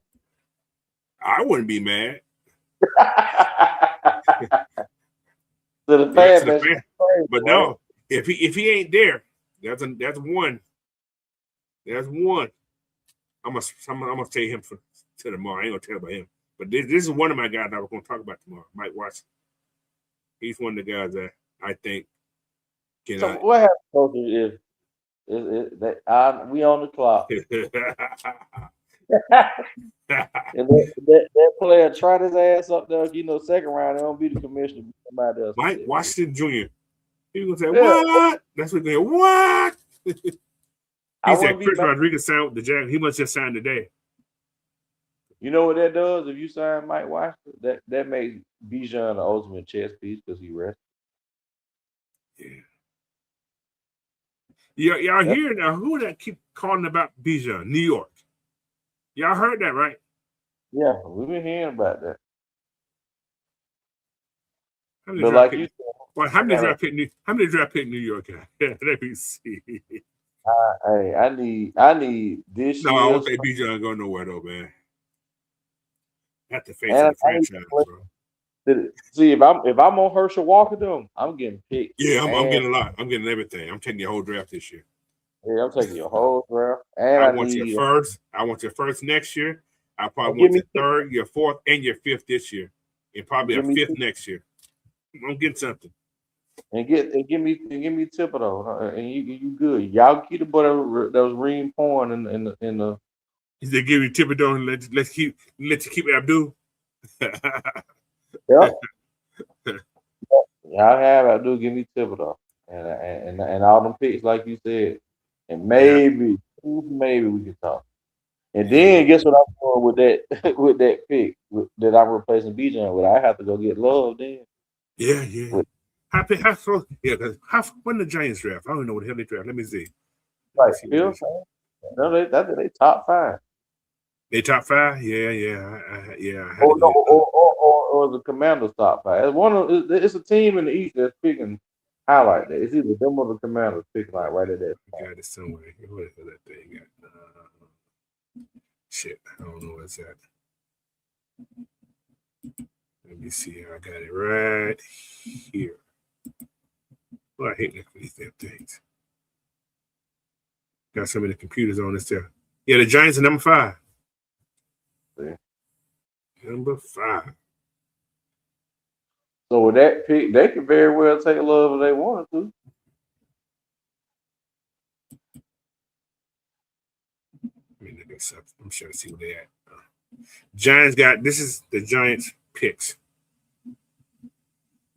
I wouldn't be mad. To the fan, but no, if he ain't there, that's one. That's one. I'm gonna tell him to tomorrow. I ain't gonna tell about him. But this is one of my guys that we're gonna talk about tomorrow. Mike Watson. He's one of the guys that I think can. So what happens, Coach, is that we on the clock. And that player tried his ass up there, second round. They don't be the commissioner. Somebody else. Mike Washington Jr. He's gonna say, "What?" That's what they're going. What? He said Chris Rodriguez signed with the Jaguars. He must just sign today. You know what that does? If you sign Mike Washington, that makes Bijan the ultimate chess piece because he rested. Yeah. Y'all hear now? Who that keep calling about Bijan? New York. Y'all heard that, right? Yeah, we've been hearing about that. How many draft pick New York got? Let me see. Hey, I need this. No, I don't think Bijan going nowhere though, man. That's the face of the franchise, bro. See, if I'm on Herschel Walker, though, I'm getting picked. Yeah, I'm getting a lot. I'm getting everything. I'm taking your whole draft this year. Yeah, I'm taking your whole draft. And I want your first. I want your first next year. I probably want your third, your fourth, and your fifth this year, and probably a fifth next year. I'm getting something. And give me Thibodeau, and you good. Y'all keep the boy that was reading porn in the. He said, "Give you Thibodeau and let you keep Abdul." Yep. Y'all have Abdul. Give me Thibodeau and all them picks like you said, and maybe we can talk. And then guess what I'm doing with that pick that I'm replacing Bijan with? I have to go get Love then. Yeah. When the Giants draft? I don't know what the hell they draft. Let me see. Like Phil, no, they top 5. They top 5? Yeah. Or the Commanders top 5. It's a team in the East that's picking high like that. It's either them or the Commanders picking like right at that. I got it somewhere. What is that thing got? Shit, I don't know what's that. Let me see. I got it right here. Well, I hate these damn things. Got so many computers on this there. Yeah, the Giants are number 5. See? Number 5. So with that pick, they could very well take Love if they wanted to. I'm sure to see where they at. Giants got, this is the Giants picks.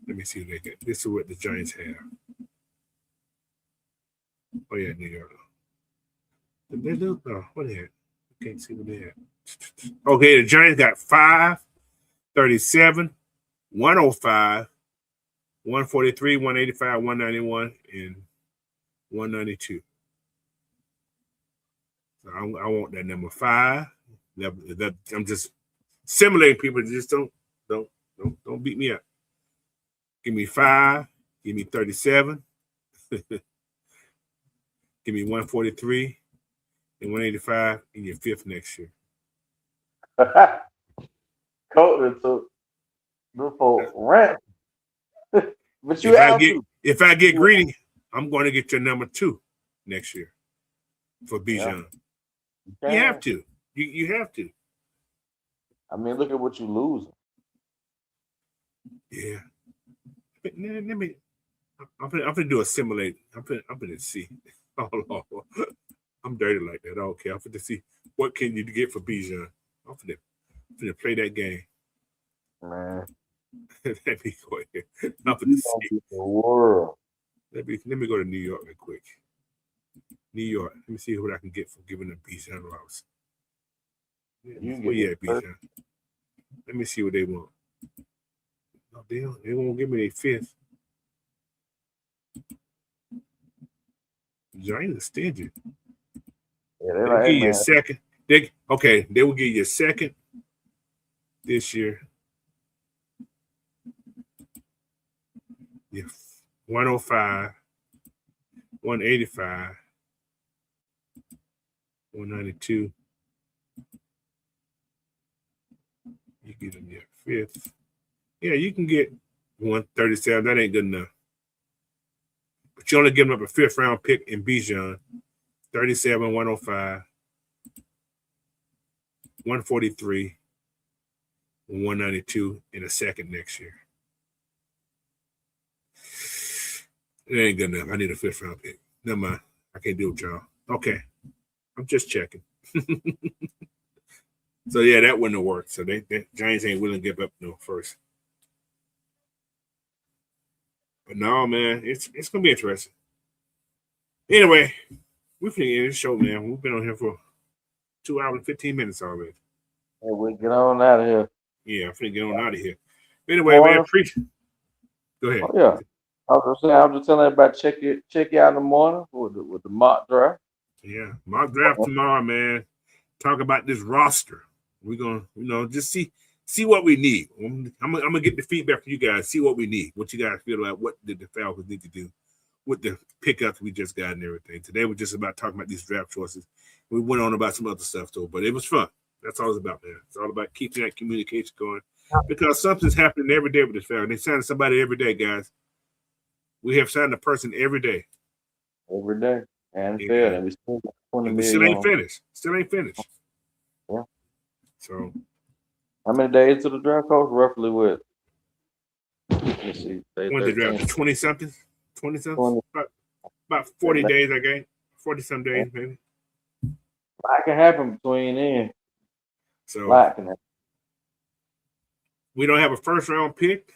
Let me see what they get. This is what the Giants have. Oh yeah, New York. They do. Oh, what they had? I can't see what they had. Okay, the Giants got 5, 37, 105, 143, 185, 191, and 192. So I want that number 5. That I'm just simulating people. Just don't beat me up. Give me 5. Give me 37. Give me 143 and 185 in your 5th next year. Coach took the full rent. But if I get greedy, I'm going to get your number 2 next year for Bijan. Yeah. You have to. You have to. I mean, look at what you're losing. Yeah. Let me. I'm gonna do a simulate. I'm gonna see. Oh Lord, I'm dirty like that. I don't care. I'm gonna see what can you get for Bijan. I'm gonna play that game. Man. Let me go here. I'm gonna see the world. Let me go to New York real quick. New York. Let me see what I can get for giving a Bijan loss. Where you at, Bijan? Let me see what they want. No, they won't give me a fifth. Giants are stingy. Yeah, They'll like, give you a second. They will give you a second this year. Yeah, 105, 185, 192. You get them your fifth. Yeah, you can get 137. That ain't good enough. But you only give them up a fifth round pick in Bijan. 37, 105, 143, 192 in a second next year. It ain't good enough. I need a fifth round pick. Never mind. I can't do it, y'all. Okay. I'm just checking. So yeah, that wouldn't have worked. So they Giants ain't willing to give up no first. But no, man, it's gonna be interesting. Anyway, we finna end this show, man. We've been on here for 2 hours and 15 minutes already. Hey, we get on out of here. Yeah, I'm finna get on out of here. Anyway, man, appreciate. Go ahead. Oh, yeah. I was just telling everybody check you out in the morning with the mock draft. Yeah, mock draft tomorrow, man. Talk about this roster. We're gonna, just see what we need. I'm gonna get the feedback from you guys. See what we need. What you guys feel like. What did the Falcons need to do with the pickups we just got and everything. Today we're just about talking about these draft choices. We went on about some other stuff too, but it was fun. That's all it's about, man. It's all about keeping that communication going because something's happening every day with this Falcons. They sign somebody every day, guys. We have signed a person every day. Every day. And we still got 20 million. Still ain't finished. Yeah. So how many days to the draft, coach? Roughly what? Let's see. When the draft? 20 something? 20 something? About 40 days, I guess. 40 some days, maybe. A lot can happen between then. So a lot can happen. We don't have a first round pick.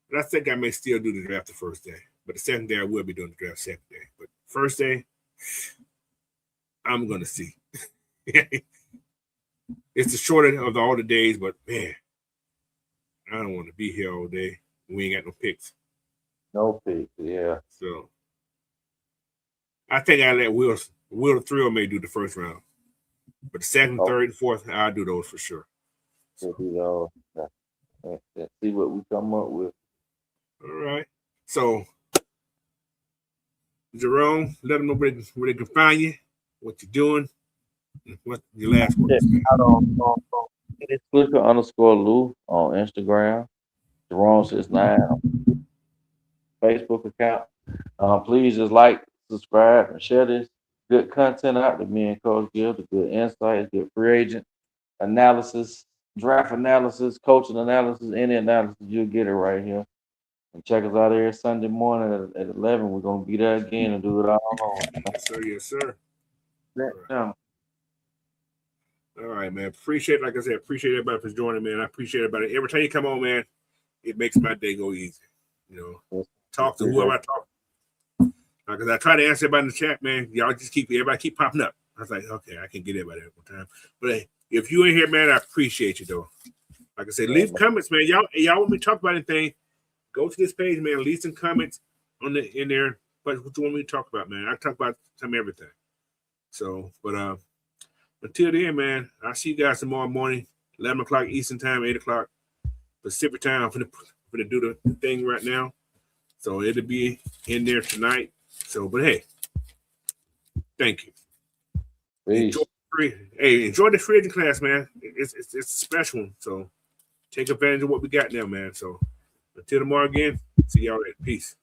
But I think I may still do the draft the first day. But the second day I will be doing the draft second day. But first day, I'm gonna see. It's the shorter of all the days, but man, I don't want to be here all day. We ain't got no picks. No picks, yeah. So I think I let Will the Thrill may do the first round. But the second, third, and fourth, I'll do those for sure. So. Let's see what we come up with. All right. So Jerome, let them know where they can find you, what you're doing, and what your last words. It's Flicker_Lou on Instagram. Jerome69 Facebook account. Please just like, subscribe, and share this good content out that me and Coach give, the good insights, good free agent analysis, draft analysis, coaching analysis, any analysis, you'll get it right here. And check us out here Sunday morning at 11. We're going to be there again and do it all on. Yes, sir. Yes, sir. All right, man. Appreciate everybody for joining, man. I appreciate everybody. Every time you come on, man, it makes my day go easy. Talk to whoever I talk to. Because I try to answer everybody in the chat, man. Y'all just everybody keep popping up. I was like, okay, I can get everybody at one time. But hey, if you in here, man, I appreciate you, though. Like I said, leave comments, man. Y'all want me to talk about anything, go to this page, man. Leave some comments in there. But what you want me to talk about, man? I talk about everything. So, but until then, man, I'll see you guys tomorrow morning, 11 o'clock Eastern time, 8 o'clock Pacific time. I'm going to do the thing right now. So it'll be in there tonight. So, but hey, thank you. Enjoy the free agent class, man. It's a special one. So take advantage of what we got now, man. So until tomorrow again, see y'all later. Peace.